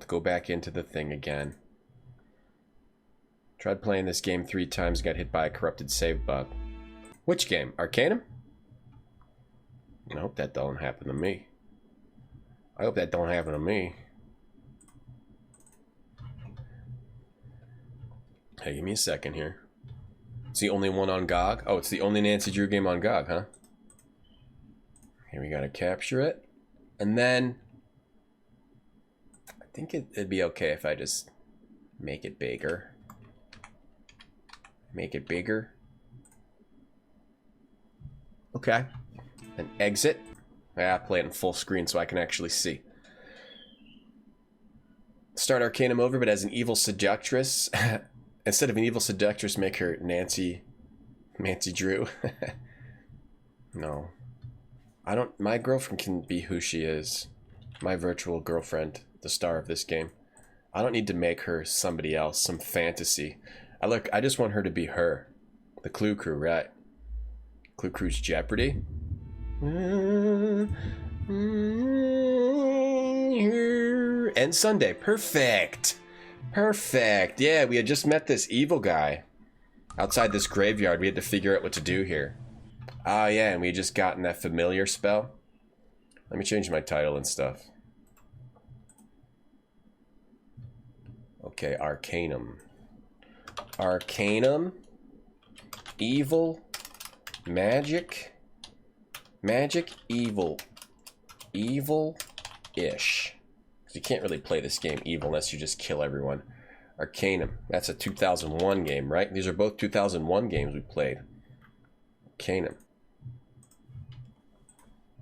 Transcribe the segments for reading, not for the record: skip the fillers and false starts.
failed. Go back into the thing again. Tried playing this game 3 times, got hit by a corrupted save bug. Which game? Arcanum? I hope that don't happen to me. I hope that don't happen to me. Hey, give me a second here. It's the only one on GOG? Oh, it's the only Nancy Drew game on GOG, huh? Here, we gotta capture it. And then... I think it'd be okay if I just make it bigger. Make it bigger. Okay. And exit. Yeah, play it in full screen so I can actually see. Start Arcanum over, but as an evil seductress. Instead of an evil seductress, make her Nancy Drew. No. I don't... My girlfriend can be who she is. My virtual girlfriend, the star of this game. I don't need to make her somebody else, some fantasy. I just want her to be her. The Clue Crew, right? Clue Crew's Jeopardy. And Sunday. Perfect. Perfect. Yeah, we had just met this evil guy outside this graveyard. We had to figure out what to do here. Ah, yeah, and we had just gotten that familiar spell. Let me change my title and stuff. Okay, Arcanum. Arcanum. Evil. Magic. Magic. Evil. Evil-ish. You can't really play this game evil unless you just kill everyone. Arcanum. That's a 2001 game, right? These are both 2001 games we played. Arcanum.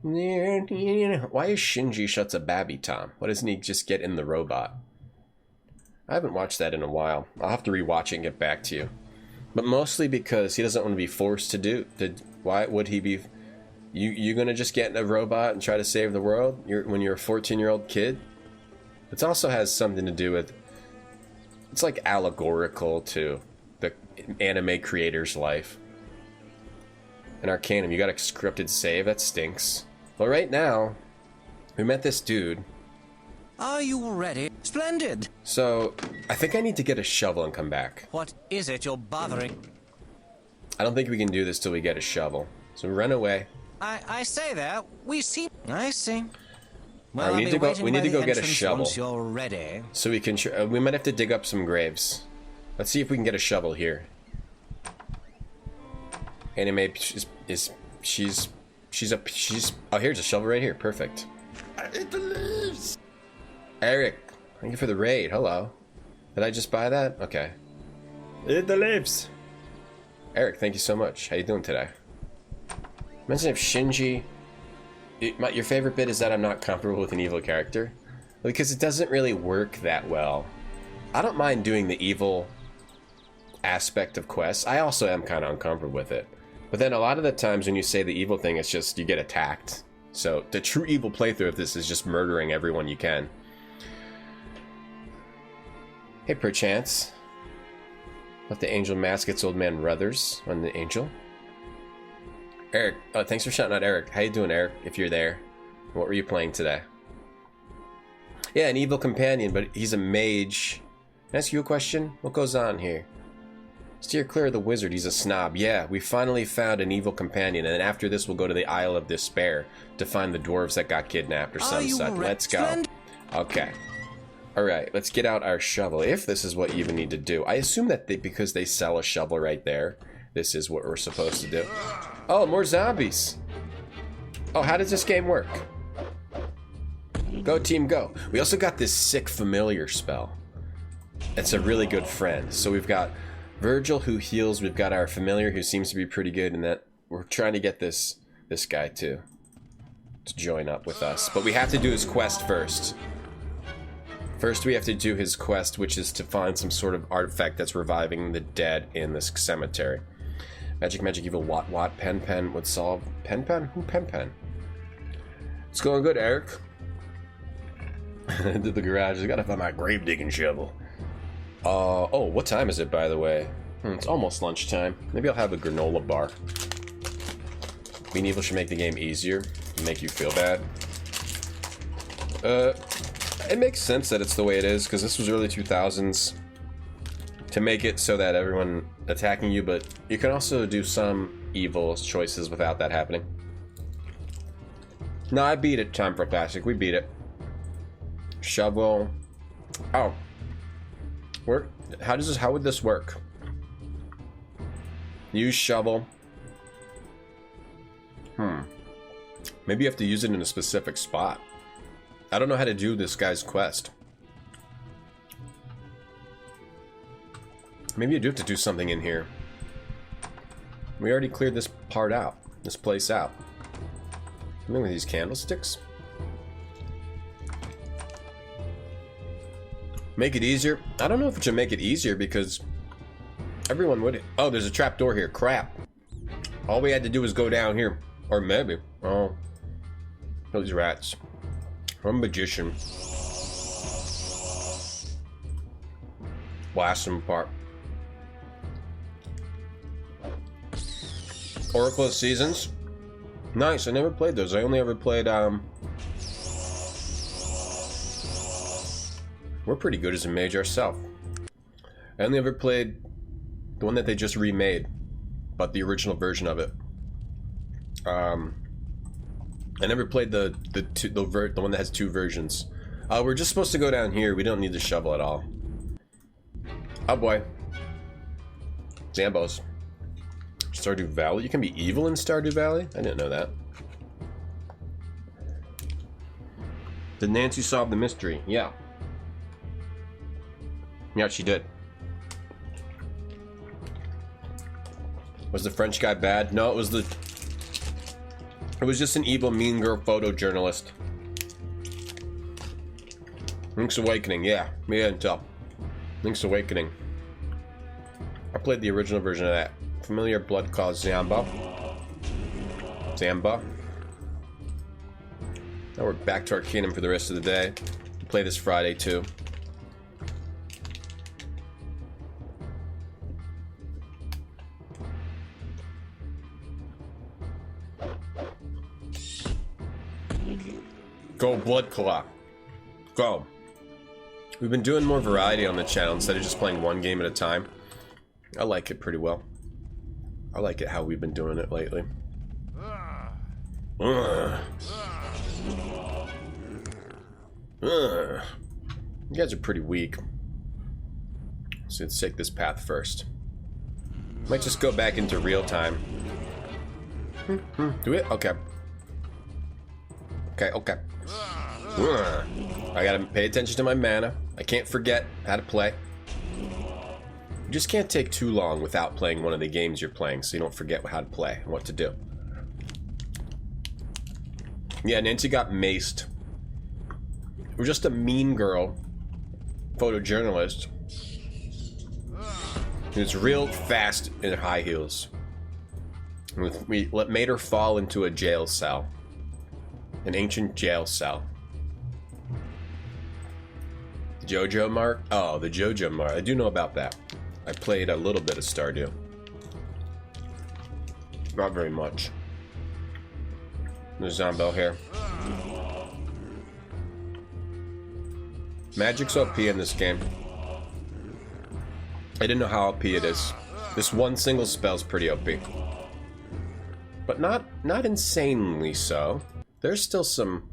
Why is Shinji shuts a babby Tom? Why doesn't he just get in the robot? I haven't watched that in a while. I'll have to rewatch it and get back to you. But mostly because he doesn't want to be forced to do... Why would he be... You gonna just get in a robot and try to save the world when you're a 14-year-old kid? It also has something to do with... It's like allegorical to the anime creator's life. In Arcanum, you got a scripted save? That stinks. Well, right now, we met this dude. Are you ready? Splendid! So, I think I need to get a shovel and come back. What is it you're bothering? I don't think we can do this till we get a shovel. So run away. I say that. We see... I see. Well, All right, we need to go get a shovel. Once you're ready. So we can... we might have to dig up some graves. Let's see if we can get a shovel here. Anime she's oh, here's a shovel right here. Perfect. I ate the leaves. Eric, thank you for the raid. Hello. Did I just buy that? Okay. Eat the leaves. Eric, thank you so much. How you doing today? Imagine if Shinji... your favorite bit is that I'm not comfortable with an evil character. Because it doesn't really work that well. I don't mind doing the evil aspect of quests. I also am kind of uncomfortable with it. But then a lot of the times when you say the evil thing, it's just you get attacked. So the true evil playthrough of this is just murdering everyone you can. Hey, perchance. Let the angel mask its old man Ruthers on the angel. Eric, oh, thanks for shouting out Eric. How you doing, Eric, if you're there? What were you playing today? Yeah, an evil companion, but he's a mage. Can I ask you a question? What goes on here? Steer clear of the wizard, he's a snob. Yeah, we finally found an evil companion, and after this we'll go to the Isle of Despair to find the dwarves that got kidnapped or some such. Let's go. Okay. Alright, let's get out our shovel, if this is what you even need to do. I assume that because they sell a shovel right there, this is what we're supposed to do. Oh, more zombies! Oh, how does this game work? Go team, go. We also got this sick familiar spell. It's a really good friend. So we've got Virgil who heals, we've got our familiar who seems to be pretty good, and that we're trying to get this guy too to join up with us. But we have to do his quest first. First we have to do his quest, which is to find some sort of artifact that's reviving the dead in this cemetery. Magic, magic, evil, what, pen would solve. Pen? Who pen? It's going good, Eric. To the garage, I gotta find my grave digging shovel. Oh, what time is it, by the way? It's almost lunchtime. Maybe I'll have a granola bar. Being evil should make the game easier. Make you feel bad. It makes sense that it's the way it is, because this was early 2000s. To make it so that everyone attacking you, but you can also do some evil choices without that happening. No, I beat it. Time for a classic. We beat it. Shovel. Oh. Work. How would this work? Use shovel. Maybe you have to use it in a specific spot. I don't know how to do this guy's quest. Maybe you do have to do something in here. We already cleared this part out. This place out. Something with these candlesticks? Make it easier? I don't know if it should make it easier because everyone would. Oh, there's a trapdoor here. Crap. All we had to do was go down here. Or maybe. Oh. Those rats. I'm a magician. Blast them apart. Oracle of Seasons. Nice, I never played those. I only ever played, we're pretty good as a mage ourselves. I only ever played the one that they just remade, but the original version of it. I never played the one that has two versions. We're just supposed to go down here. We don't need the shovel at all. Oh boy. Zambos. Stardew Valley? You can be evil in Stardew Valley? I didn't know that. Did Nancy solve the mystery? Yeah. Yeah, she did. Was the French guy bad? No, it was just an evil mean girl photojournalist. Link's Awakening, yeah. Me and tell. Link's Awakening. I played the original version of that. Familiar blood called Zamba. Zamba. Now we're back to Arcanum for the rest of the day. We'll play this Friday too. Go Blood Claw. Go. We've been doing more variety on the channel instead of just playing one game at a time. I like it pretty well. I like it how we've been doing it lately. You guys are pretty weak. So let's take this path first. Might just go back into real time. Do it? Okay. Okay. I gotta pay attention to my mana. I can't forget how to play. You just can't take too long without playing one of the games you're playing so you don't forget how to play and what to do. Yeah, Nancy got maced. We're just a mean girl photojournalist who's real fast in high heels. We made her fall into a jail cell. An ancient jail cell. Jojo Mart? Oh, the Jojo Mart. I do know about that. I played a little bit of Stardew. Not very much. There's Zombo here. Magic's OP in this game. I didn't know how OP it is. This one single spell's pretty OP. But not insanely so. There's still some...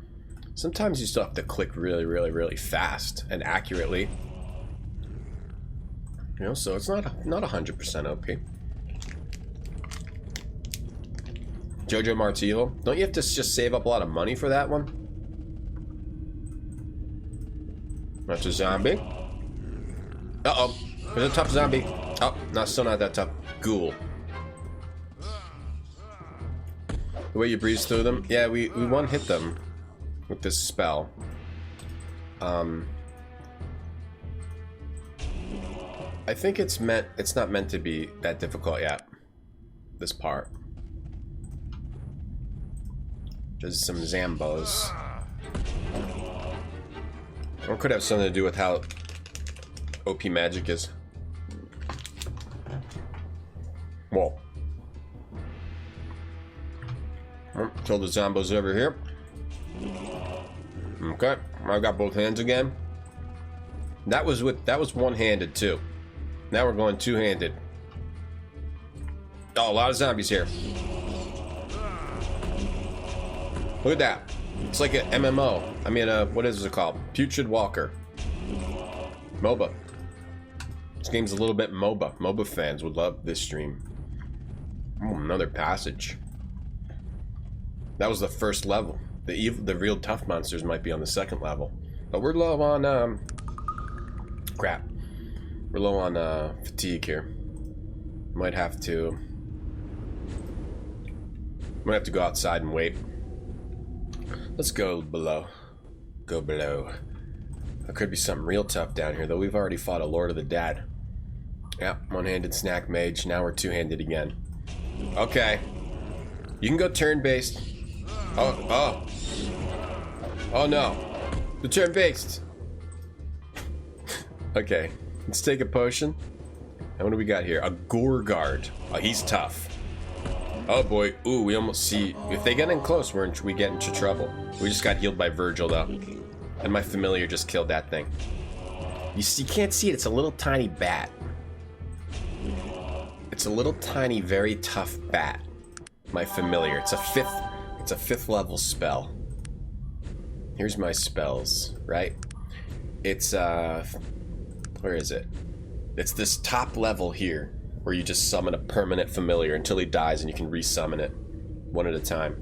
Sometimes you still have to click really fast and accurately. You know, so it's not 100% OP. Jojo Mart's evil. Don't you have to just save up a lot of money for that one? That's a zombie. Uh-oh. There's a tough zombie. Oh, still not that tough. Ghoul. The way you breeze through them? Yeah, we one hit them with this spell. I think it's not meant to be that difficult yet. This part. Just some Zambos. Or it could have something to do with how OP magic is. Whoa. Kill the Zombos over here. Okay. I've got both hands again. That was one-handed too. Now we're going two-handed. Oh, a lot of zombies here. Look at that. It's like an MMO. I mean, what is it called? Putrid Walker. MOBA. This game's a little bit MOBA. MOBA fans would love this stream. Oh, another passage. That was the first level. The real tough monsters might be on the second level. But we're low on, crap. We're low on, fatigue here. Might have to go outside and wait. Let's go below. Go below. There could be something real tough down here, though. We've already fought a Lord of the Dead. Yep, one-handed snack mage. Now we're two-handed again. Okay. You can go turn-based. Oh no. The turn-based. Okay. Let's take a potion. And what do we got here? A Gore Guard. Oh, he's tough. Oh boy. Ooh, we almost see... If they get in close, we get into trouble. We just got healed by Virgil, though. And my familiar just killed that thing. You can't see it. It's a little tiny bat. It's a little tiny, very tough bat. My familiar. It's a fifth level spell. Here's my spells, right? It's, where is it? It's this top level here, where you just summon a permanent familiar until he dies and you can resummon it one at a time.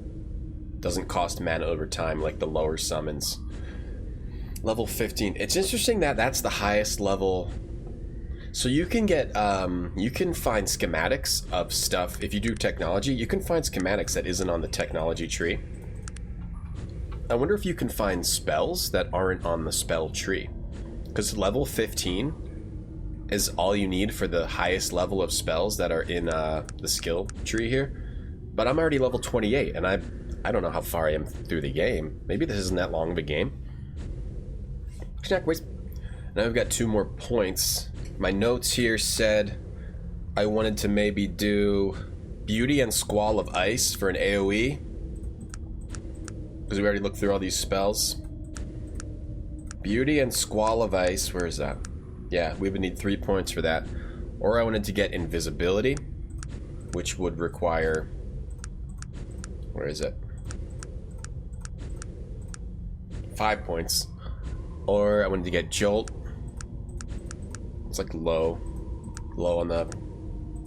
Doesn't cost mana over time like the lower summons. Level 15. It's interesting that that's the highest level. So you can get, you can find schematics of stuff. If you do technology, you can find schematics that isn't on the technology tree. I wonder if you can find spells that aren't on the spell tree. Because level 15 is all you need for the highest level of spells that are in the skill tree here. But I'm already level 28, and I don't know how far I am through the game. Maybe this isn't that long of a game. Now we've got 2 more points. My notes here said I wanted to maybe do Beauty and Squall of Ice for an AoE. Because we already looked through all these spells. Beauty and Squall of Ice, where is that? Yeah, we would need 3 points for that. Or I wanted to get Invisibility, which would require... Where is it? 5 points. Or I wanted to get Jolt. It's like low on the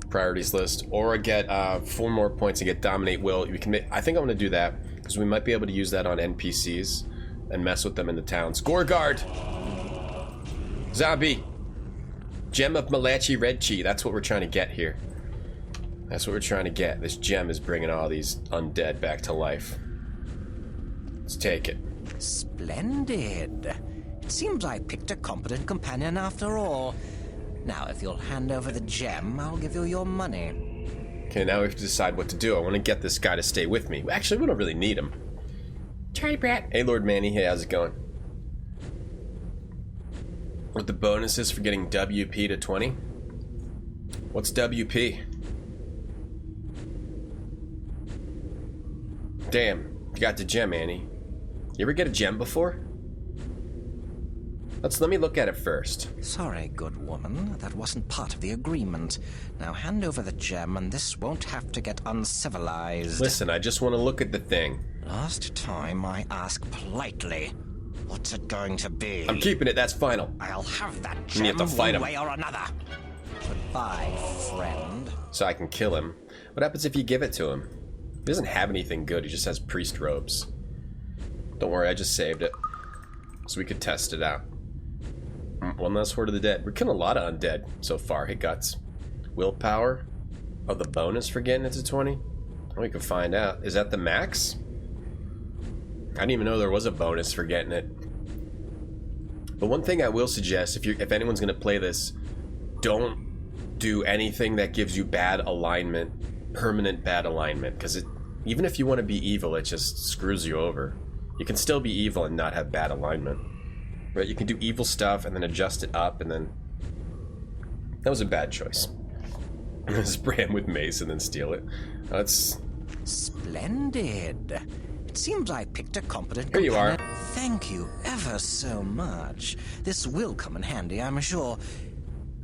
priorities list. Or I get 4 more points and get Dominate Will. We can. I think I'm going to do that because we might be able to use that on NPCs and mess with them in the towns. Gore Guard! Zombie! Gem of Malachi Red Chi. That's what we're trying to get here. That's what we're trying to get. This gem is bringing all these undead back to life. Let's take it. Splendid. It seems I picked a competent companion after all. Now, if you'll hand over the gem, I'll give you your money. Okay, now we have to decide what to do. I want to get this guy to stay with me. Actually, we don't really need him. Charlie Brat. Hey, Lord Manny. Hey, how's it going? What the bonus is for getting WP to 20? What's WP? Damn, you got the gem, Annie. You ever get a gem before? Let me look at it first. Sorry, good woman. That wasn't part of the agreement. Now hand over the gem and this won't have to get uncivilized. Listen, I just want to look at the thing. Last time I ask politely. What's it going to be? I'm keeping it, that's final. I'll have that You have gem to fight one him. way or another. Goodbye, friend. So I can kill him. What happens if you give it to him? He doesn't have anything good, he just has priest robes. Don't worry, I just saved it. So we could test it out. One less Horde of the Dead. We're killing a lot of undead so far. Hit guts. Willpower. Oh, the bonus for getting it to 20? We can find out. Is that the max? I didn't even know there was a bonus for getting it. But one thing I will suggest, if anyone's going to play this, don't do anything that gives you bad alignment, permanent bad alignment, because even if you want to be evil, it just screws you over. You can still be evil and not have bad alignment. Right? You can do evil stuff and then adjust it up, and then... That was a bad choice. Spray him with mace and then steal it. That's... Splendid. It seems I picked a competent Here you are. companion. Thank you ever so much. This will come in handy, I'm sure.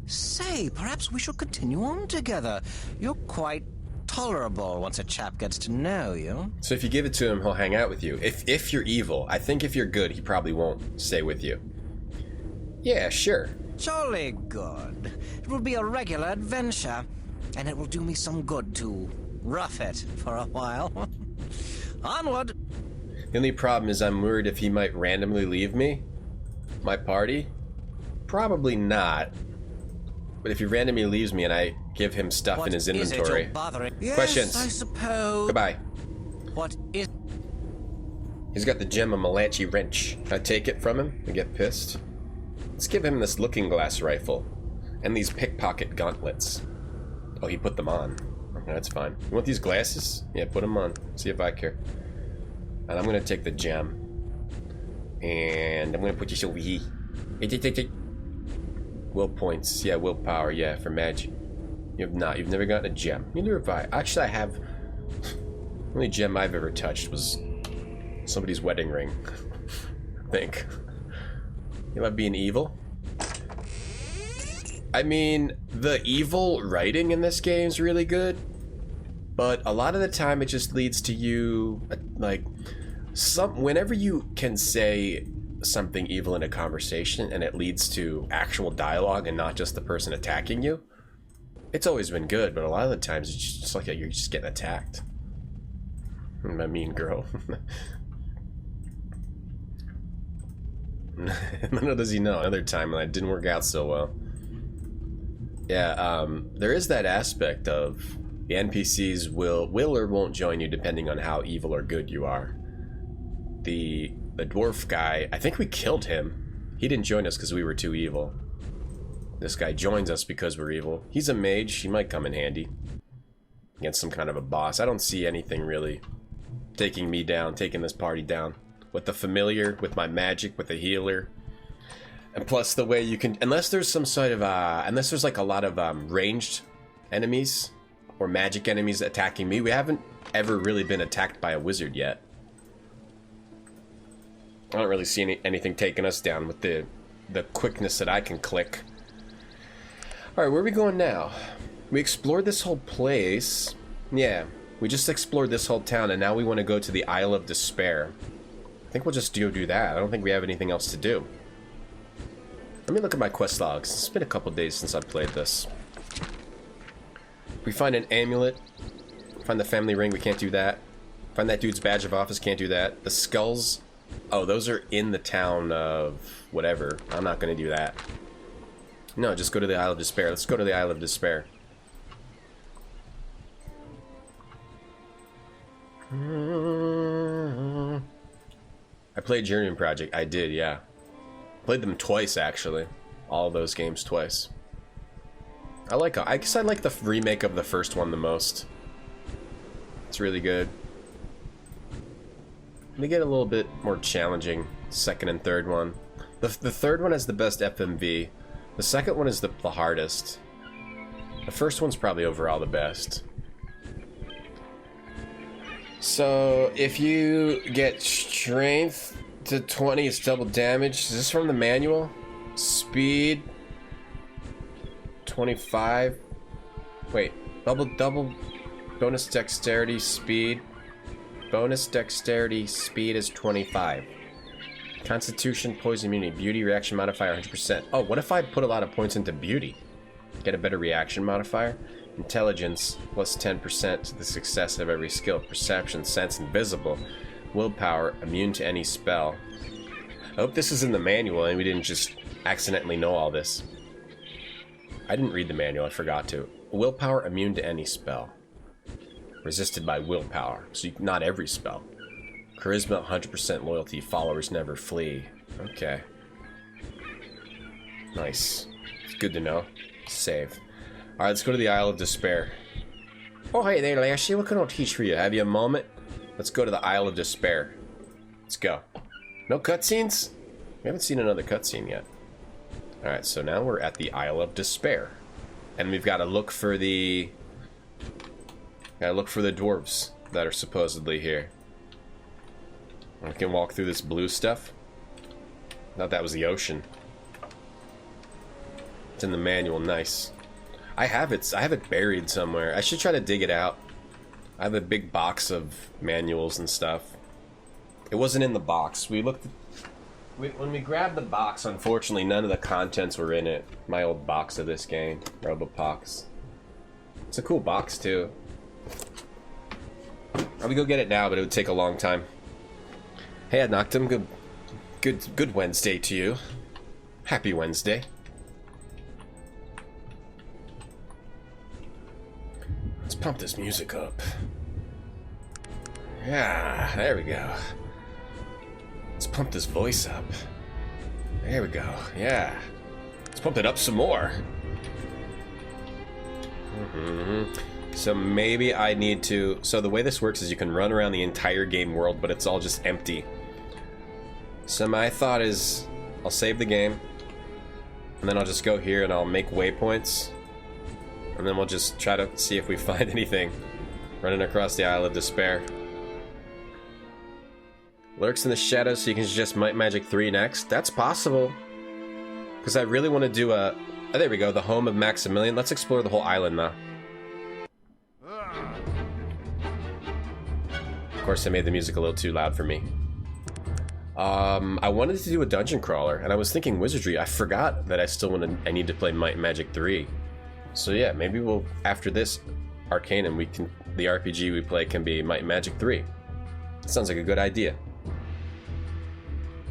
Say, perhaps we should continue on together. You're quite tolerable once a chap gets to know you. So if you give it to him, he'll hang out with you. If you're evil. I think if you're good, he probably won't stay with you. Yeah, sure. Jolly good. It will be a regular adventure, and it will do me some good to rough it for a while. Onward! The only problem is I'm worried if he might randomly leave me. My party? Probably not. But if he randomly leaves me and I give him stuff in his inventory. Yes, Questions? I suppose. Goodbye. What is... He's got the gem of Malachi wrench. Can I take it from him and get pissed? Let's give him this looking glass rifle. And these pickpocket gauntlets. Oh, he put them on. Okay, that's fine. You want these glasses? Yeah, put them on. See if I care. And I'm gonna take the gem. And I'm gonna put this over here. Will points. Yeah, willpower. Yeah, for magic. You have not. You've never gotten a gem. Neither have I. Actually, I have. The only gem I've ever touched was somebody's wedding ring. I think. You love being evil? I mean, the evil writing in this game is really good, but a lot of the time it just leads to you, like, whenever you can say something evil in a conversation and it leads to actual dialogue and not just the person attacking you, it's always been good, but a lot of the times it's just like you're just getting attacked. I'm a mean girl. Little does he know, another time when it didn't work out so well. Yeah, there is that aspect of the NPCs will or won't join you depending on how evil or good you are. The dwarf guy, I think we killed him. He didn't join us because we were too evil. This guy joins us because we're evil. He's a mage, he might come in handy against some kind of a boss. I don't see anything really taking me down, taking this party down. With the familiar, with my magic, with the healer. And plus the way you can, unless there's some sort of, unless there's like a lot of ranged enemies or magic enemies attacking me, we haven't ever really been attacked by a wizard yet. I don't really see anything taking us down with the quickness that I can click. Alright, where are we going now? We explored this whole place. Yeah, we just explored this whole town and now we want to go to the Isle of Despair. I think we'll just do that. I don't think we have anything else to do. Let me look at my quest logs. It's been a couple days since I've played this. We find an amulet. Find the family ring. We can't do that. Find that dude's badge of office. Can't do that. The skulls. Oh, those are in the town of whatever. I'm not going to do that. No, just go to the Isle of Despair. Let's go to the Isle of Despair. I played Journeyman Project. I did, yeah. Played them twice, actually. All those games twice. I guess I like the remake of the first one the most. It's really good. They get a little bit more challenging, second and third one. The third one has the best FMV. The second one is the hardest. The first one's probably overall the best. So, if you get strength to 20, it's double damage. Is this from the manual? Speed 25. Wait, double bonus dexterity, speed. Bonus dexterity, speed is 25. Constitution, poison immunity, beauty, reaction modifier 100%. Oh, what if I put a lot of points into beauty? Get a better reaction modifier? Intelligence, plus 10% to the success of every skill. Perception, sense, invisible. Willpower, immune to any spell. I hope this is in the manual and we didn't just accidentally know all this. I didn't read the manual, I forgot to. Willpower, immune to any spell. Resisted by willpower, so not every spell. Charisma, 100% loyalty. Followers never flee. Okay. Nice. It's good to know. Save. Alright, let's go to the Isle of Despair. Oh, hey there, Lashley. What can I teach for you? Have you a moment? Let's go to the Isle of Despair. Let's go. No cutscenes? We haven't seen another cutscene yet. Alright, so now we're at the Isle of Despair. And we've got to look for the... dwarves that are supposedly here. I can walk through this blue stuff. Thought that was the ocean. It's in the manual. Nice. I have it buried somewhere. I should try to dig it out. I have a big box of manuals and stuff. It wasn't in the box. We looked. When we grabbed the box, unfortunately, none of the contents were in it. My old box of this game, Robopox. It's a cool box too. I would go get it now, but it would take a long time. Hey, I knocked him. Good Wednesday to you. Happy Wednesday. Let's pump this music up. Yeah, there we go. Let's pump this voice up. There we go. Yeah. Let's pump it up some more. So maybe I need to... So the way this works is you can run around the entire game world, but it's all just empty. So my thought is I'll save the game, and then I'll just go here and I'll make waypoints, and then we'll just try to see if we find anything running across the Isle of Despair. Lurks in the shadows, so you can suggest Might Magic 3 next. That's possible. Because I really want to do a... Oh, there we go, the home of Maximilian. Let's explore the whole island now. Of course, I made the music a little too loud for me. I wanted to do a dungeon crawler, and I was thinking wizardry. I forgot that I need to play Might Magic 3. So yeah, maybe we'll... After this Arcanum, the RPG we play can be Might Magic 3. Sounds like a good idea.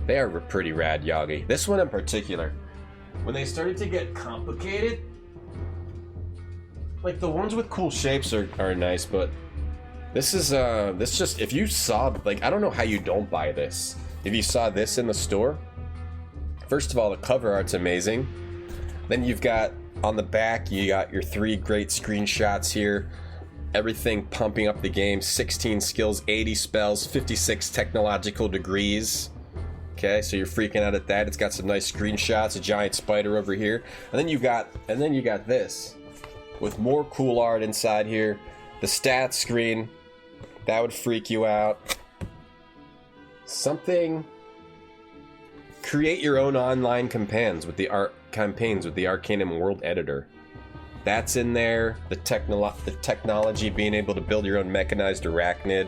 They are pretty rad, Yagi. This one in particular. When they started to get complicated, like the ones with cool shapes are nice, but this is this just, if you saw, like, I don't know how you don't buy this. If you saw this in the store, first of all, the cover art's amazing. Then you've got on the back, you got your 3 great screenshots here. Everything pumping up the game. 16 skills, 80 spells, 56 technological degrees. Okay, so you're freaking out at that. It's got some nice screenshots, a giant spider over here. And then you got this with more cool art inside here. The stats screen, that would freak you out. Something. Create your own online campaigns with the Arcanum World Editor. That's in there. The technology, being able to build your own mechanized arachnid.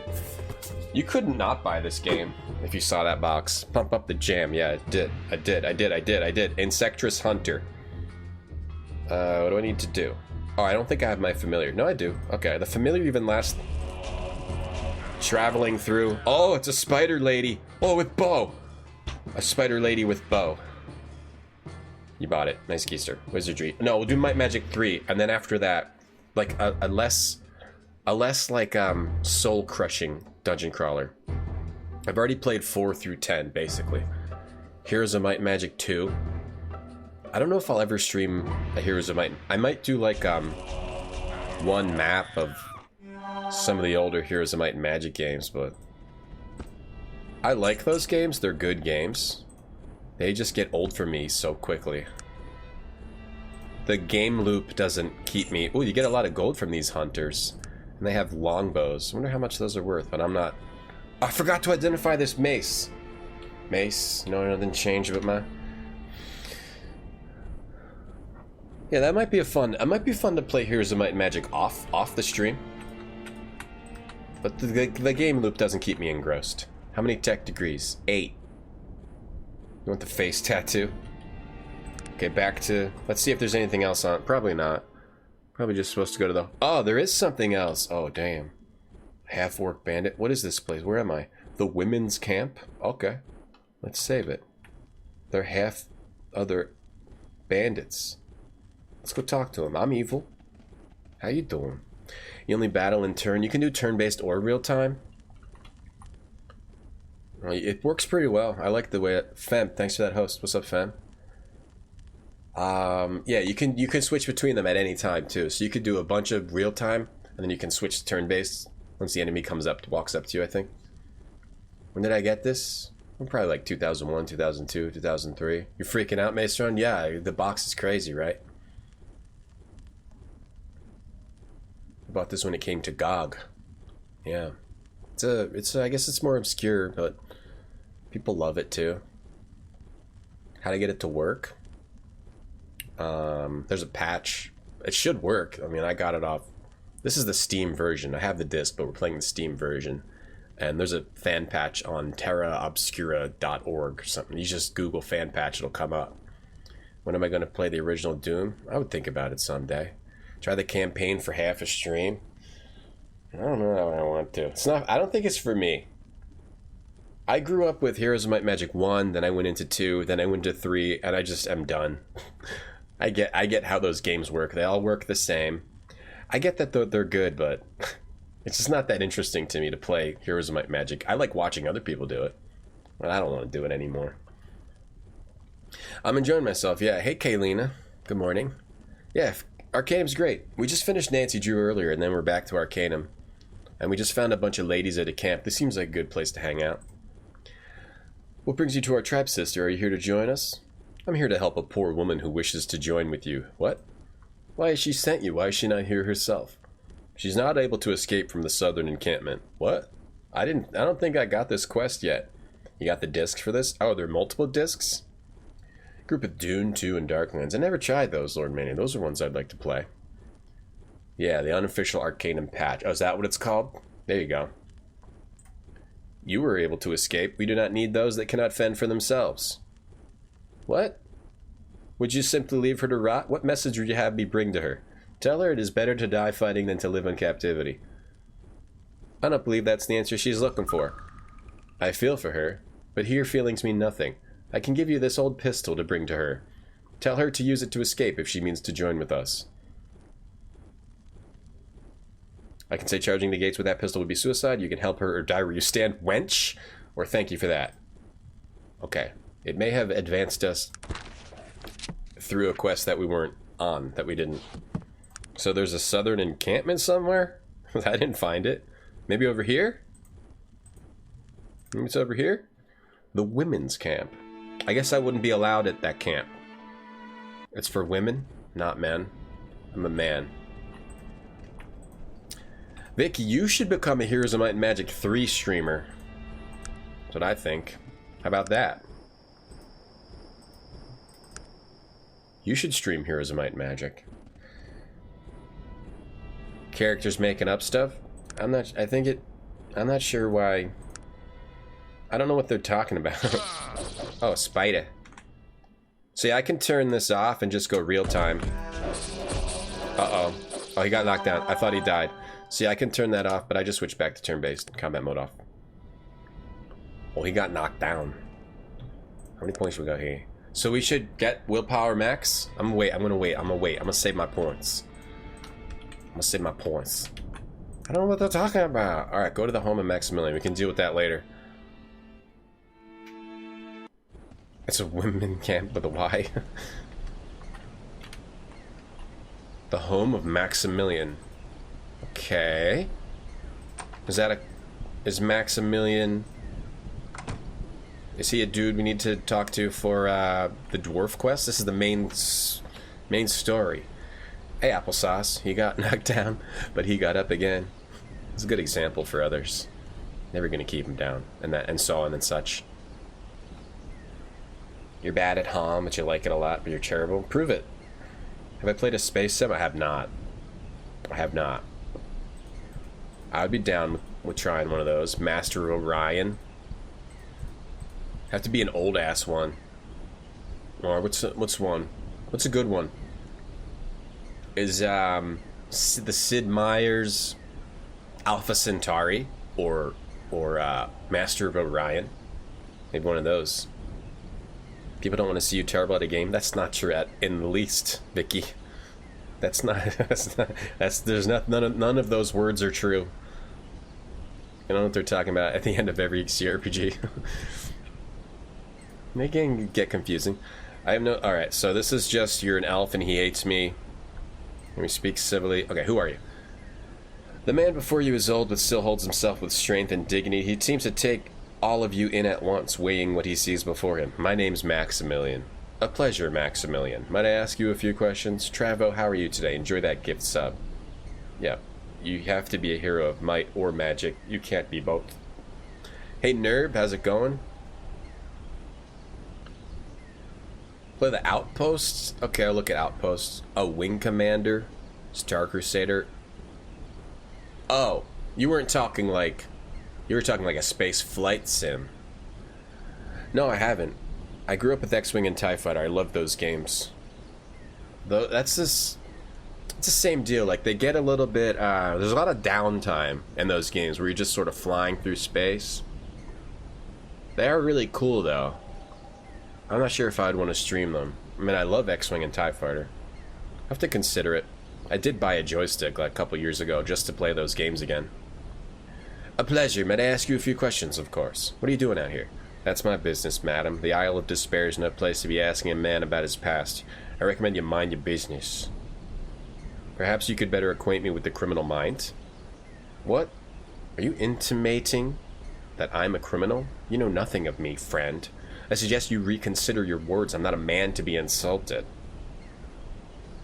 You couldn't not buy this game if you saw that box. Pump up the jam. Yeah, it did. I did. Insectress Hunter. What do I need to do? Oh, I don't think I have my familiar. No, I do. Okay, the familiar even lasts... Traveling through... Oh, it's a spider lady. Oh, with bow. A spider lady with bow. You bought it. Nice keister. Wizardry. No, we'll do Might Magic 3, and then after that, like a less like soul crushing dungeon crawler. I've already played 4 through 10 basically. Heroes of Might Magic 2. I don't know if I'll ever stream a Heroes of Might. I might do like one map of some of the older Heroes of Might and Magic games, but I like those games. They're good games. They just get old for me so quickly. The game loop doesn't keep me... Ooh, you get a lot of gold from these hunters. And they have longbows. I wonder how much those are worth, but I'm not... I forgot to identify this mace. Mace. No, nothing changed but my... Yeah, that might be It might be fun to play Heroes of Might and Magic off the stream. But the game loop doesn't keep me engrossed. How many tech degrees? 8. You want the face tattoo? Okay, back to... Let's see if there's anything else on... Probably not. Probably just supposed to go to the... Oh, there is something else. Oh, damn. Half-orc bandit. What is this place? Where am I? The women's camp? Okay. Let's save it. They're half other bandits. Let's go talk to them. I'm evil. How you doing? You only battle in turn. You can do turn-based or real-time. It works pretty well. I like the way it... Fem, thanks for that host. What's up, Fem? Yeah, you can switch between them at any time too. So you could do a bunch of real time, and then you can switch to turn-based once the enemy walks up to you, I think. When did I get this? I'm probably like 2001, 2002, 2003. You're freaking out, Maestron? Yeah, the box is crazy, right? I bought this when it came to GOG. Yeah. I guess it's more obscure, but People love it too. How to get it to work? There's a patch. It should work. I mean, I got it off. This is the Steam version. I have the disc, but we're playing the Steam version. And there's a fan patch on terraobscura.org or something. You just Google fan patch, it'll come up. When am I going to play the original Doom? I would think about it someday. Try the campaign for half a stream. I don't know how I want to. It's not. I don't think it's for me. I grew up with Heroes of Might and Magic 1, then I went into 2, then I went to 3, and I just am done. I get how those games work. They all work the same. I get that they're good, but it's just not that interesting to me to play Heroes of Might and Magic. I like watching other people do it, but I don't want to do it anymore. I'm enjoying myself, yeah. Hey, Kaylina. Good morning. Yeah, Arcanum's great. We just finished Nancy Drew earlier, and then we're back to Arcanum. And we just found a bunch of ladies at a camp. This seems like a good place to hang out. What brings you to our tribe, sister? Are you here to join us? I'm here to help a poor woman who wishes to join with you. What? Why has she sent you? Why is she not here herself? She's not able to escape from the southern encampment. What? I don't think I got this quest yet. You got the discs for this? Oh, there are multiple discs? Group of Dune 2 and Darklands. I never tried those, Lord Mania. Those are ones I'd like to play. Yeah, the unofficial Arcanum patch. Oh, is that what it's called? There you go. You were able to escape. We do not need those that cannot fend for themselves. What? Would you simply leave her to rot? What message would you have me bring to her? Tell her it is better to die fighting than to live in captivity. I don't believe that's the answer she's looking for. I feel for her, but here feelings mean nothing. I can give you this old pistol to bring to her. Tell her to use it to escape if she means to join with us. I can say charging the gates with that pistol would be suicide. You can help her or die where you stand, wench, or thank you for that. Okay. It may have advanced us through a quest that we weren't on, that we didn't. So there's a southern encampment somewhere? I didn't find it. Maybe over here? Maybe it's over here? The women's camp. I guess I wouldn't be allowed at that camp. It's for women, not men. I'm a man. Vic, you should become a Heroes of Might and Magic 3 streamer. That's what I think. How about that? You should stream Heroes of Might and Magic. Characters making up stuff? I'm not sure why. I don't know what they're talking about. Oh, spider. See, I can turn this off and just go real time. Uh-oh. Oh, he got knocked down. I thought he died. See, I can turn that off, but I just switched back to turn-based combat mode off. Oh, he got knocked down. How many points we got here? So we should get willpower max? I'm gonna wait. I'm gonna save my points. I don't know what they're talking about. Alright, go to the home of Maximilian. We can deal with that later. It's a women camp with a Y. The home of Maximilian. Okay. Is Maximilian... Is he a dude we need to talk to for the dwarf quest? This is the main story. Hey, Applesauce. He got knocked down, but he got up again. It's a good example for others. Never gonna keep him down, and so on and such. You're bad at HOM, but you like it a lot, but you're terrible. Prove it. Have I played a space sim? I have not. I would be down with trying one of those. Master Orion. Have to be an old ass one. Or what's one? What's a good one? Is the Sid Meier's Alpha Centauri or Master of Orion? Maybe one of those. People don't want to see you terrible at a game. That's not true in the least, Vicky. None of those words are true. I don't know what they're talking about at the end of every CRPG. They can get confusing. I have no... Alright, so this is just you're an elf and he hates me. Let me speak civilly. Okay, who are you? The man before you is old but still holds himself with strength and dignity. He seems to take all of you in at once, weighing what he sees before him. My name's Maximilian. A pleasure, Maximilian. Might I ask you a few questions? Travo, how are you today? Enjoy that gift sub. Yeah, you have to be a hero of might or magic. You can't be both. Hey, Nerb, how's it going? Play the Outposts? Okay, I'll look at Outposts. Oh, Wing Commander. Star Crusader. Oh, you weren't talking like... You were talking like a space flight sim. No, I haven't. I grew up with X-Wing and TIE Fighter. I love those games. Though that's just... It's the same deal. Like, they get a little bit... there's a lot of downtime in those games where you're just sort of flying through space. They are really cool, though. I'm not sure if I'd want to stream them. I mean, I love X-Wing and TIE Fighter. I have to consider it. I did buy a joystick like a couple years ago just to play those games again. A pleasure. May I ask you a few questions, of course? What are you doing out here? That's my business, madam. The Isle of Despair is no place to be asking a man about his past. I recommend you mind your business. Perhaps you could better acquaint me with the criminal mind? What? Are you intimating that I'm a criminal? You know nothing of me, friend. I suggest you reconsider your words. I'm not a man to be insulted.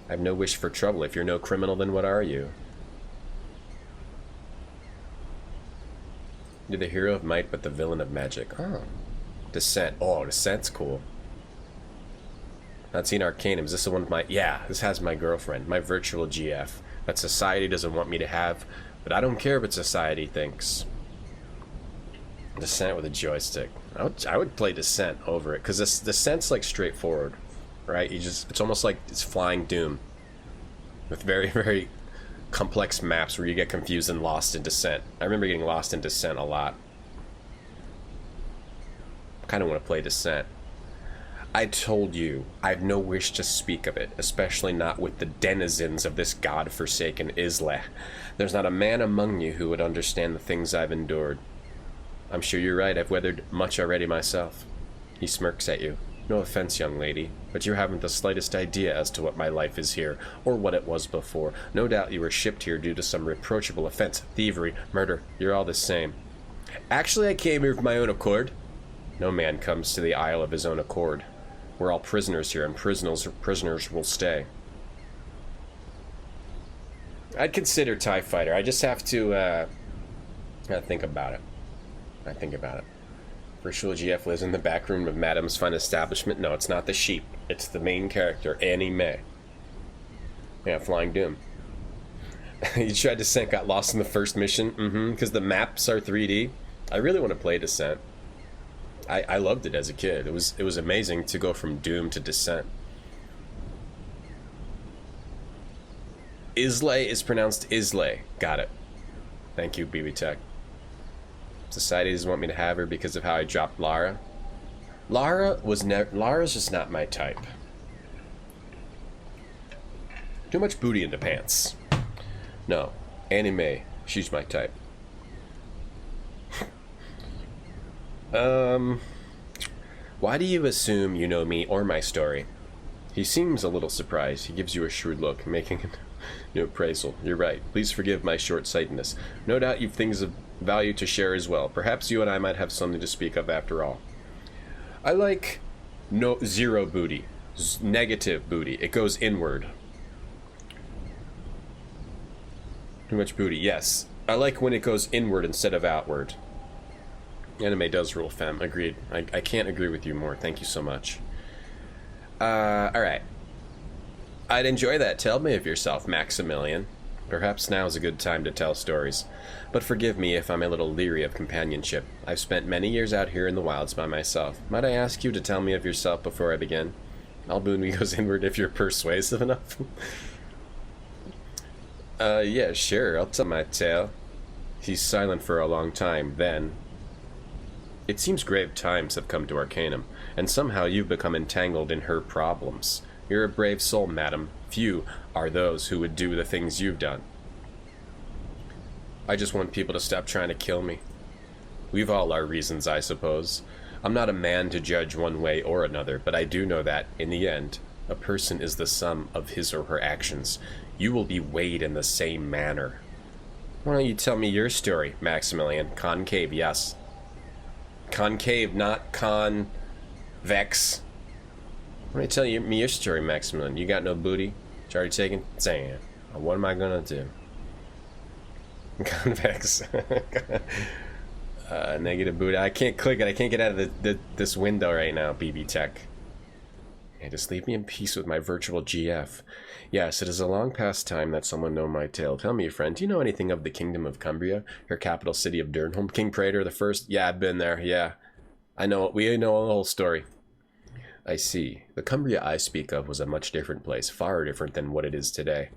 I have no wish for trouble. If you're no criminal, then what are you? You're the hero of might, but the villain of magic. Oh. Descent. Oh, Descent's cool. Not seen Arcanum. Is this the one with my... Yeah, this has my girlfriend. My virtual GF. That society doesn't want me to have. But I don't care what society thinks. Descent with a joystick. I would play Descent over it, because Descent's like straightforward, right? It's almost like it's Flying Doom, with very, very complex maps where you get confused and lost in Descent. I remember getting lost in Descent a lot. I kind of want to play Descent. I told you, I have no wish to speak of it, especially not with the denizens of this god-forsaken Isla. There's not a man among you who would understand the things I've endured. I'm sure you're right. I've weathered much already myself. He smirks at you. No offense, young lady, but you haven't the slightest idea as to what my life is here, or what it was before. No doubt you were shipped here due to some reproachable offense, thievery, murder. You're all the same. Actually, I came here of my own accord. No man comes to the Isle of his own accord. We're all prisoners here, and prisoners will stay. I'd consider TIE Fighter. I just have to think about it. I think about it. Virtual GF lives in the back room of Madam's fine establishment. No, it's not the sheep. It's the main character, Annie Mae. Yeah, Flying Doom. You tried Descent, got lost in the first mission? Because the maps are 3D. I really want to play Descent. I loved it as a kid. It was amazing to go from Doom to Descent. Islay is pronounced Islay. Got it. Thank you, BB Tech. Society doesn't want me to have her because of how I dropped Lara. Lara's just not my type. Too much booty in the pants. No, Annie Mae, she's my type. Why do you assume you know me or my story? He seems a little surprised. He gives you a shrewd look, making an appraisal. You're right. Please forgive my short-sightedness. No doubt you've things of value to share as well. Perhaps you and I might have something to speak of after all. I like zero booty. Negative booty. It goes inward. Too much booty, yes. I like when it goes inward instead of outward. Anime does rule, femme. Agreed. I can't agree with you more. Thank you so much. Alright. I'd enjoy that. Tell me of yourself, Maximilian. Perhaps now is a good time to tell stories. But forgive me if I'm a little leery of companionship. I've spent many years out here in the wilds by myself. Might I ask you to tell me of yourself before I begin? All booty goes inward if you're persuasive enough. Yeah, sure. I'll tell my tale. He's silent for a long time, then... It seems grave times have come to Arcanum, and somehow you've become entangled in her problems. You're a brave soul, madam. Few are those who would do the things you've done. I just want people to stop trying to kill me. We've all our reasons, I suppose. I'm not a man to judge one way or another, but I do know that, in the end, a person is the sum of his or her actions. You will be weighed in the same manner. Why don't you tell me your story, Maximilian? Concave, yes. Concave, not convex. Why don't you tell me your story, Maximilian? You got no booty? It's already taken? Damn. What am I gonna do? Convex. Negative booty. I can't click it. I can't get out of this window right now, BB Tech. And just leave me in peace with my virtual GF. Yes, it is a long past time that someone know my tale. Tell me, friend, do you know anything of the kingdom of Cumbria, her capital city of Durnholm? King Praetor the First? Yeah, I've been there, yeah. I know, we know the whole story. I see. The Cumbria I speak of was a much different place, far different than what it is today.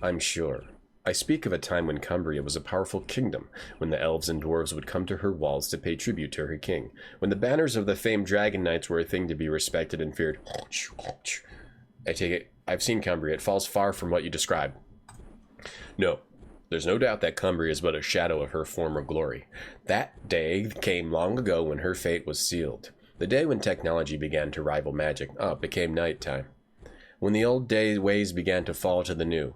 I'm sure. I speak of a time when Cumbria was a powerful kingdom, when the elves and dwarves would come to her walls to pay tribute to her king, when the banners of the famed dragon knights were a thing to be respected and feared. I take it, I've seen Cumbria. It falls far from what you describe. No, there's no doubt that Cumbria is but a shadow of her former glory. That day came long ago when her fate was sealed. The day when technology began to rival magic. Oh, it became nighttime. When the old ways began to fall to the new.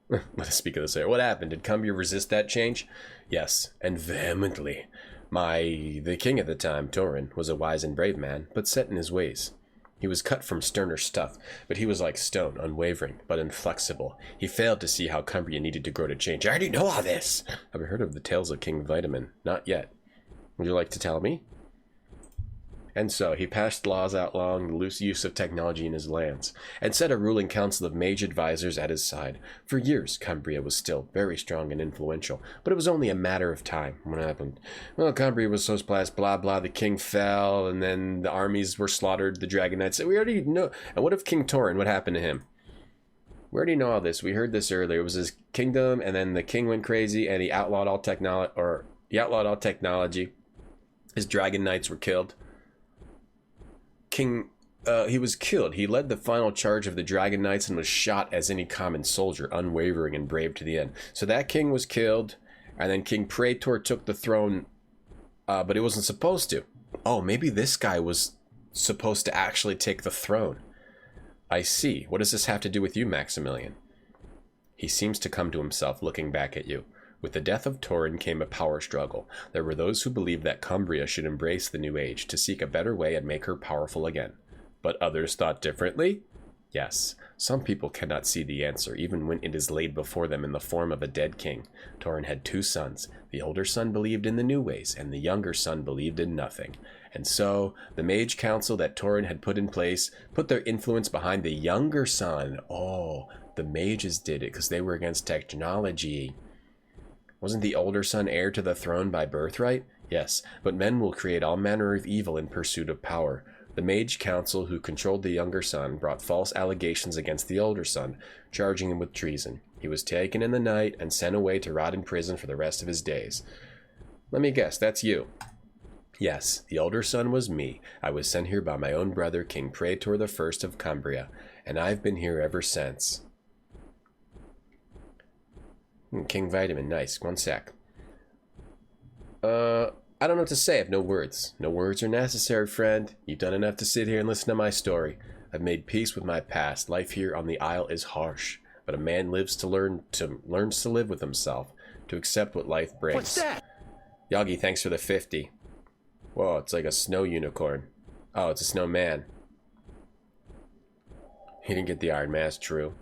Let us speak of this later. What happened? Did Cumbria resist that change? Yes, and vehemently. The king at the time, Torin, was a wise and brave man, but set in his ways. He was cut from sterner stuff, but he was like stone, unwavering, but inflexible. He failed to see how Cumbria needed to grow to change. I already know all this! Have you heard of the tales of King Vitamin? Not yet. Would you like to tell me? And so he passed laws outlawing the loose use of technology in his lands, and set a ruling council of mage advisors at his side. For years, Cumbria was still very strong and influential, but it was only a matter of time. What happened? Well, Cumbria was so splashed, blah blah, the king fell, and then the armies were slaughtered, the dragon knights. We already know. And what of King Torin? What happened to him? We already know all this. We heard this earlier. It was his kingdom, and then the king went crazy, and he outlawed all technology. His dragon knights were killed. He was killed. He led the final charge of the Dragon Knights and was shot as any common soldier, unwavering and brave to the end. So that king was killed, and then King Praetor took the throne, but he wasn't supposed to. Oh, maybe this guy was supposed to actually take the throne. I see. What does this have to do with you, Maximilian? He seems to come to himself, looking back at you. With the death of Torin came a power struggle. There were those who believed that Cumbria should embrace the new age to seek a better way and make her powerful again. But others thought differently? Yes, some people cannot see the answer, even when it is laid before them in the form of a dead king. Torin had 2 sons. The older son believed in the new ways, and the younger son believed in nothing. And so, the mage council that Torin had put in place put their influence behind the younger son. Oh, the mages did it because they were against technology. Wasn't the older son heir to the throne by birthright? Yes, but men will create all manner of evil in pursuit of power. The mage council who controlled the younger son brought false allegations against the older son, charging him with treason. He was taken in the night and sent away to rot in prison for the rest of his days. Let me guess, that's you. Yes, the older son was me. I was sent here by my own brother, King Praetor the First of Cumbria, and I've been here ever since. King Vitamin, nice. 1 sec. I don't know what to say. I have no words. No words are necessary, friend. You've done enough to sit here and listen to my story. I've made peace with my past. Life here on the Isle is harsh, but a man learns to live with himself, to accept what life brings. What's that? Yagi, thanks for the 50. Whoa, it's like a snow unicorn. Oh, it's a snowman. He didn't get the Iron Mask, true.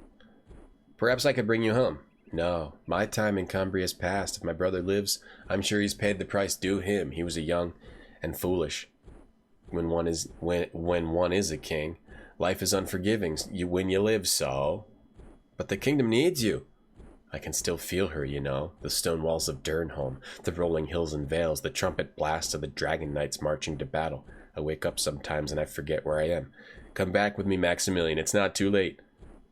Perhaps I could bring you home. No, my time in Cumbria is past. If my brother lives, I'm sure he's paid the price due him. He was young and foolish. When one is a king, life is unforgiving. When you live, so. But the kingdom needs you. I can still feel her, you know. The stone walls of Durnholm, the rolling hills and vales, the trumpet blast of the dragon knights marching to battle. I wake up sometimes and I forget where I am. Come back with me, Maximilian. It's not too late.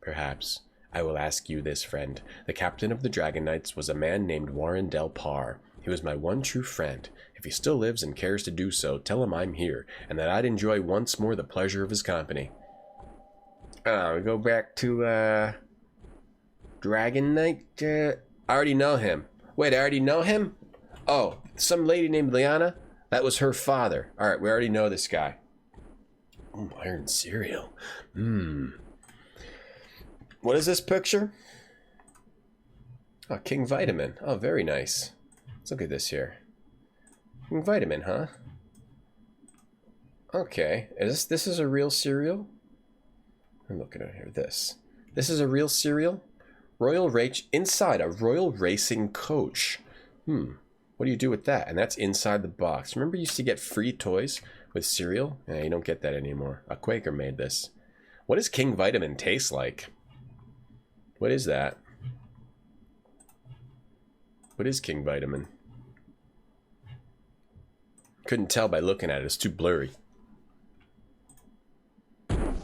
Perhaps. I will ask you this, friend. The captain of the Dragon Knights was a man named Warren Del Par. He was my one true friend. If he still lives and cares to do so, tell him I'm here, and that I'd enjoy once more the pleasure of his company. We go back to, Dragon Knight? I already know him. Wait, I already know him? Oh, some lady named Liana? That was her father. Alright, we already know this guy. Oh, iron cereal. What is this picture? Oh, King Vitamin. Oh, very nice. Let's look at this here. King Vitamin, huh? Okay. This is a real cereal? I'm looking at here. This is a real cereal? Inside a Royal Racing Coach. What do you do with that? And that's inside the box. Remember you used to get free toys with cereal? Yeah, you don't get that anymore. A Quaker made this. What does King Vitamin taste like? What is that? What is King Vitamin? Couldn't tell by looking at it. It's too blurry. What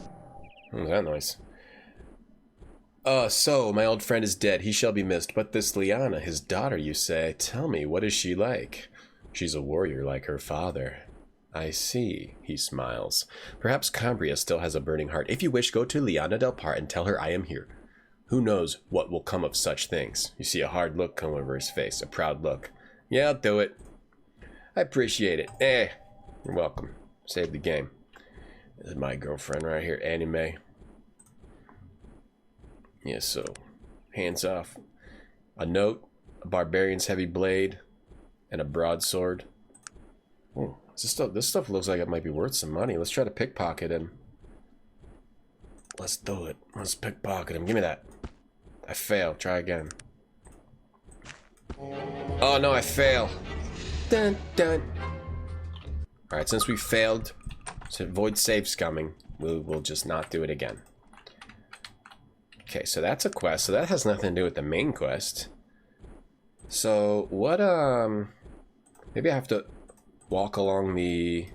was that noise? So, my old friend is dead. He shall be missed. But this Liana, his daughter, you say? Tell me, what is she like? She's a warrior like her father. I see, he smiles. Perhaps Cambria still has a burning heart. If you wish, go to Liana del Par and tell her I am here. Who knows what will come of such things? You see a hard look come over his face, a proud look. Yeah, I'll do it. I appreciate it. You're welcome. Save the game. This is my girlfriend right here, Anime. Yeah, so, hands off. A note, a barbarian's heavy blade, and a broadsword. Oh, this stuff looks like it might be worth some money. Let's try to pickpocket him. Let's do it. Let's pickpocket him. Give me that. I fail. Try again. Oh no, I fail. Dun dun. Alright, since we failed to avoid save scumming, we'll just not do it again. Okay, so that's a quest. So that has nothing to do with the main quest. So what maybe I have to walk along the...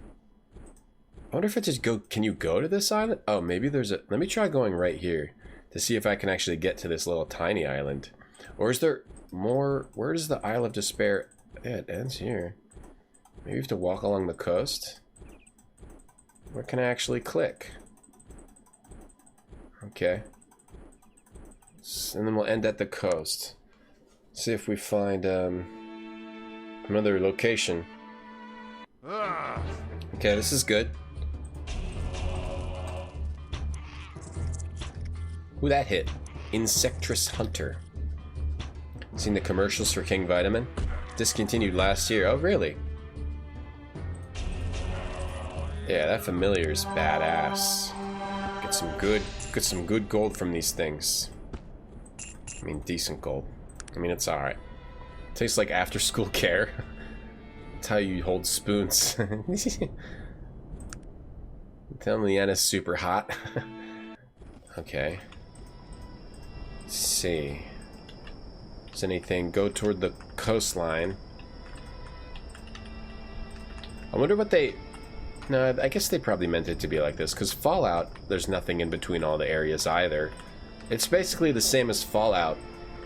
I wonder if it just go... Can you go to this island? Oh, maybe there's a... Let me try going right here to see if I can actually get to this little tiny island. Or is there more... Where does the Isle of Despair... Yeah, it ends here. Maybe you have to walk along the coast. Where can I actually click? Okay. And then we'll end at the coast. See if we find another location. Okay, this is good. Who that hit? Insectress Hunter. Seen the commercials for King Vitamin? Discontinued last year. Oh, really? Yeah, that familiar is badass. Get some good gold from these things. I mean, decent gold. I mean, it's alright. Tastes like after-school care. That's how you hold spoons. Tell me Liana's super hot. Okay. Let's see. Is anything? Go toward the coastline. I wonder what they... No, I guess they probably meant it to be like this, because Fallout, there's nothing in between all the areas either. It's basically the same as Fallout,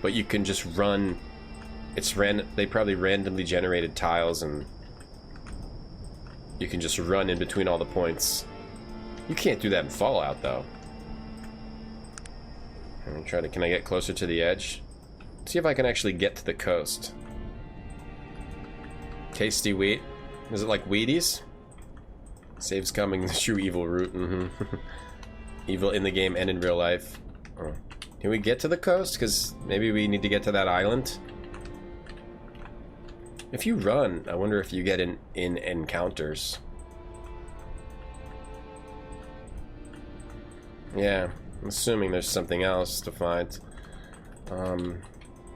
but you can just run... It's they probably randomly generated tiles, and you can just run in between all the points. You can't do that in Fallout, though. I'm gonna try to... Can I get closer to the edge? See if I can actually get to the coast. Tasty wheat. Is it like Wheaties? Saves coming, the true evil route. Evil in the game and in real life. Oh. Can we get to the coast? Because maybe we need to get to that island. If you run, I wonder if you get in encounters. Yeah, I'm assuming there's something else to find.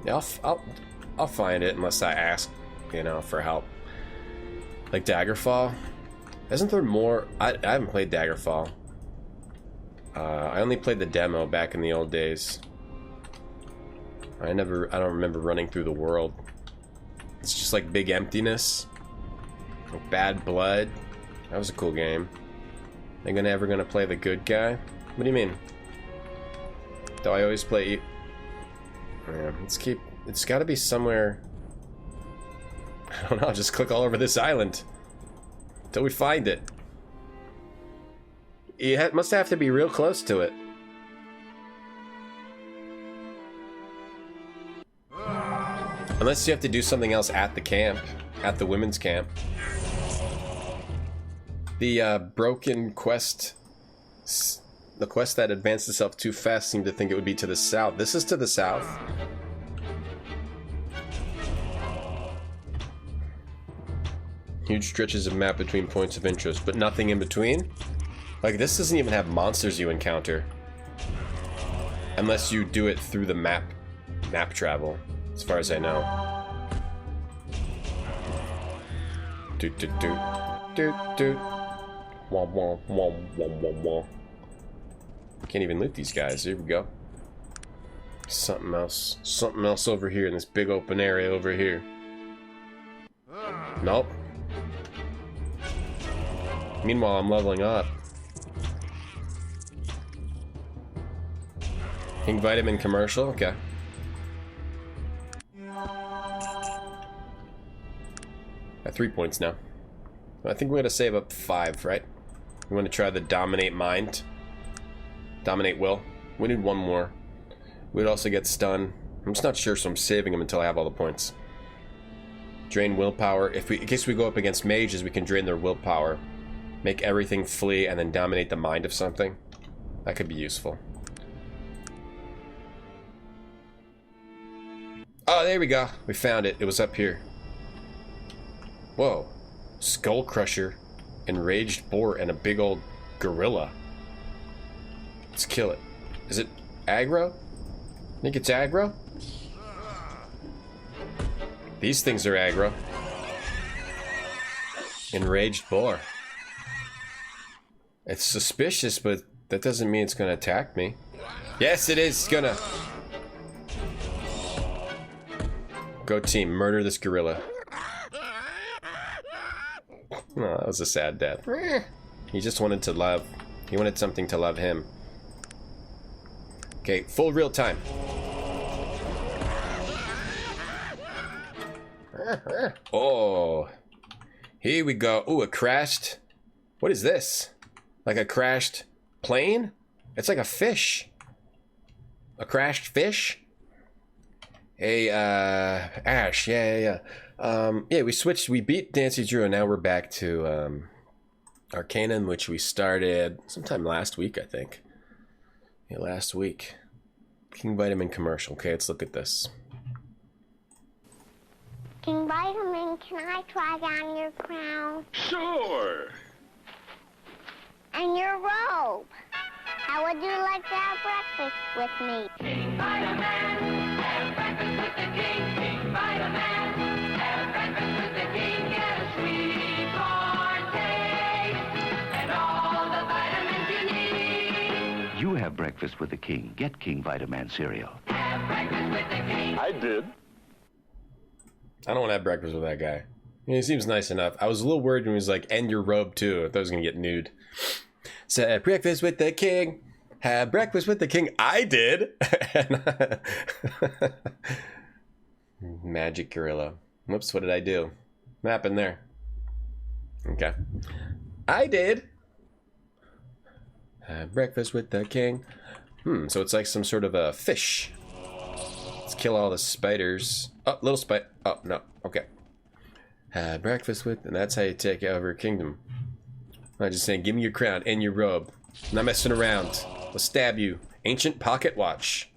Yeah, I'll find it unless I ask, you know, for help. Like Daggerfall. Isn't there more? I haven't played Daggerfall. I only played the demo back in the old days. I don't remember running through the world. It's just like big emptiness. Like Bad Blood. That was a cool game. Think I'm ever gonna play the good guy? What do you mean? Do I always play? Yeah, it's gotta be somewhere. I don't know, just click all over this island. Until we find it. It must have to be real close to it. Unless you have to do something else at the camp. At the women's camp. The broken quest... The quest that advanced itself too fast seemed to think it would be to the south. This is to the south. Huge stretches of map between points of interest, but nothing in between? Like, this doesn't even have monsters you encounter. Unless you do it through the map travel, as far as I know. Doot doot doot. Doot doot. Wah wah wah wah wah wah. Can't even loot these guys. Here we go. Something else. Something else over here in this big open area over here. Nope. Meanwhile, I'm leveling up. King Vitamin commercial? Okay. Got 3 points now. I think we're going to save up 5, right? We want to try the Dominate Mind. Dominate Will. We need 1 more. We'd also get stun. I'm just not sure, so I'm saving them until I have all the points. Drain willpower. In case we go up against mages, we can drain their willpower. Make everything flee and then dominate the mind of something. That could be useful. Oh, there we go. We found it. It was up here. Whoa. Skull Crusher, Enraged Boar, and a big old gorilla. Let's kill it. Is it aggro? Think it's aggro? These things are aggro. Enraged Boar. It's suspicious, but that doesn't mean it's gonna attack me. Yes, it is gonna. Go team, murder this gorilla. Oh, that was a sad death. He just wanted to love. He wanted something to love him. Okay, full real time. Oh. Here we go. Ooh, a crashed. What is this? Like a crashed plane? It's like a fish. A crashed fish? Hey, Ash. Yeah. Yeah, we switched. We beat Nancy Drew, and now we're back to Arcanum, which we started sometime last week, I think. Yeah, last week. King Vitamin commercial. Okay, let's look at this. King Vitamin, can I try on your crown? Sure. And your robe? How would you like to have breakfast with me? King Vitamin, have breakfast with the king. King Vitamin, have breakfast with the king. Get a sweet corn cake and all the vitamins you need. You have breakfast with the king. Get King Vitamin cereal. Have breakfast with the king. I did. I don't want to have breakfast with that guy. I mean, he seems nice enough. I was a little worried when he was like, and your robe too. I thought I was going to get nude. So, have breakfast with the king. Have breakfast with the king. I did. Magic gorilla. Whoops, what did I do? What happened there? Okay. I did. Have breakfast with the king. So it's like some sort of a fish. Let's kill all the spiders. Oh, little spider. Oh, no. Okay. Have breakfast with... And that's how you take over a kingdom. I'm just saying, give me your crown and your robe. I'm not messing around. I'll stab you. Ancient pocket watch.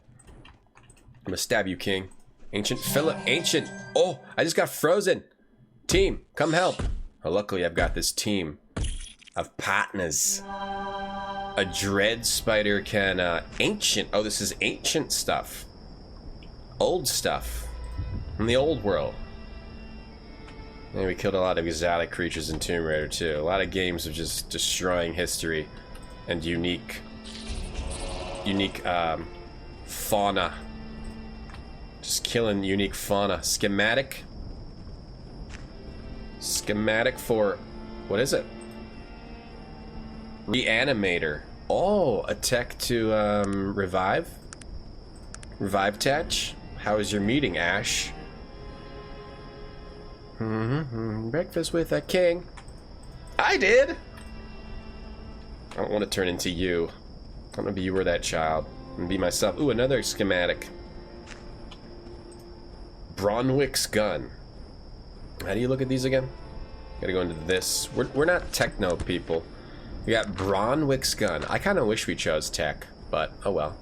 I'm gonna stab you, king. Ancient Philip. Ancient. Oh, I just got frozen. Team, come help. Oh, luckily I've got this team of partners. A dread spider can... ancient. Oh, this is ancient stuff. Old stuff. From the old world. And we killed a lot of exotic creatures in Tomb Raider too. A lot of games of just destroying history and unique fauna. Just killing unique fauna. Schematic for, what is it? Reanimator. Oh, a tech to revive? Revive tech? How was your meeting, Ash? Breakfast with a king. I did! I don't want to turn into you. I'm gonna be you or that child. I'm gonna be myself. Ooh, another schematic. Bronwick's gun. How do you look at these again? Gotta go into this. We're not techno people. We got Bronwick's gun. I kind of wish we chose tech, but oh well.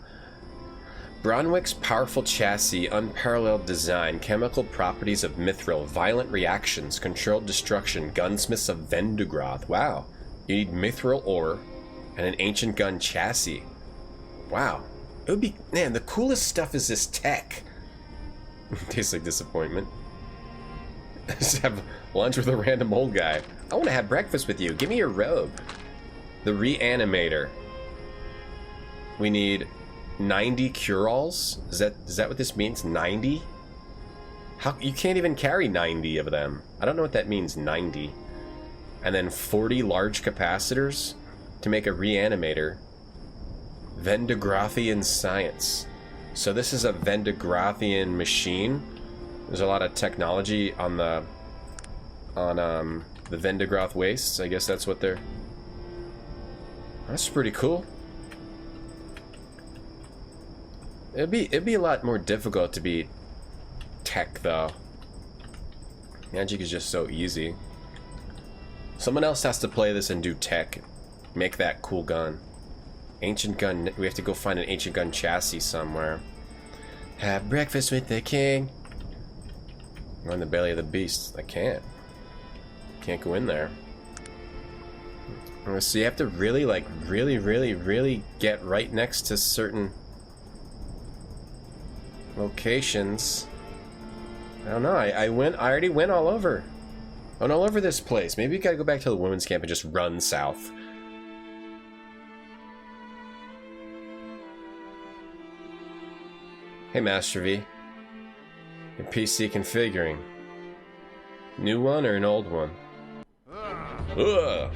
Bronwick's powerful chassis, unparalleled design, chemical properties of mithril, violent reactions, controlled destruction, gunsmiths of Vendugroth. Wow. You need mithril ore and an ancient gun chassis. Wow. It would be... Man, the coolest stuff is this tech. Tastes like disappointment. Just have lunch with a random old guy. I want to have breakfast with you. Give me your robe. The Reanimator. we need 90 cure-alls. Is that what this means? 90? How you can't even carry 90 of them. I don't know what that means, 90. And then 40 large capacitors to make a reanimator. Venn digraphian science. So this is a Venn digraphian machine. There's a lot of technology on the Venn digrath wastes. I guess that's what they're... That's pretty cool. It'd be a lot more difficult to beat tech though. Magic is just so easy. Someone else has to play this and do tech. Make that cool gun. Ancient gun. We have to go find an ancient gun chassis somewhere. Have breakfast with the king. We're in the belly of the beast. I can't go in there. So you have to really, like, really get right next to certain locations. I don't know. I already went all over. I went all over this place. Maybe we gotta go back to the women's camp and just run south. Hey, Master V. Your PC configuring. New one or an old one? Ugh.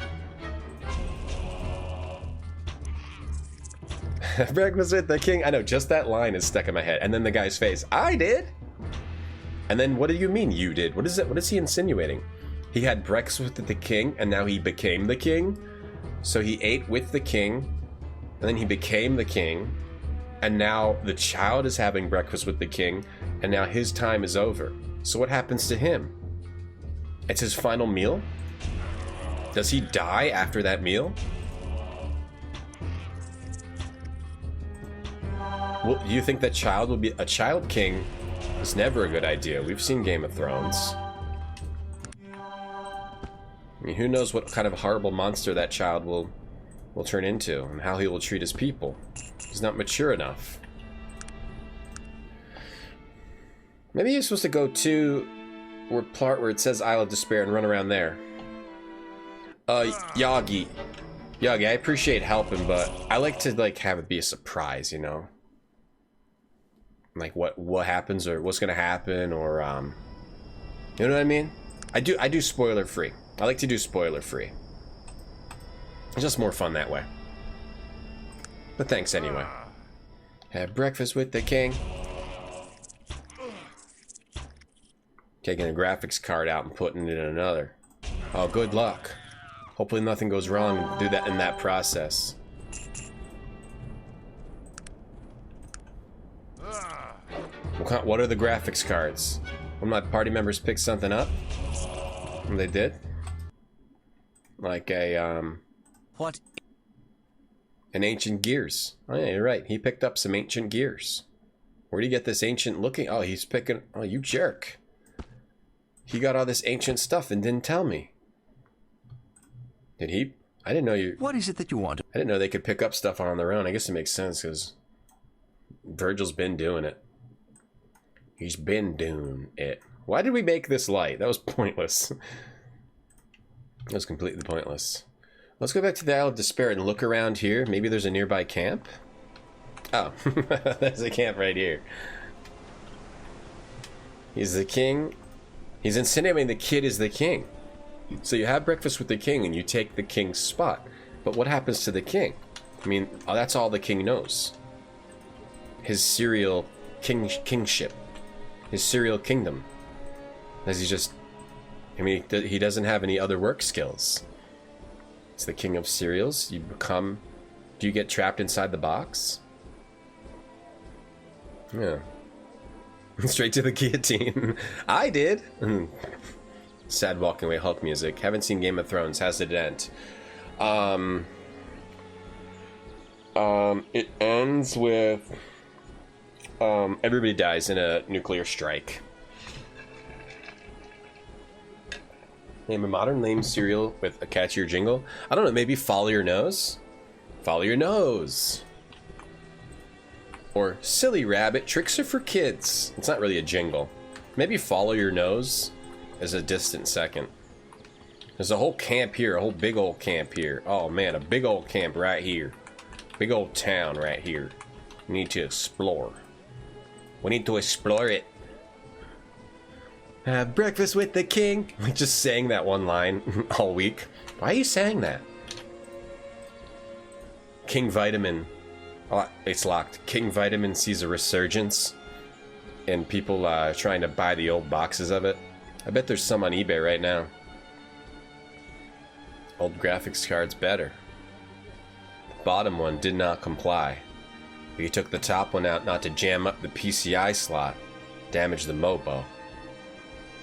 Breakfast with the king. I know, just that line is stuck in my head. And then the guy's face. I did? And then what do you mean you did? What is it? What is he insinuating? He had breakfast with the king and now he became the king? So he ate with the king and then he became the king. And now the child is having breakfast with the king and now his time is over. So what happens to him? It's his final meal? Does he die after that meal? Well, you think that child will be a child king? Is never a good idea. We've seen Game of Thrones. I mean, who knows what kind of horrible monster that child will turn into and how he will treat his people. He's not mature enough. Maybe you're supposed to go to or part where it says Isle of Despair and run around there. Yagi, I appreciate helping, but I like to like have it be a surprise, you know? Like what happens or what's gonna happen or you know what I mean? I do spoiler free. I like to do spoiler free. It's just more fun that way. But thanks anyway. Have breakfast with the king. Taking a graphics card out and putting it in another. Oh, good luck. Hopefully nothing goes wrong do that in that process. What are the graphics cards? When my party members pick something up? And they did? Like a, What? An ancient gears. Oh yeah, you're right. He picked up some ancient gears. Where'd he get this ancient looking? Oh, he's picking... Oh, you jerk. He got all this ancient stuff and didn't tell me. Did he? I didn't know you... What is it that you want? I didn't know they could pick up stuff on their own. I guess it makes sense because Virgil's been doing it. He's been doing it. Why did we make this light? That was pointless. That was completely pointless. Let's go back to the Isle of Despair and look around here. Maybe there's a nearby camp? Oh, there's a camp right here. He's the king. He's insinuating the kid is the king. So you have breakfast with the king and you take the king's spot. But what happens to the king? I mean, that's all the king knows. His serial kingship. His serial kingdom. As he just... I mean, he doesn't have any other work skills. It's the king of cereals. You become... Do you get trapped inside the box? Yeah. Straight to the guillotine. I did! Sad walking away Hulk music. Haven't seen Game of Thrones. How's it end? It ends with... everybody dies in a nuclear strike. Name a modern lame cereal with a catchier jingle. I don't know, maybe Follow Your Nose? Follow Your Nose. Or Silly Rabbit, Tricks Are for Kids. It's not really a jingle. Maybe Follow Your Nose is a distant second. There's a whole camp here, a whole big old camp here. Oh man, a big old camp right here. Big old town right here. We need to explore. We need to explore it. Have breakfast with the king. We just sang that one line all week. Why are you saying that? King Vitamin. Oh, it's locked. King Vitamin sees a resurgence. And people trying to buy the old boxes of it. I bet there's some on eBay right now. Old graphics card's better. The bottom one did not comply. You took the top one out not to jam up the PCI slot. Damage the MOBO.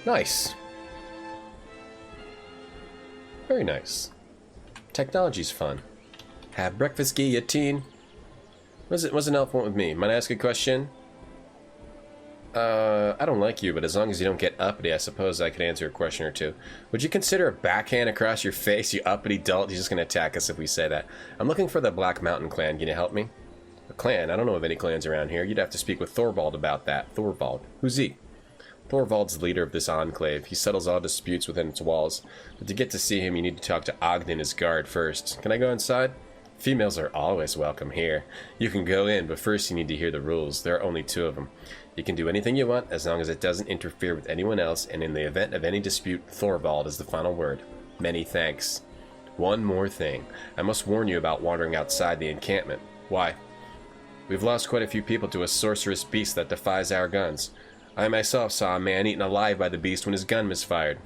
Nice. Very nice. Technology's fun. Have breakfast, guillotine. What's an elf want with me? Might I ask a question? I don't like you, but as long as you don't get uppity, I suppose I could answer a question or two. Would you consider a backhand across your face, you uppity dolt? He's just going to attack us if we say that. I'm looking for the Black Mountain clan. Can you help me? A clan? I don't know of any clans around here. You'd have to speak with Thorvald about that. Thorvald. Who's he? Thorvald's the leader of this enclave. He settles all disputes within its walls. But to get to see him, you need to talk to Ogden, his guard, first. Can I go inside? Females are always welcome here. You can go in, but first you need to hear the rules. There are only 2 of them. You can do anything you want, as long as it doesn't interfere with anyone else, and in the event of any dispute, Thorvald is the final word. Many thanks. One more thing. I must warn you about wandering outside the encampment. Why? We've lost quite a few people to a sorcerous beast that defies our guns. I myself saw a man eaten alive by the beast when his gun misfired.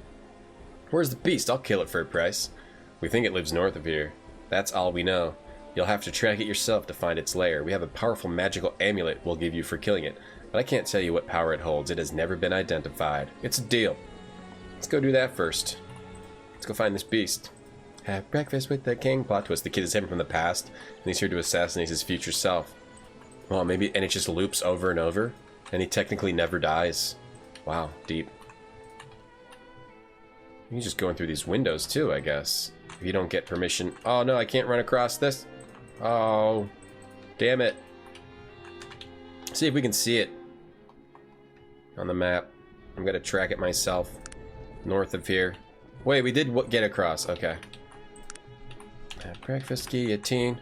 Where's the beast? I'll kill it for a price. We think it lives north of here. That's all we know. You'll have to track it yourself to find its lair. We have a powerful magical amulet we'll give you for killing it, but I can't tell you what power it holds. It has never been identified. It's a deal. Let's go do that first. Let's go find this beast. Have breakfast with the king. Plot twist. The kid is him from the past, and he's here to assassinate his future self. Well, maybe, and it just loops over and over, and he technically never dies. Wow, deep. He's just going through these windows too, I guess. If you don't get permission. Oh no, I can't run across this. Oh, damn it. See if we can see it on the map. I'm gonna track it myself. North of here. Wait, we did get across. Okay. Breakfast guillotine.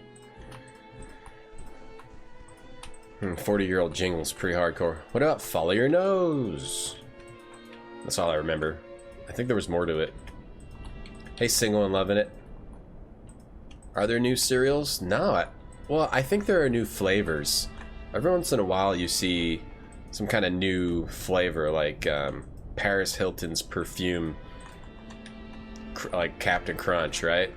40-year-old jingle's pretty hardcore. What about follow your nose? That's all I remember. I think there was more to it. Hey, single and loving it. Are there new cereals? No. Well, I think there are new flavors. Every once in a while you see some kind of new flavor, like Paris Hilton's perfume, like Captain Crunch, right?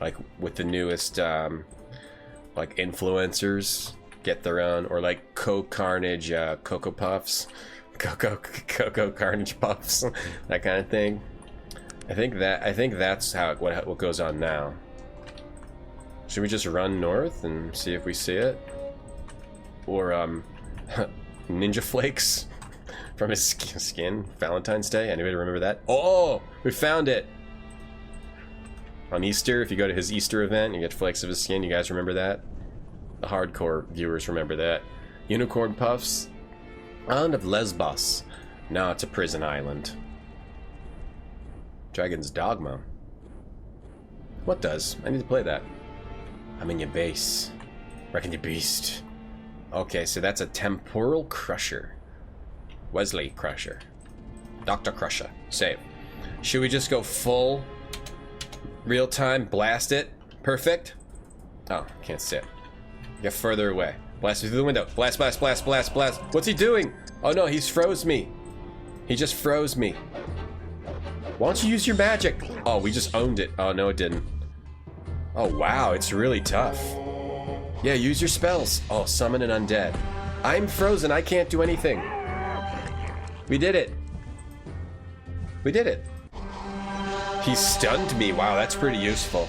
Like with the newest like influencers get their own, or like Carnage Cocoa Puffs, Cocoa Carnage Puffs, that kind of thing. I think that's how what goes on now. Should we just run north and see if we see it? Or Ninja Flakes from his skin, Valentine's Day. Anybody remember that? Oh, we found it. On Easter, if you go to his Easter event, you get flakes of his skin. You guys remember that? The hardcore viewers remember that. Unicorn Puffs. Island of Lesbos. No, it's a prison island. Dragon's Dogma. What does? I need to play that. I'm in your base. Reckon your beast. Okay, so that's a temporal crusher. Wesley Crusher. Dr. Crusher. Save. Should we just go full real time? Blast it? Perfect? Oh, can't see it. Get further away. Blast it through the window. Blast, blast, blast, blast, blast. What's he doing? Oh no, he's froze me. He just froze me. Why don't you use your magic? Oh, we just owned it. Oh, no, it didn't. Oh, wow, it's really tough. Yeah, use your spells. Oh, summon an undead. I'm frozen. I can't do anything. We did it. We did it. He stunned me. Wow, that's pretty useful.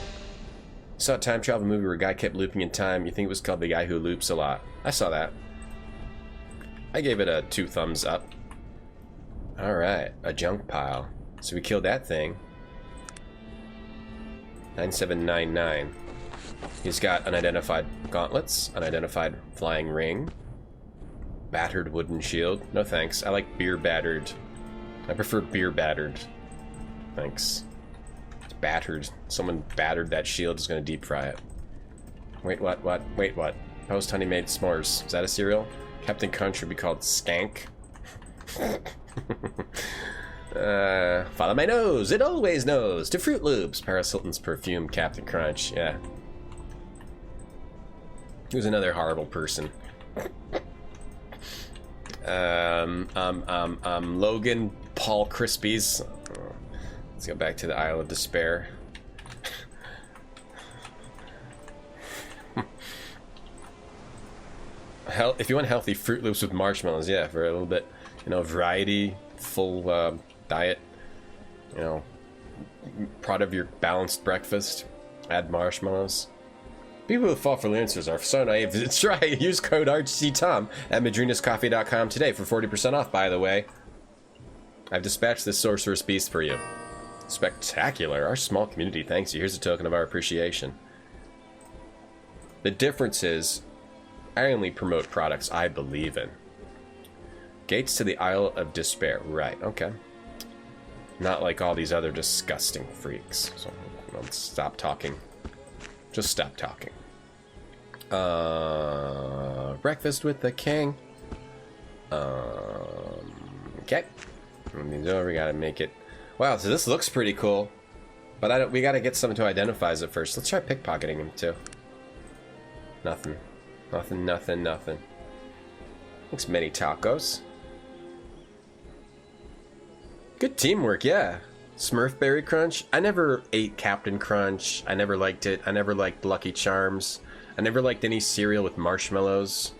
Saw a time travel movie where a guy kept looping in time. You think it was called The Guy Who Loops a Lot. I saw that. I gave it a 2 thumbs up. Alright, a junk pile. So we killed that thing. 9799. He's got unidentified gauntlets, unidentified flying ring, battered wooden shield. No thanks. I like beer battered. I prefer beer battered. Thanks. It's battered. Someone battered that shield, is gonna deep fry it. Wait, what? Wait, what? Post honey made s'mores. Is that a cereal? Captain Crunch would be called Skank. Follow my nose. It always knows. To Fruit Loops. Paris Hilton's perfume. Captain Crunch. Yeah. Who's another horrible person? Logan Paul Crispies. Let's go back to the Isle of Despair. If you want healthy, Fruit Loops with marshmallows, yeah, for a little bit, variety, full diet, part of your balanced breakfast. Add marshmallows. People who fall for lancers are so naive. Try use code RCTOM at madrinascoffee.com today for 40% off, by the way. I've dispatched this sorceress beast for you. Spectacular. Our small community thanks you. Here's a token of our appreciation. The difference is, I only promote products I believe in. Gates to the Isle of Despair. Right, okay. Not like all these other disgusting freaks. So, let's stop talking. Just stop talking. Breakfast with the king. Okay. We gotta make it. Wow, so this looks pretty cool. But we gotta get something to identify it first. Let's try pickpocketing him too. Nothing. Nothing. Thanks, many tacos. Good teamwork, yeah. Smurfberry Crunch. I never ate Captain Crunch. I never liked it. I never liked Lucky Charms. I never liked any cereal with marshmallows.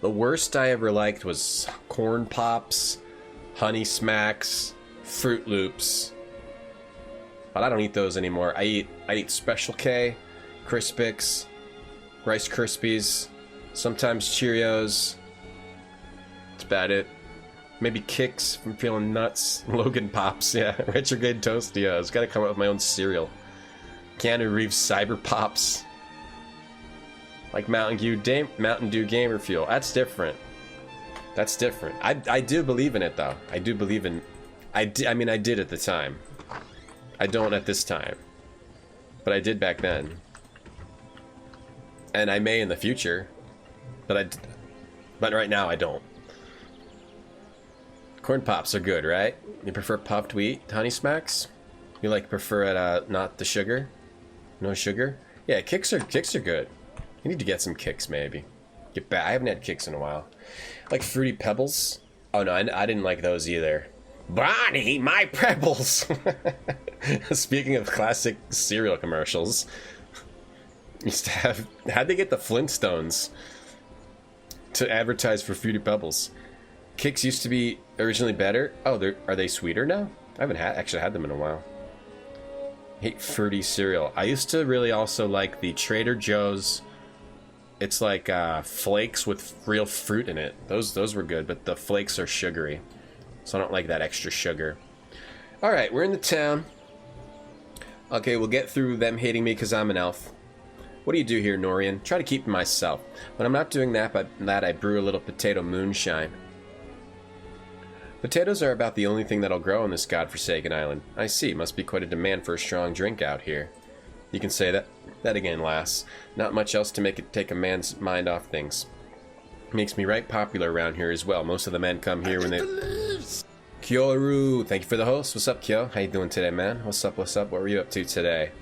The worst I ever liked was Corn Pops, Honey Smacks, Fruit Loops. But I don't eat those anymore. I eat Special K, Crispix, Rice Krispies, sometimes Cheerios. That's about it. Maybe Kicks if I'm feeling nuts. Logan Pops, yeah. Retrograde Tostios. Gotta come up with my own cereal. Keanu Reeves Cyber Pops. Like Mountain Dew Gamer Fuel. That's different. That's different. I do believe in it, though. I do believe in... I did at the time. I don't at this time. But I did back then. And I may in the future. But right now, I don't. Corn Pops are good, right? You prefer puffed wheat Honey Smacks? You prefer it not the sugar? No sugar? Yeah, Kicks are good. You need to get some Kicks maybe. Get back. I haven't had Kicks in a while. Like Fruity Pebbles? Oh no, I didn't like those either. Bonnie, my Pebbles! Speaking of classic cereal commercials, used to have... How'd they get the Flintstones to advertise for Fruity Pebbles? Kicks used to be originally better. Oh, are they sweeter now? I haven't actually had them in a while. Hate fruity cereal. I used to really also like the Trader Joe's. It's like flakes with real fruit in it. Those were good, but the flakes are sugary, so I don't like that extra sugar. All right, we're in the town. Okay, we'll get through them hating me because I'm an elf. What do you do here, Norian? Try to keep myself. When I'm not doing that, I brew a little potato moonshine. Potatoes are about the only thing that'll grow on this godforsaken island. I see, must be quite a demand for a strong drink out here. You can say that again, lass. Not much else to make it take a man's mind off things. Makes me right popular around here as well. Most of the men come here when they... Kyoru, thank you for the host. What's up, Kyo? How you doing today, man? What's up? What were you up to today?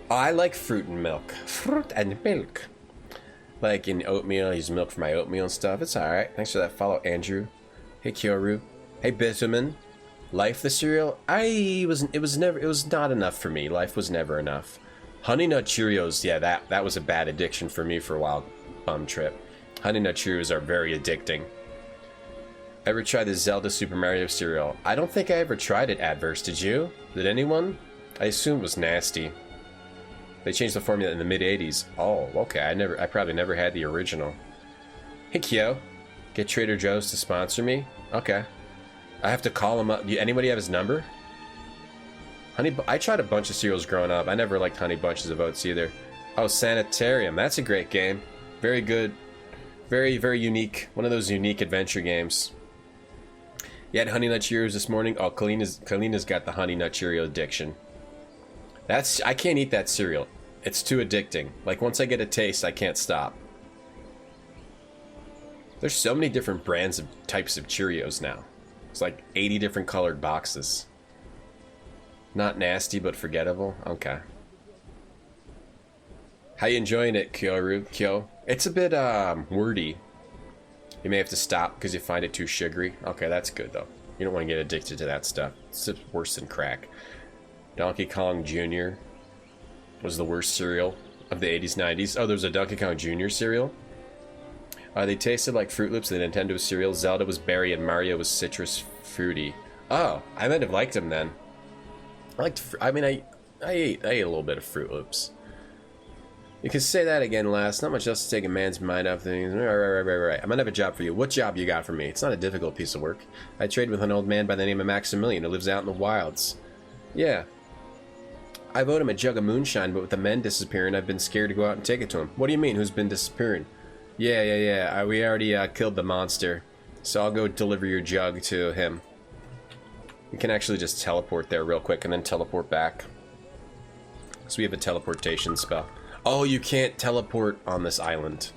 Oh, I like fruit and milk. Fruit and milk. Like in oatmeal, I use milk for my oatmeal and stuff. It's alright. Thanks for that follow, Andrew. Hey Kyoru. Hey Bitumen. Life the cereal? It was not enough for me. Life was never enough. Honey Nut Cheerios, yeah, that was a bad addiction for me for a while. Bum trip. Honey Nut Cheerios are very addicting. Ever tried the Zelda Super Mario cereal? I don't think I ever tried it, Adverse. Did you? Did anyone? I assume it was nasty. They changed the formula in the mid-80s. Oh, okay. I probably never had the original. Hey Kyo. Get Trader Joe's to sponsor me? Okay. I have to call him up. Anybody have his number? I tried a bunch of cereals growing up. I never liked Honey Bunches of Oats either. Oh, Sanitarium. That's a great game. Very good. Very, very unique. One of those unique adventure games. You had Honey Nut Cheerios this morning? Oh, Kalina's got the Honey Nut Cheerio addiction. I can't eat that cereal. It's too addicting. Like, once I get a taste, I can't stop. There's so many different brands of types of Cheerios now. It's like 80 different colored boxes. Not nasty, but forgettable? Okay. How you enjoying it, Kyo? It's a bit, wordy. You may have to stop because you find it too sugary. Okay, that's good, though. You don't want to get addicted to that stuff. It's worse than crack. Donkey Kong Jr. was the worst cereal of the 80s, 90s. Oh, there was a Donkey Kong Jr. cereal. They tasted like Fruit Loops, the Nintendo cereal. Zelda was berry and Mario was citrus fruity. Oh, I might have liked them then. I ate a little bit of Fruit Loops. You can say that again, last. Not much else to take a man's mind off things. Right. I'm gonna have a job for you. What job you got for me? It's not a difficult piece of work. I trade with an old man by the name of Maximilian who lives out in the wilds. Yeah. I've owed him a jug of moonshine, but with the men disappearing, I've been scared to go out and take it to him. What do you mean, who's been disappearing? Yeah. We already killed the monster. So I'll go deliver your jug to him. We can actually just teleport there real quick and then teleport back. So we have a teleportation spell. Oh, you can't teleport on this island.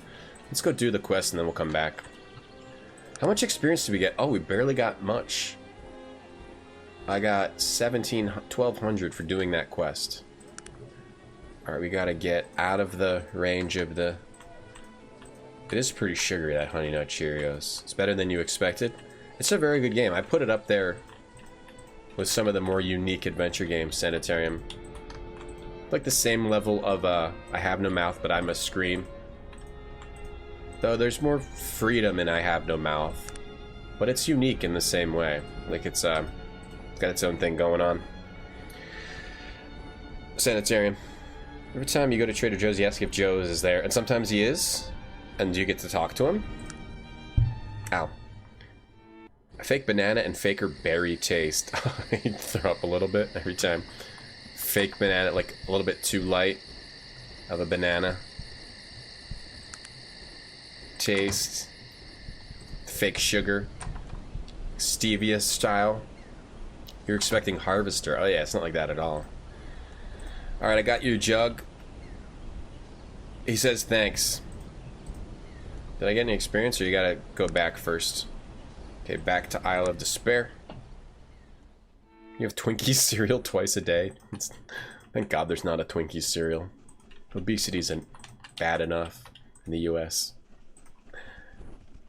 Let's go do the quest and then we'll come back. How much experience did we get? Oh, we barely got much. I got 1200 for doing that quest. Alright, we gotta get out of the range of the... It is pretty sugary, that Honey Nut Cheerios. It's better than you expected. It's a very good game. I put it up there with some of the more unique adventure games, Sanitarium. Like the same level of I Have No Mouth, but I Must Scream. Though there's more freedom in I Have No Mouth. But it's unique in the same way. Like it's got its own thing going on. Sanitarium. Every time you go to Trader Joe's, you ask if Joe's is there. And sometimes he is. And you get to talk to him. Ow. A fake banana and faker berry taste. You throw up a little bit every time. Fake banana, like a little bit too light of a banana. Taste. Fake sugar. Stevia style. You're expecting Harvester. Oh yeah, it's not like that at all. Alright, I got your jug. He says thanks. Did I get any experience, or you gotta go back first? Okay, back to Isle of Despair. You have Twinkies cereal twice a day. Thank God there's not a Twinkies cereal. Obesity isn't bad enough in the US.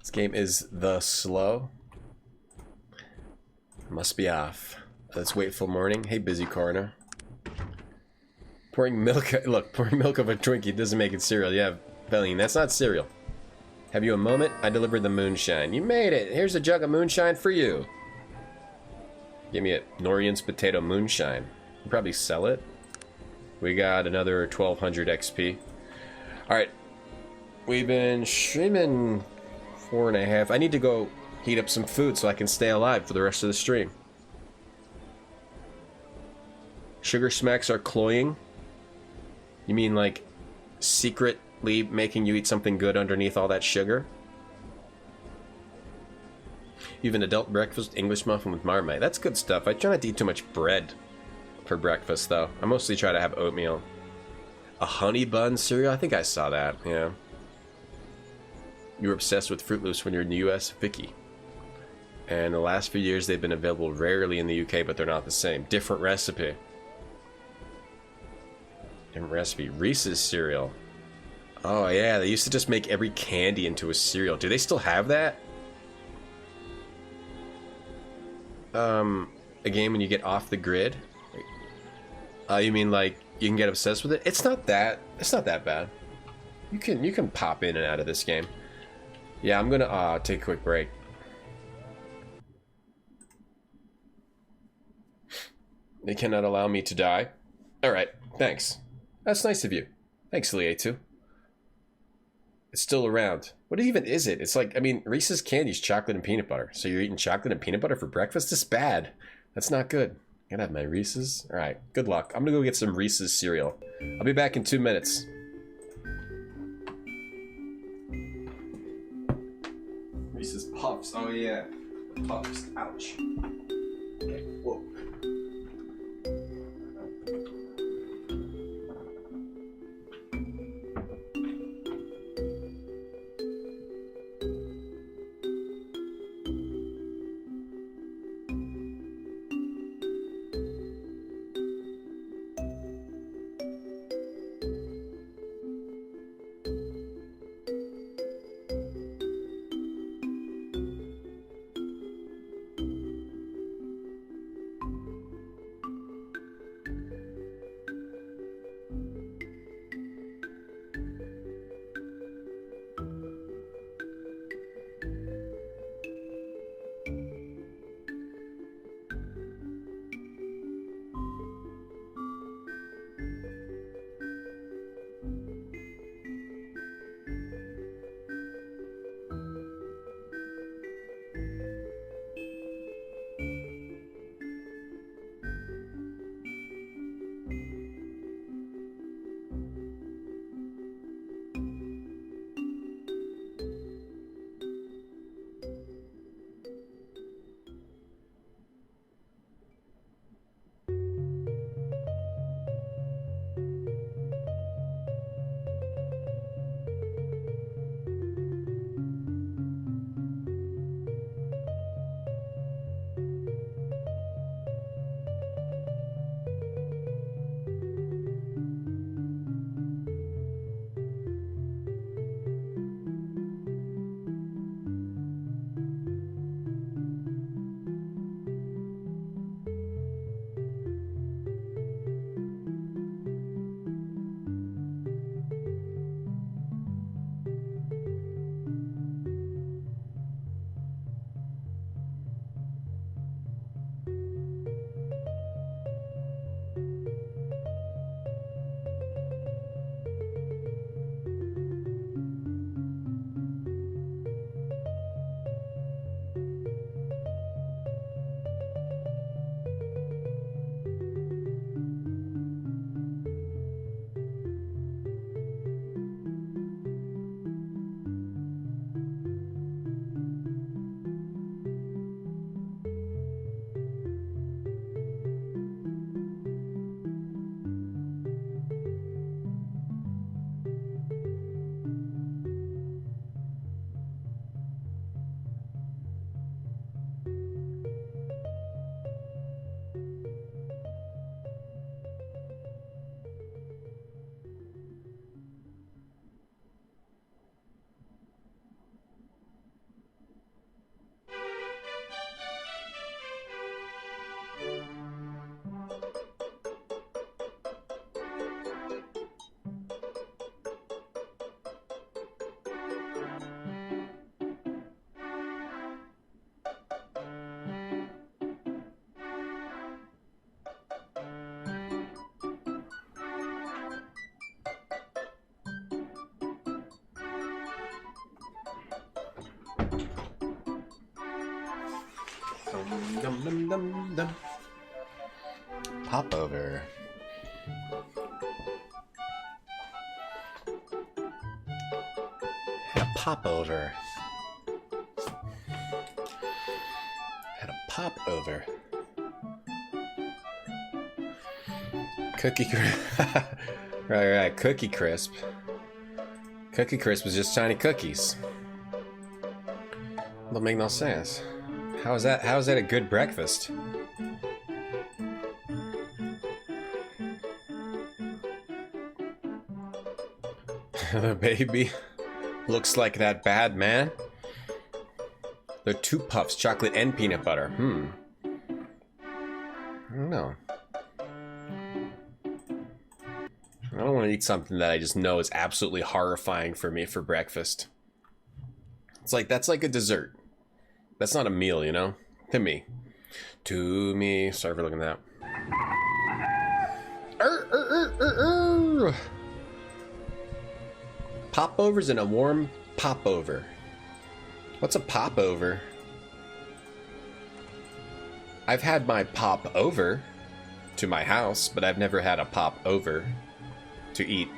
This game is the slow. Must be off. Let's wait till morning. Hey, busy coroner. Pouring milk. Look, pouring milk of a Twinkie doesn't make it cereal. Yeah, Belline, that's not cereal. Have you a moment? I delivered the moonshine. You made it. Here's a jug of moonshine for you. Give me a Norian's potato moonshine. We'll probably sell it. We got another 1200 XP. Alright. We've been streaming 4.5. I need to go heat up some food so I can stay alive for the rest of the stream. Sugar smacks are cloying? You mean like secretly making you eat something good underneath all that sugar? You have an adult breakfast English muffin with Marmite. That's good stuff. I try not to eat too much bread for breakfast, though. I mostly try to have oatmeal. A honey bun cereal? I think I saw that, yeah. You were obsessed with Fruit Loops when you're in the US? Vicky. And the last few years, they've been available rarely in the UK, but they're not the same. Different recipe. Different recipe. Reese's cereal. Oh, yeah, they used to just make every candy into a cereal. Do they still have that? A game when you get off the grid? You mean like you can get obsessed with it? It's not that bad. You can pop in and out of this game. Yeah, I'm gonna take a quick break. They cannot allow me to die. Alright, thanks. That's nice of you. Thanks, Lietu. It's still around. What even is it? It's like, I mean, Reese's Candies, chocolate and peanut butter. So you're eating chocolate and peanut butter for breakfast? That's bad. That's not good. I gotta have my Reese's. Alright, good luck. I'm gonna go get some Reese's cereal. I'll be back in 2 minutes. Reese's Puffs. Oh yeah. Puffs. Ouch. Okay, whoa. Dum dum dum dum. Pop over. Had a pop over. Had a pop over. Cookie crisp. right. Cookie crisp. Cookie crisp was just tiny cookies. Don't make no sense. How is that a good breakfast? The baby looks like that bad man. They're 2 puffs, chocolate and peanut butter. I don't know. I don't want to eat something that I just know is absolutely horrifying for me for breakfast. It's like, that's like a dessert. That's not a meal, you know? To me. Sorry for looking at that. Popovers and a warm popover. What's a popover? I've had my pop over to my house, but I've never had a pop over to eat.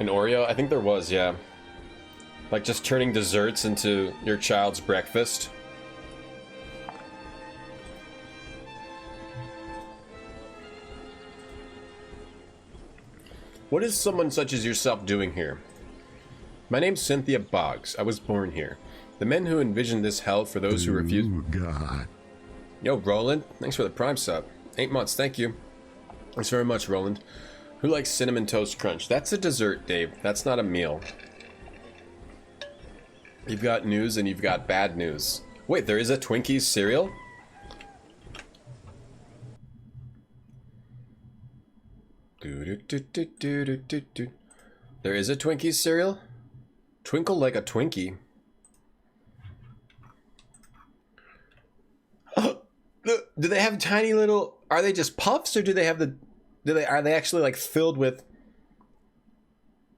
An Oreo? I think there was, yeah. Like just turning desserts into your child's breakfast. What is someone such as yourself doing here? My name's Cynthia Boggs. I was born here. The men who envisioned this hell for those who refuse... Oh, God. Yo, Roland. Thanks for the Prime sub. 8 months, thank you. Thanks very much, Roland. Who likes Cinnamon Toast Crunch? That's a dessert, Dave. That's not a meal. You've got news and you've got bad news. Wait, there is a Twinkies cereal? There is a Twinkies cereal? Twinkle like a Twinkie. Do they have tiny little... Are they just puffs or do they have the... Are they actually like filled with...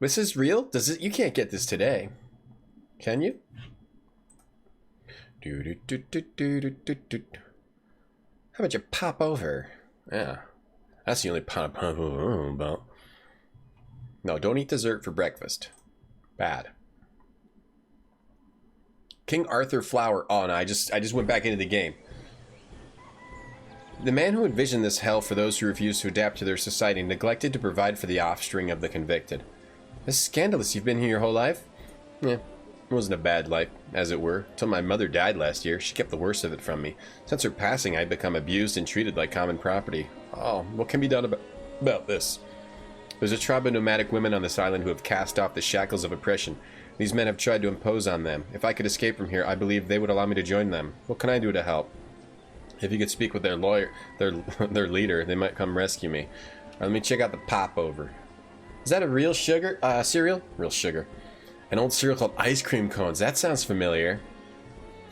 This is real? Does it... You can't get this today. Can you? How about you pop over? Yeah. That's the only pop over. No, don't eat dessert for breakfast. Bad. King Arthur Flower. Oh no, I just went back into the game. The man who envisioned this hell for those who refused to adapt to their society neglected to provide for the offspring of the convicted. This is scandalous. You've been here your whole life? Yeah. It wasn't a bad life, as it were, till my mother died last year. She kept the worst of it from me. Since her passing, I'd become abused and treated like common property. Oh, what can be done about this? There's a tribe of nomadic women on this island who have cast off the shackles of oppression. These men have tried to impose on them. If I could escape from here, I believe they would allow me to join them. What can I do to help? If you could speak with their lawyer, their leader, they might come rescue me. All right, let me check out the popover. Is that a real sugar cereal? Real sugar. An old cereal called ice cream cones. That sounds familiar.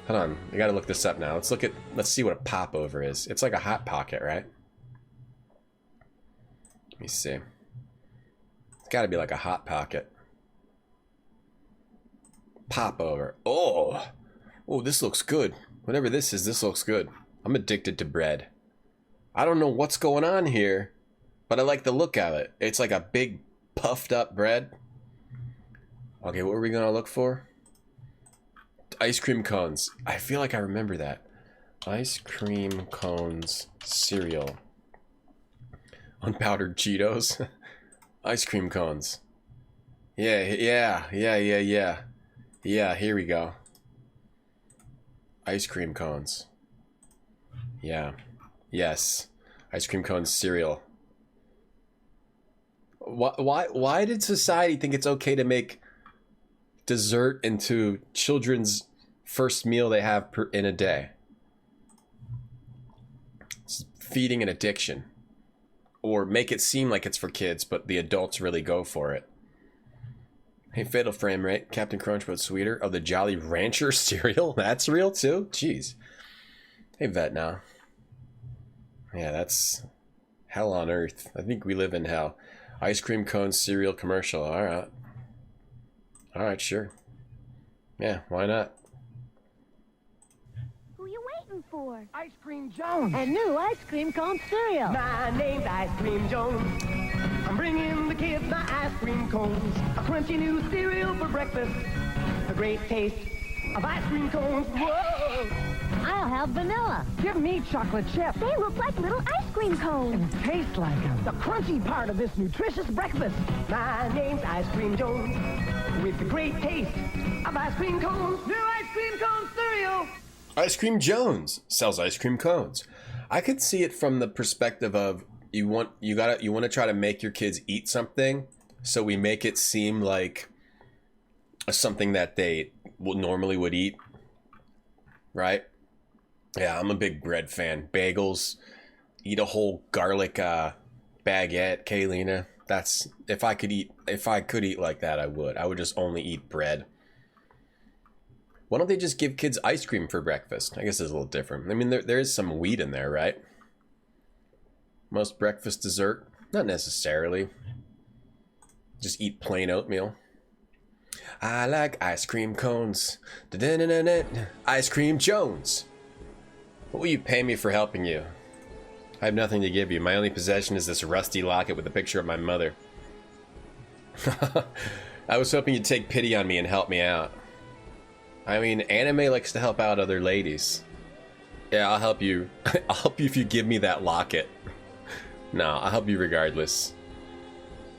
Hold on, I gotta look this up now. Let's see what a popover is. It's like a Hot Pocket, right? Let me see. It's gotta be like a Hot Pocket. Popover. Oh, this looks good. Whatever this is, this looks good. I'm addicted to bread. I don't know what's going on here, but I like the look of it. It's like a big puffed up bread. Okay, what were we gonna look for? Ice cream cones. I feel like I remember that. Ice cream cones cereal. Unpowdered Cheetos. Ice cream cones. Yeah, here we go. Ice cream cones. Yeah. Yes. Ice cream cones cereal. Why did society think it's okay to make dessert into children's first meal they have in a day? It's feeding an addiction. Or make it seem like it's for kids, but the adults really go for it. Hey, Fatal Frame Rate, Captain Crunch but sweeter. Oh, the Jolly Rancher cereal? That's real too? Jeez. Hey, Vet now. Yeah, that's hell on earth. I think we live in hell. Ice cream cone cereal commercial. Alright. Alright, sure. Yeah, why not? Who you for? Ice Cream Jones. And new ice cream cone cereal. My name's Ice Cream Jones. I'm bringing the kids my ice cream cones. A crunchy new cereal for breakfast. A great taste of ice cream cones. Whoa! I'll have vanilla. Give me chocolate chip. They look like little ice cream cones. And taste like them. The crunchy part of this nutritious breakfast. My name's Ice Cream Jones. With the great taste of ice cream cones. New ice cream cone cereal. Ice Cream Jones sells ice cream cones. I could see it from the perspective of you want to try to make your kids eat something, so we make it seem like something that they normally would eat, right? Yeah, I'm a big bread fan. Bagels, eat a whole garlic baguette, Kaylina. That's if I could eat like that, I would. I would just only eat bread. Why don't they just give kids ice cream for breakfast? I guess it's a little different. I mean, there is some wheat in there, right? Most breakfast dessert? Not necessarily. Just eat plain oatmeal. I like ice cream cones. Ice Cream Jones. What will you pay me for helping you? I have nothing to give you. My only possession is this rusty locket with a picture of my mother. I was hoping you'd take pity on me and help me out. I mean, anime likes to help out other ladies. Yeah, I'll help you. I'll help you if you give me that locket. No, I'll help you regardless.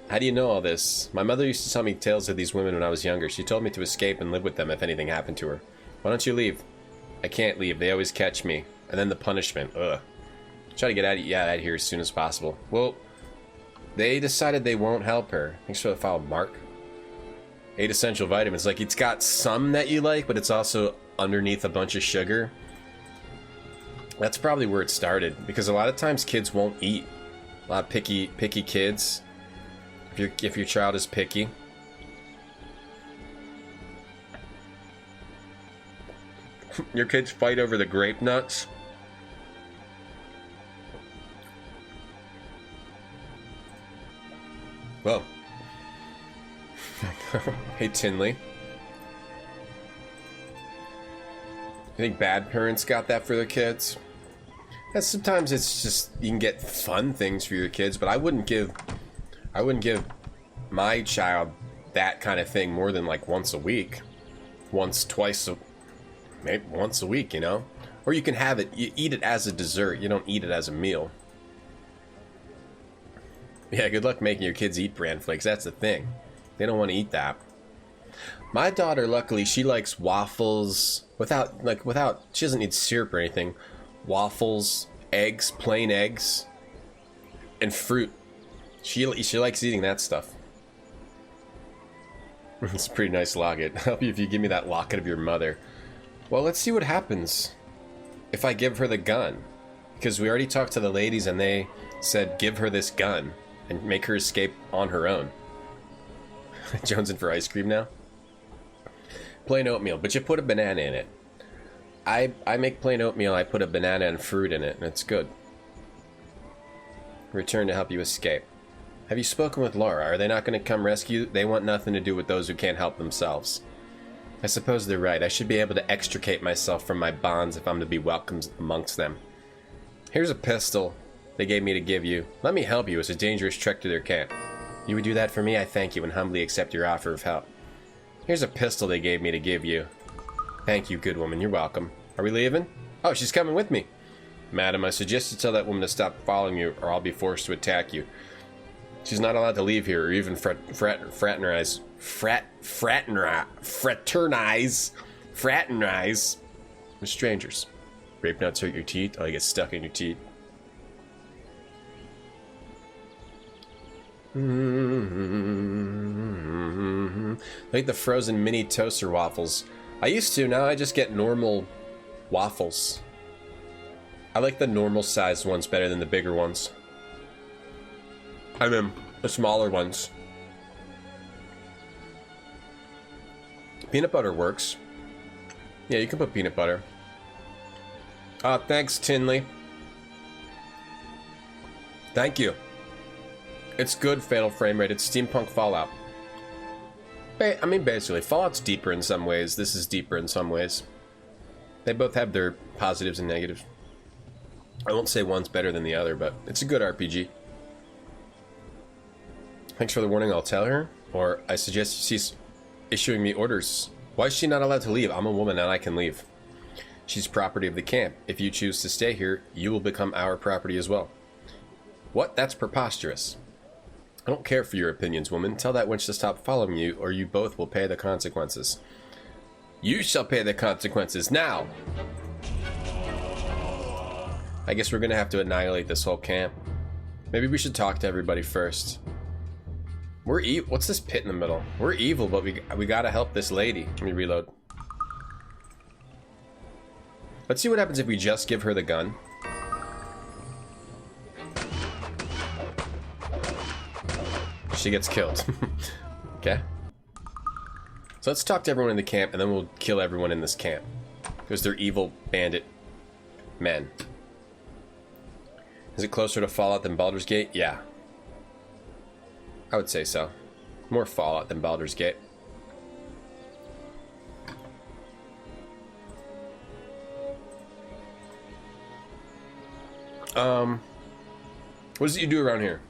How do you know all this? My mother used to tell me tales of these women when I was younger. She told me to escape and live with them if anything happened to her. Why don't you leave? I can't leave. They always catch me. And then the punishment. Ugh. Try to get out of here as soon as possible. Well, they decided they won't help her. Thanks for the follow, Mark. 8 essential vitamins. Like, it's got some that you like, but it's also underneath a bunch of sugar. That's probably where it started, because a lot of times kids won't eat. A lot of picky kids. If your child is picky. Your kids fight over the grape nuts. Well. Hey, Tinley. I think bad parents got that for their kids. And sometimes it's just you can get fun things for your kids, but I wouldn't give my child that kind of thing more than like once a week. Maybe once a week, you know? Or you can have it, you eat it as a dessert, you don't eat it as a meal. Yeah, good luck making your kids eat bran flakes, that's the thing. They don't want to eat that. My daughter, luckily, she likes waffles without, she doesn't need syrup or anything. Waffles, eggs, plain eggs, and fruit. She likes eating that stuff. It's a pretty nice locket. I'll help you if you give me that locket of your mother. Well, let's see what happens if I give her the gun. Because we already talked to the ladies and they said give her this gun and make her escape on her own. Jonesing for ice cream now? Plain oatmeal, but you put a banana in it. I make plain oatmeal, I put a banana and fruit in it, and it's good. Return to help you escape. Have you spoken with Laura? Are they not going to come rescue? They want nothing to do with those who can't help themselves. I suppose they're right. I should be able to extricate myself from my bonds if I'm to be welcomed amongst them. Here's a pistol they gave me to give you. Let me help you. It's a dangerous trek to their camp. You would do that for me? I thank you and humbly accept your offer of help. Here's a pistol they gave me to give you. Thank you, good woman. You're welcome. Are we leaving? Oh, she's coming with me. Madam, I suggest you tell that woman to stop following you or I'll be forced to attack you. She's not allowed to leave here or even fraternize with strangers. Grape nuts hurt your teeth. Oh, you get stuck in your teeth. Like the frozen mini toaster waffles. I used to, now I just get normal waffles. I like the normal sized ones better than the bigger ones. I mean, the smaller ones. Peanut butter works. Yeah, you can put peanut butter. Thanks, Tinley. Thank you. It's good, Fatal Frame Rate. It's steampunk Fallout. I mean, basically, Fallout's deeper in some ways. This is deeper in some ways. They both have their positives and negatives. I won't say one's better than the other, but it's a good RPG. Thanks for the warning, I'll tell her. Or I suggest she's issuing me orders. Why is she not allowed to leave? I'm a woman and I can leave. She's property of the camp. If you choose to stay here, you will become our property as well. What? That's preposterous. I don't care for your opinions, woman. Tell that wench to stop following you, or you both will pay the consequences. You shall pay the consequences now! I guess we're gonna have to annihilate this whole camp. Maybe we should talk to everybody first. We're what's this pit in the middle? We're evil, but we gotta help this lady. Let me reload. Let's see what happens if we just give her the gun. She gets killed. Okay. So let's talk to everyone in the camp, and then we'll kill everyone in this camp. Because they're evil bandit men. Is it closer to Fallout than Baldur's Gate? Yeah. I would say so. More Fallout than Baldur's Gate. What is it you do around here?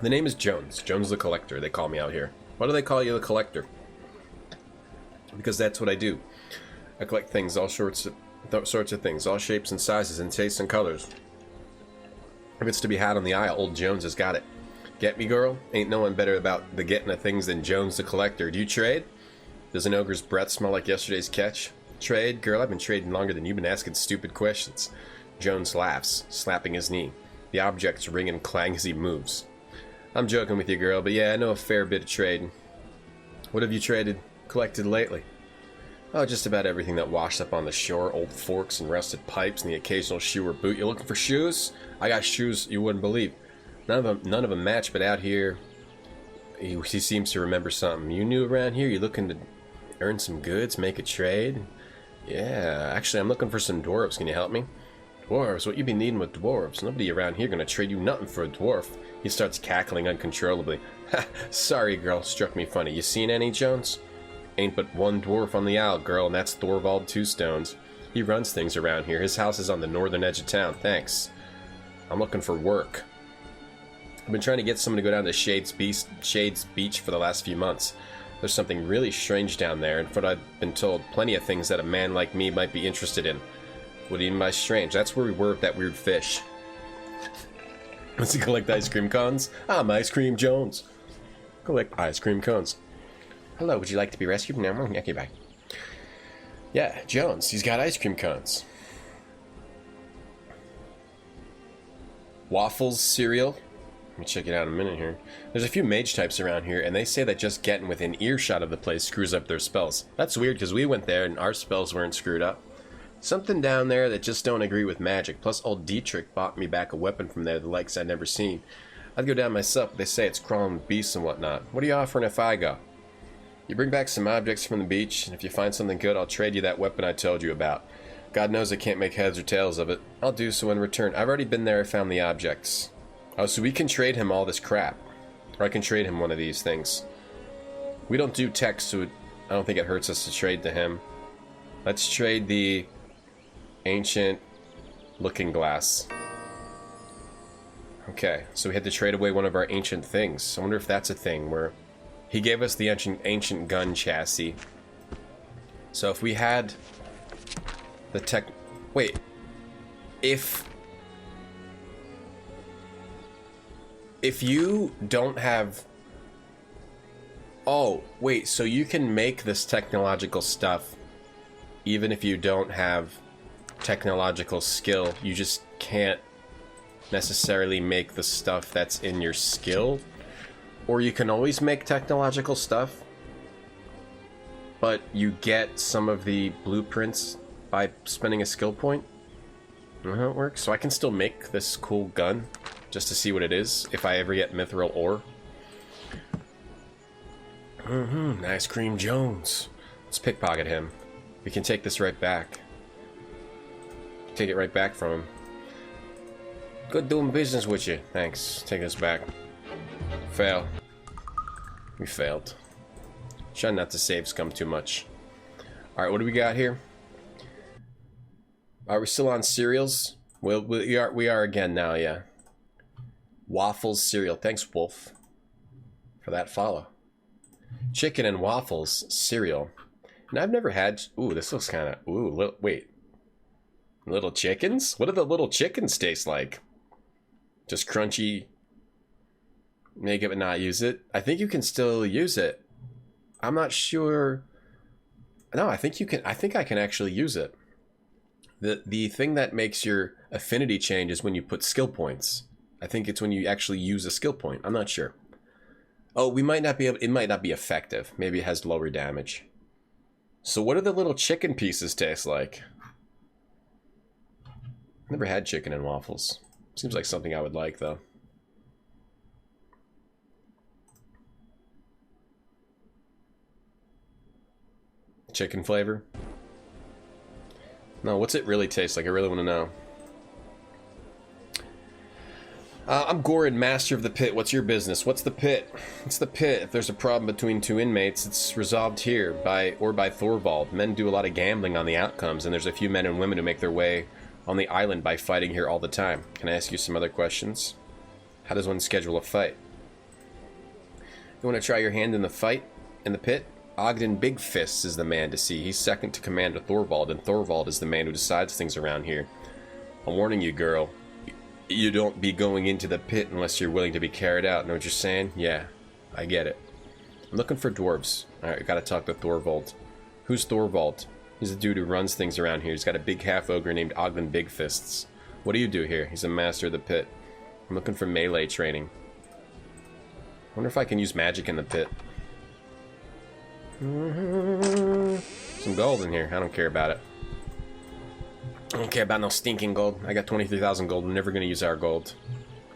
The name is Jones. Jones the Collector, they call me out here. Why do they call you the Collector? Because that's what I do. I collect things, all sorts of things, all shapes and sizes and tastes and colors. If it's to be had on the aisle, old Jones has got it. Get me, girl? Ain't no one better about the getting of things than Jones the Collector. Do you trade? Does an ogre's breath smell like yesterday's catch? Trade? Girl, I've been trading longer than you've been asking stupid questions. Jones laughs, slapping his knee. The objects ring and clang as he moves. I'm joking with you, girl, but yeah, I know a fair bit of trading. What have you collected lately? Oh, just about everything that washed up on the shore. Old forks and rusted pipes and the occasional shoe or boot. You looking for shoes? I got shoes you wouldn't believe. None of them match, but out here, he seems to remember something. You new around here? You looking to earn some goods, make a trade? Yeah, actually, I'm looking for some dwarves. Can you help me? Dwarves? What you be needing with dwarves? Nobody around here gonna trade you nothing for a dwarf. He starts cackling uncontrollably. Ha! Sorry, girl. Struck me funny. You seen any, Jones? Ain't but one dwarf on the isle, girl, and that's Thorvald Twostones. He runs things around here. His house is on the northern edge of town. Thanks. I'm looking for work. I've been trying to get someone to go down to Shades Beach for the last few months. There's something really strange down there, and from what I've been told, plenty of things that a man like me might be interested in. What do you mean by strange? That's where we were with that weird fish. Does he collect ice cream cones? I'm Ice Cream Jones. Collect ice cream cones. Hello, would you like to be rescued? No, okay, bye. Yeah, Jones, he's got ice cream cones. Waffles cereal. Let me check it out in a minute here. There's a few mage types around here, and they say that just getting within earshot of the place screws up their spells. That's weird, because we went there and our spells weren't screwed up. Something down there that just don't agree with magic. Plus, old Dietrich bought me back a weapon from there, the likes I'd never seen. I'd go down myself, but they say it's crawling with beasts and whatnot. What are you offering if I go? You bring back some objects from the beach, and if you find something good, I'll trade you that weapon I told you about. God knows I can't make heads or tails of it. I'll do so in return. I've already been there and found the objects. Oh, so we can trade him all this crap. Or I can trade him one of these things. We don't do tech, so I don't think it hurts us to trade to him. Let's trade the ancient looking glass. Okay, so we had to trade away one of our ancient things. I wonder if that's a thing where he gave us the ancient gun chassis. So if we had the tech... Wait. If you don't have... Oh, wait, so you can make this technological stuff even if you don't have technological skill. You just can't necessarily make the stuff that's in your skill. Or you can always make technological stuff, but you get some of the blueprints by spending a skill point. You know how it works? So I can still make this cool gun just to see what it is if I ever get mithril ore. Ice Cream Jones. Let's pickpocket him. We can take this right back. Take it right back from him. Good doing business with you. Thanks. Take this back. Fail. We failed. Try not to save scum too much. Alright, what do we got here? Are we still on cereals? Well, we are again now, yeah. Waffles cereal. Thanks, Wolf, for that follow. Chicken and waffles cereal. And I've never had... Ooh, this looks kind of... Ooh, wait. Little chickens? What do the little chickens taste like? Just crunchy... Make it but not use it? I think you can still use it. I'm not sure... No, I think you can... I think I can actually use it. The thing that makes your affinity change is when you put skill points. I think it's when you actually use a skill point. I'm not sure. Oh, we might not be able... It might not be effective. Maybe it has lower damage. So what do the little chicken pieces taste like? Never had chicken and waffles. Seems like something I would like, though. Chicken flavor? No, what's it really taste like? I really want to know. I'm Goran, master of the pit. What's your business? What's the pit? It's the pit. If there's a problem between two inmates, it's resolved here by Thorvald. Men do a lot of gambling on the outcomes, and there's a few men and women who make their way on the island by fighting here all the time. Can I ask you some other questions? How does one schedule a fight? You want to try your hand in the fight? In the pit? Ogden Big Fists is the man to see. He's second to command to Thorvald, and Thorvald is the man who decides things around here. I'm warning you, girl. You don't be going into the pit unless you're willing to be carried out. Know what you're saying? Yeah, I get it. I'm looking for dwarves. Alright, I gotta talk to Thorvald. Who's Thorvald? He's the dude who runs things around here. He's got a big half-ogre named Ogden Big Fists. What do you do here? He's a master of the pit. I'm looking for melee training. I wonder if I can use magic in the pit. Some gold in here. I don't care about it. I don't care about no stinking gold. I got 23,000 gold. We're never going to use our gold.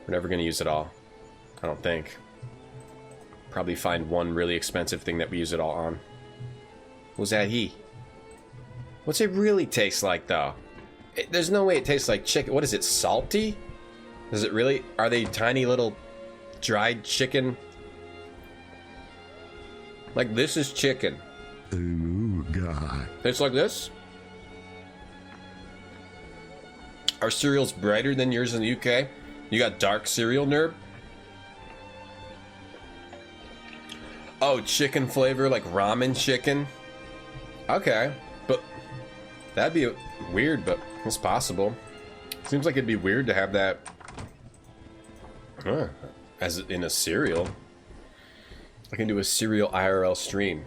We're never going to use it all. I don't think. Probably find one really expensive thing that we use it all on. Was that he? What's it really taste like, though? There's no way it tastes like chicken. What is it, salty? Does it really? Are they tiny little dried chicken? Like, this is chicken. Ooh, God. Tastes like this? Our cereal's brighter than yours in the UK? You got dark cereal, nerd? Oh, chicken flavor, like ramen chicken? Okay, but that'd be weird, but it's possible. Seems like it'd be weird to have that as in a cereal. I can do a cereal IRL stream.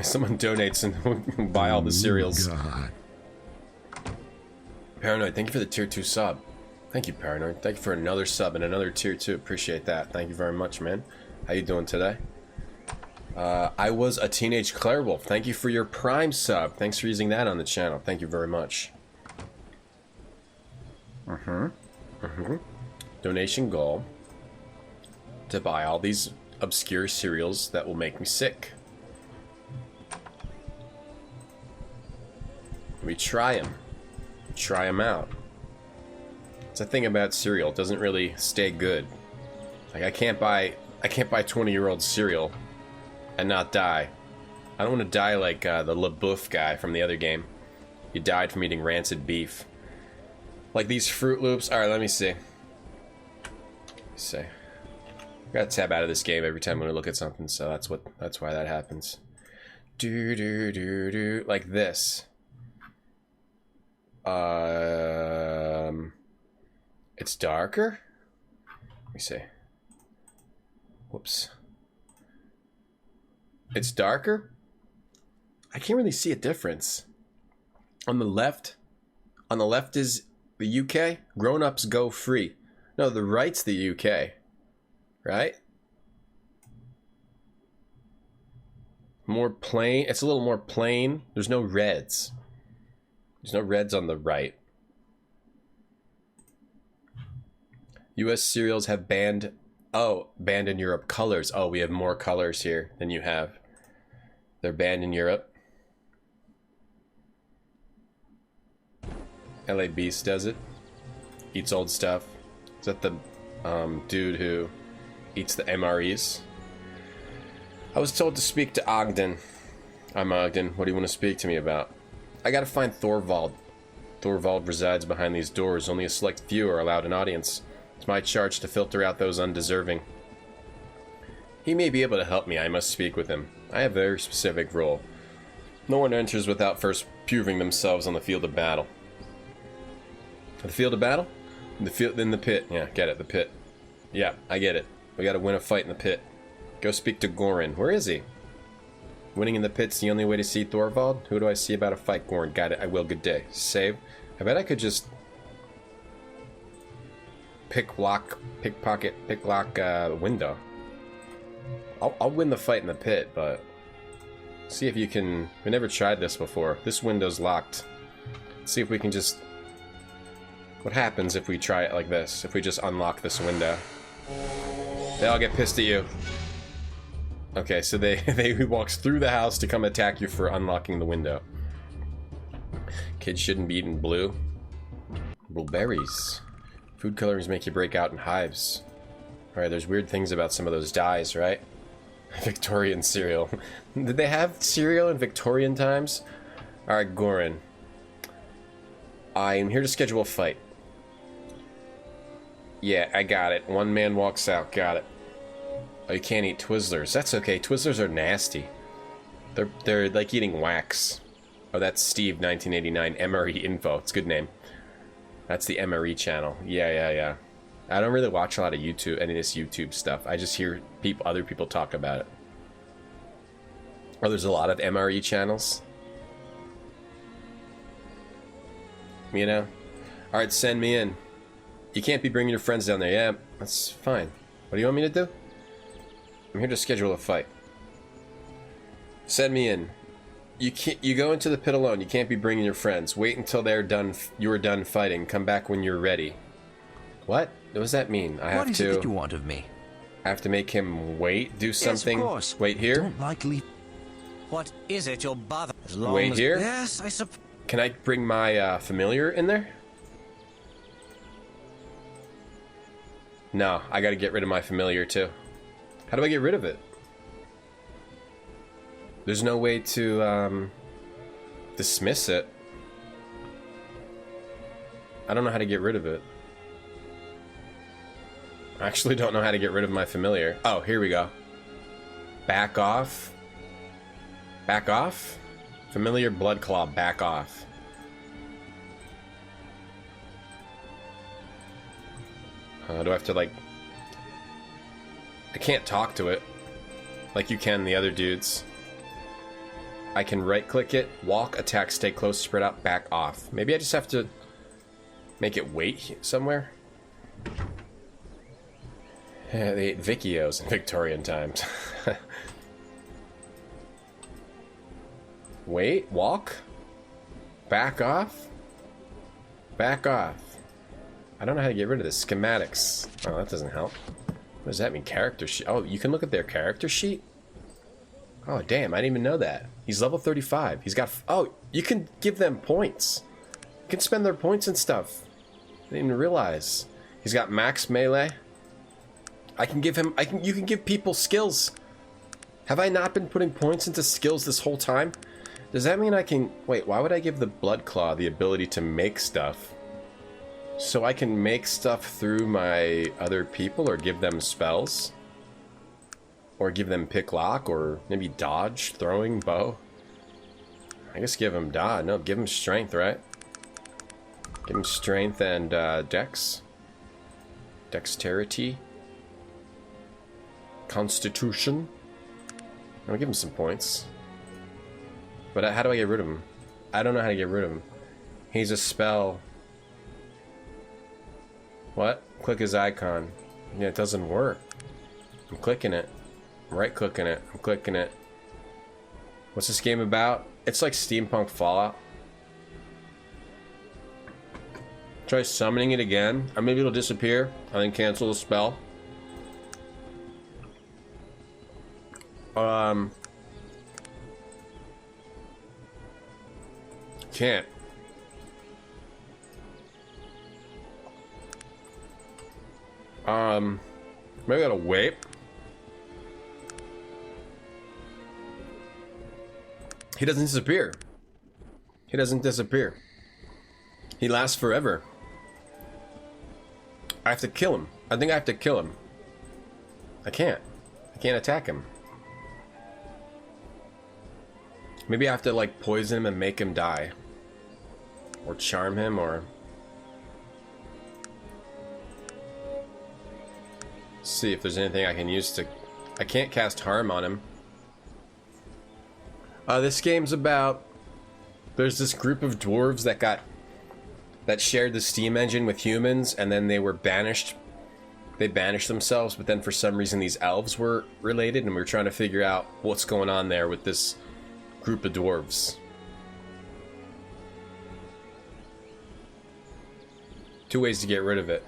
Someone donates and we'll buy all the cereals. God. Paranoid, thank you for the tier 2 sub. Thank you, Paranoid. Thank you for another sub and another tier 2. Appreciate that. Thank you very much, man. How you doing today? I was a teenage Clarewolf. Thank you for your Prime sub. Thanks for using that on the channel. Thank you very much. Donation goal to buy all these obscure cereals that will make me sick. We try them. Try them out. It's a thing about cereal. It doesn't really stay good. Like, I can't buy 20-year-old cereal and not die. I don't want to die like the LaBeouf guy from the other game. He died from eating rancid beef. Like these Fruit Loops. Alright, let me see. I gotta tab out of this game every time when I look at something, so that's why that happens. Like this. It's darker? Let me see. Whoops. It's darker? I can't really see a difference. On the left is the UK. Grown-ups go free. No, the right's the UK. Right? More plain. It's a little more plain. There's no reds. There's no reds on the right. US cereals have banned in Europe colors. Oh, we have more colors here than you have. They're banned in Europe. LA Beast does it. Eats old stuff. Is that the dude who eats the MREs? I was told to speak to Ogden. I'm Ogden. What do you want to speak to me about? I gotta find Thorvald. Thorvald resides behind these doors. Only a select few are allowed an audience. It's my charge to filter out those undeserving. He may be able to help me. I must speak with him. I have a very specific role. No one enters without first proving themselves on the field of battle. The field of battle? In the pit. Yeah, get it. The pit. Yeah, I get it. We gotta win a fight in the pit. Go speak to Gorin. Where is he? Winning in the pit's the only way to see Thorvald? Who do I see about a fight, Gorin? Got it. I will. Good day. Save. I bet I could just pickpocket window. I'll win the fight in the pit, but see if you can. We never tried this before. This window's locked. See if we can just. What happens if we try it like this? If we just unlock this window? They all get pissed at you. Okay, so he walks through the house to come attack you for unlocking the window. Kids shouldn't be eating blue. Blueberries. Food colorings make you break out in hives. Alright, there's weird things about some of those dyes, right? Victorian cereal. Did they have cereal in Victorian times? Alright, Gorin. I am here to schedule a fight. Yeah, I got it. One man walks out. Got it. Oh, you can't eat Twizzlers. That's okay. Twizzlers are nasty. They're like eating wax. Oh, that's Steve, 1989. MRE Info. It's a good name. That's the MRE channel. Yeah. I don't really watch a lot of YouTube, any of this YouTube stuff. I just hear other people talk about it. Oh, there's a lot of MRE channels. You know? Alright, send me in. You can't be bringing your friends down there. Yeah, that's fine. What do you want me to do? I'm here to schedule a fight. Send me in. You go into the pit alone. You can't be bringing your friends. Wait until they're done. You are done fighting. Come back when you're ready. What? What does that mean? What is it that you want of me? I have to make him wait? Do something? Yes, of course. Wait here? Don't like leave. What is it you'll bother? As long Wait as... here? Yes, I suppose. Can I bring my familiar in there? No, I gotta get rid of my familiar too. How do I get rid of it? There's no way to dismiss it. I don't know how to get rid of it. I actually don't know how to get rid of my familiar. Oh, here we go. Back off. Back off? Familiar blood claw, back off. Do I have to, like... I can't talk to it like you can the other dudes. I can right-click it, walk, attack, stay close, spread out, back off. Maybe I just have to make it wait somewhere? Yeah, they ate Vickios in Victorian times. Wait, walk? Back off? Back off. I don't know how to get rid of this. Schematics. Oh, that doesn't help. What does that mean? Character sheet. Oh, you can look at their character sheet? Oh, damn. I didn't even know that. He's level 35. He's got... Oh, you can give them points. You can spend their points and stuff. I didn't even realize. He's got max melee. I can give him... You can give people skills. Have I not been putting points into skills this whole time? Does that mean I can... Wait, why would I give the Blood Claw the ability to make stuff? So I can make stuff through my other people, or give them spells? Or give them pick lock, or maybe dodge, throwing, bow? I guess give him dodge. No, give him strength, right? Give him strength and dex. Dexterity. Constitution. I'll give him some points. But how do I get rid of him? I don't know how to get rid of him. He's a spell. What? Click his icon. Yeah, it doesn't work. I'm clicking it. I'm right-clicking it. I'm clicking it. What's this game about? It's like Steampunk Fallout. Try summoning it again. Or maybe it'll disappear. And then cancel the spell. Can't. Maybe I gotta wait. He doesn't disappear. He doesn't disappear. He lasts forever. I have to kill him. I think I have to kill him. I can't attack him. Maybe I have to like poison him and make him die. Or charm him, or... see if there's anything I can use to... I can't cast harm on him. This game's about... there's this group of dwarves that shared the steam engine with humans, and then they were banished. They banished themselves, but then for some reason these elves were related, and we were trying to figure out what's going on there with this group of dwarves. Two ways to get rid of it.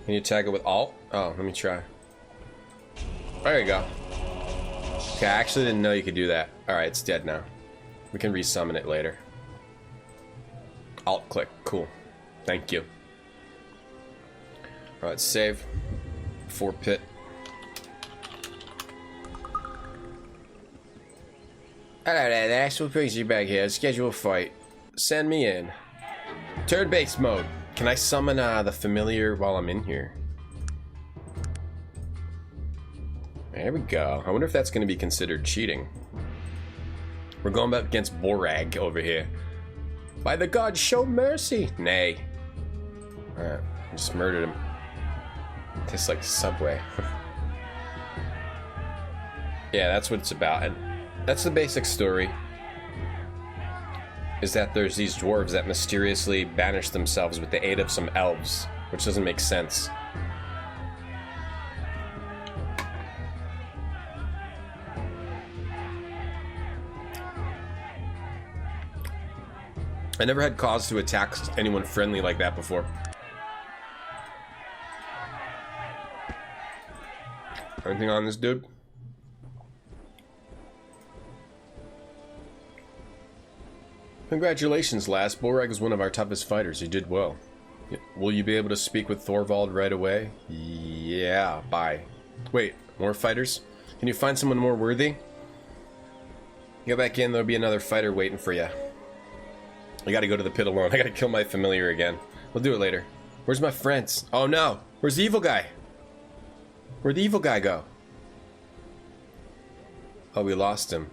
Can you attack it with Alt? Oh, let me try. There you go. Okay, I actually didn't know you could do that. Alright, it's dead now. We can resummon it later. Alt click. Cool. Thank you. Alright, save. 4 pit. Hello there, Ash. What brings you back here? Schedule a fight. Send me in. Turn-based mode. Can I summon the familiar while I'm in here? There we go. I wonder if that's going to be considered cheating. We're going up against Borag over here. By the gods, show mercy! Nay. Alright, I just murdered him. Tastes like Subway. Yeah, that's what it's about. And that's the basic story. Is that there's these dwarves that mysteriously banish themselves with the aid of some elves, which doesn't make sense. I never had cause to attack anyone friendly like that before. Anything on this dude? Congratulations, lass. Borag is one of our toughest fighters. You did well. Will you be able to speak with Thorvald right away? Yeah, bye. Wait, more fighters? Can you find someone more worthy? Go back in, there'll be another fighter waiting for you. I gotta go to the pit alone. I gotta kill my familiar again. We'll do it later. Where's my friends? Oh no! Where's the evil guy? Where'd the evil guy go? Oh, we lost him.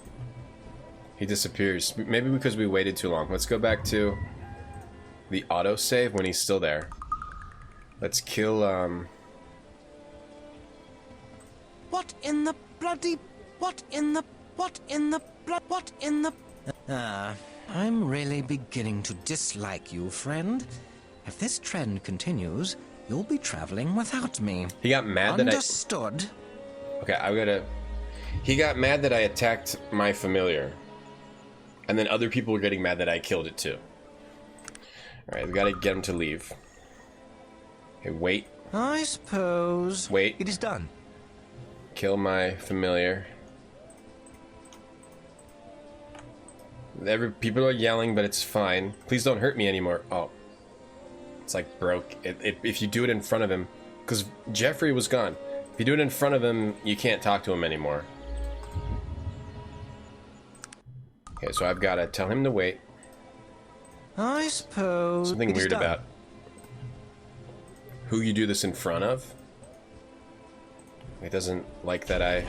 He disappears. Maybe because we waited too long. Let's go back to the autosave when he's still there. Let's kill, What in the bloody... What in the... I'm really beginning to dislike you, friend. If this trend continues, you'll be traveling without me. He got mad that Understood? Okay, I gotta... He got mad that I attacked my familiar. And then other people were getting mad that I killed it too. Alright, we gotta get him to leave. Okay, wait. I suppose... Wait. It is done. Kill my familiar. People are yelling, but it's fine. Please don't hurt me anymore. Oh. It's like broke. If you do it in front of him... Because Jeffrey was gone. If you do it in front of him, you can't talk to him anymore. Okay, so I've got to tell him to wait. I suppose... Something weird about who you do this in front of. It doesn't like that I...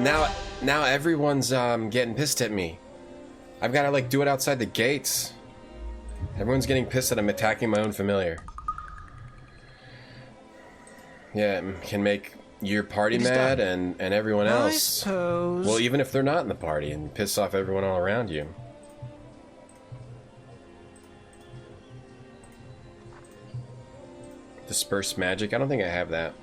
Now everyone's getting pissed at me. I've got to like do it outside the gates. Everyone's getting pissed that I'm attacking my own familiar. Yeah, it can make your party mad and everyone else. I suppose... Well, even if they're not in the party, and piss off everyone all around you. Disperse magic? I don't think I have that.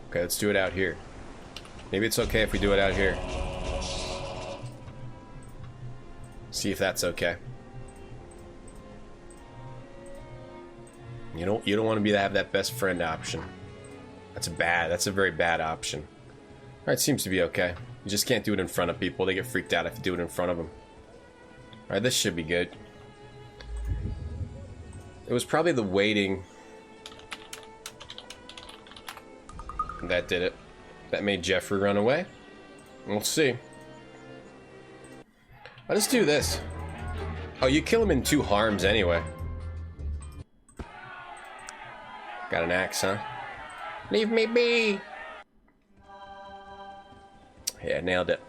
Okay, let's do it out here. Maybe it's okay if we do it out here. See if that's okay. You don't want to have that best friend option. That's a very bad option. Alright, seems to be okay. You just can't do it in front of people. They get freaked out if you do it in front of them. Alright, this should be good. It was probably the waiting. That did it. That made Jeffrey run away. We'll see. I'll just do this. Oh, you kill him in 2 harms anyway. Got an axe, huh? Leave me be! Yeah, nailed it.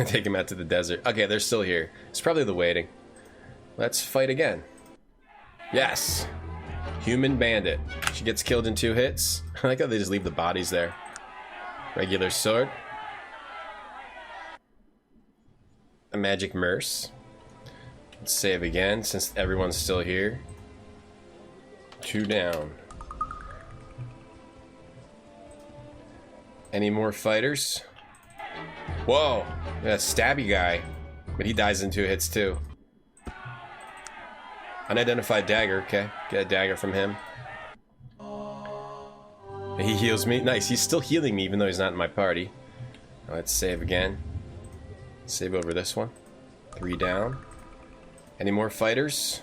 Take him out to the desert. Okay, they're still here. It's probably the waiting. Let's fight again. Yes! Human bandit. She gets killed in 2 hits. I like how they just leave the bodies there. Regular sword. A magic merce. Let's save again since everyone's still here. 2 down. Any more fighters? Whoa! Yeah, stabby guy. But he dies in 2 hits too. Unidentified dagger, okay. Get a dagger from him. He heals me. Nice, he's still healing me even though he's not in my party. Let's save again. Save over this one. 3 down. Any more fighters?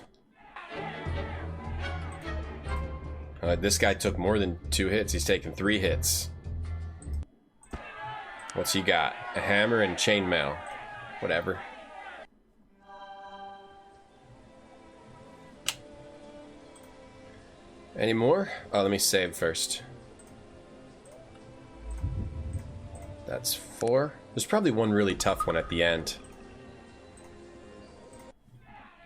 This guy took more than 2 hits. He's taken 3 hits. What's he got? A hammer and chainmail. Whatever. Any more? Oh, let me save first. That's 4. There's probably one really tough one at the end.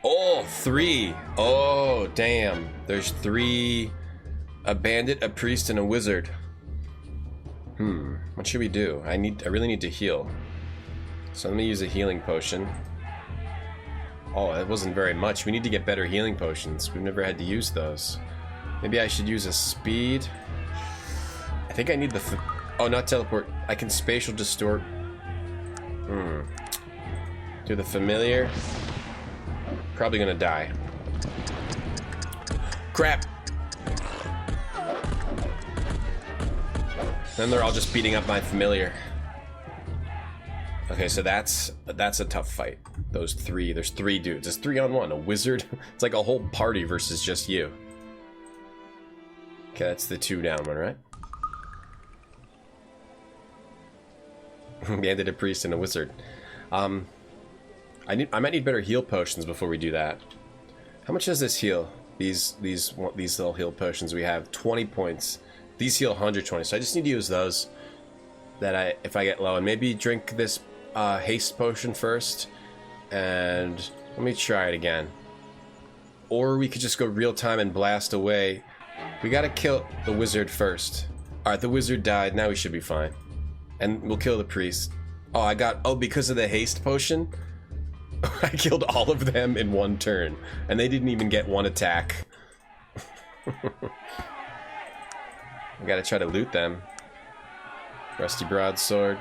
Oh, 3. Oh, damn. There's 3. A bandit, a priest, and a wizard. What should we do? I really need to heal. So let me use a healing potion. Oh, that wasn't very much. We need to get better healing potions. We've never had to use those. Maybe I should use a speed. I think I need the... Oh, not teleport. I can spatial distort. Do the familiar. Probably gonna die. Crap! Then they're all just beating up my familiar. Okay, so that's a tough fight. Those 3. There's 3 dudes. It's 3 on 1. A wizard. It's like a whole party versus just you. Okay, that's the 2 down one, right? Bandit, a priest, and a wizard. I might need better heal potions before we do that. How much does this heal? These little heal potions we have 20 points. These heal 120, so I just need to use those. If I get low, and maybe drink this haste potion first, and let me try it again. Or we could just go real time and blast away. We gotta kill the wizard first. All right, the wizard died. Now we should be fine, and we'll kill the priest. Oh, because of the haste potion. I killed all of them in 1 turn, and they didn't even get 1 attack. I gotta try to loot them. Rusty broadsword.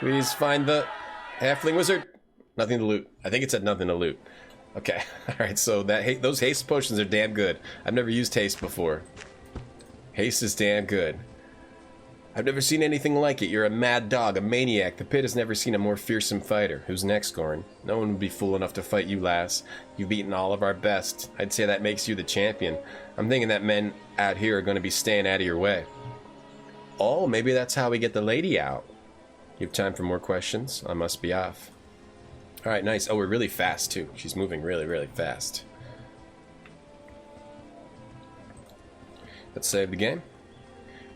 Please find the halfling wizard. Nothing to loot. I think it said nothing to loot. Okay. Alright, so those haste potions are damn good. I've never used haste before. Haste is damn good. I've never seen anything like it. You're a mad dog, a maniac. The pit has never seen a more fearsome fighter. Who's next, Gorin? No one would be fool enough to fight you, lass. You've beaten all of our best. I'd say that makes you the champion. I'm thinking that men out here are going to be staying out of your way. Oh, maybe that's how we get the lady out. You have time for more questions? I must be off. Alright, nice. Oh, we're really fast, too. She's moving really, really fast. Let's save the game.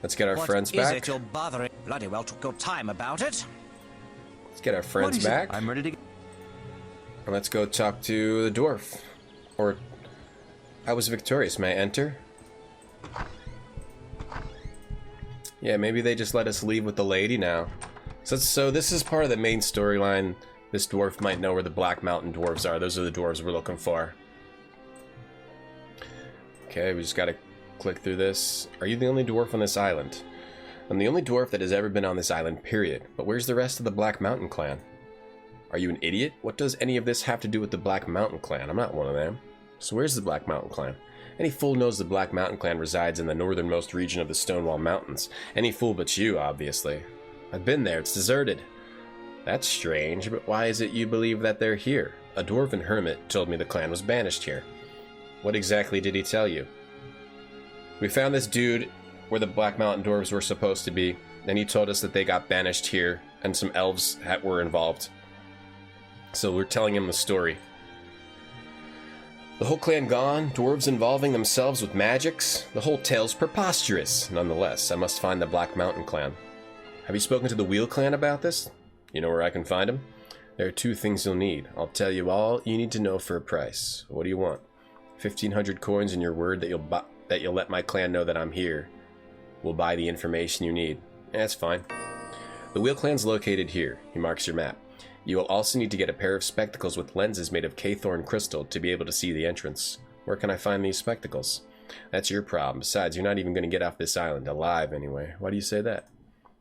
Let's get our friends back. What is it you're bothering? Bloody well took your time about it. Let's get our friends back. I'm ready to... And let's go talk to the dwarf. Or... I was victorious. May I enter? Yeah, maybe they just let us leave with the lady now. So this is part of the main storyline. This dwarf might know where the Black Mountain dwarves are. Those are the dwarves we're looking for. Okay, we just gotta click through this. Are you the only dwarf on this island? I'm the only dwarf that has ever been on this island, period. But where's the rest of the Black Mountain clan? Are you an idiot? What does any of this have to do with the Black Mountain clan? I'm not one of them. So where's the Black Mountain clan? Any fool knows the Black Mountain clan resides in the northernmost region of the Stonewall Mountains. Any fool but you, obviously. I've been there. It's deserted. That's strange, but why is it you believe that they're here? A dwarven hermit told me the clan was banished here. What exactly did he tell you? We found this dude where the Black Mountain Dwarves were supposed to be, and he told us that they got banished here, and some elves were involved. So we're telling him the story. The whole clan gone, dwarves involving themselves with magics. The whole tale's preposterous. Nonetheless, I must find the Black Mountain clan. Have you spoken to the Wheel clan about this? You know where I can find them? There are 2 things you'll need. I'll tell you all you need to know for a price. What do you want? 1,500 coins and your word that you'll let my clan know that I'm here. We'll buy the information you need. That's fine. The Wheel clan's located here. He marks your map. You will also need to get a pair of spectacles with lenses made of K-Thorn crystal to be able to see the entrance. Where can I find these spectacles? That's your problem. Besides, you're not even going to get off this island, alive anyway. Why do you say that?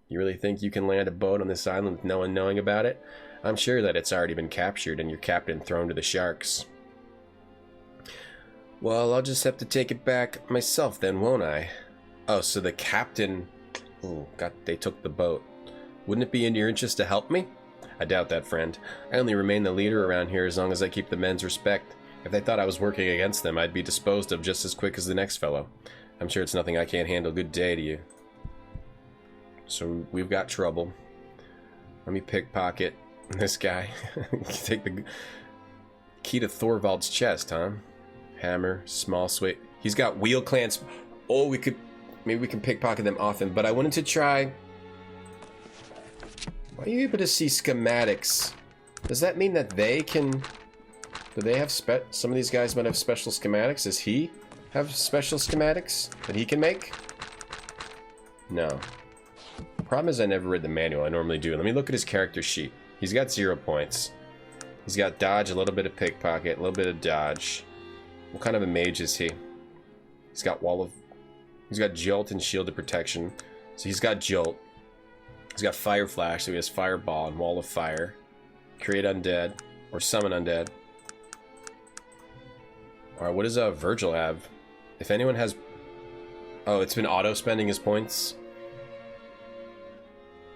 You really think you can land a boat on this island with no one knowing about it? I'm sure that it's already been captured and your captain thrown to the sharks. Well, I'll just have to take it back myself then, won't I? Oh, so the captain... Oh, God, they took the boat. Wouldn't it be in your interest to help me? I doubt that, friend. I only remain the leader around here as long as I keep the men's respect. If they thought I was working against them, I'd be disposed of just as quick as the next fellow. I'm sure it's nothing I can't handle. Good day to you. So, we've got trouble. Let me pickpocket this guy. Take the key to Thorvald's chest, huh? Hammer, small sway. He's got Wheel clans. Oh, maybe we can pickpocket them often, but I wanted to try... Why are you able to see schematics? Does that mean that they can... Do they have some of these guys might have special schematics? Does he have special schematics that he can make? No. The problem is I never read the manual. I normally do. Let me look at his character sheet. He's got 0 points. He's got dodge, a little bit of pickpocket, a little bit of dodge. What kind of a mage is he? He's got He's got jolt and shield of protection. So he's got jolt. He's got fire flash, so he has fireball and wall of fire. Create undead or summon undead. Alright, what does Virgil have? If anyone has... Oh, it's been auto-spending his points.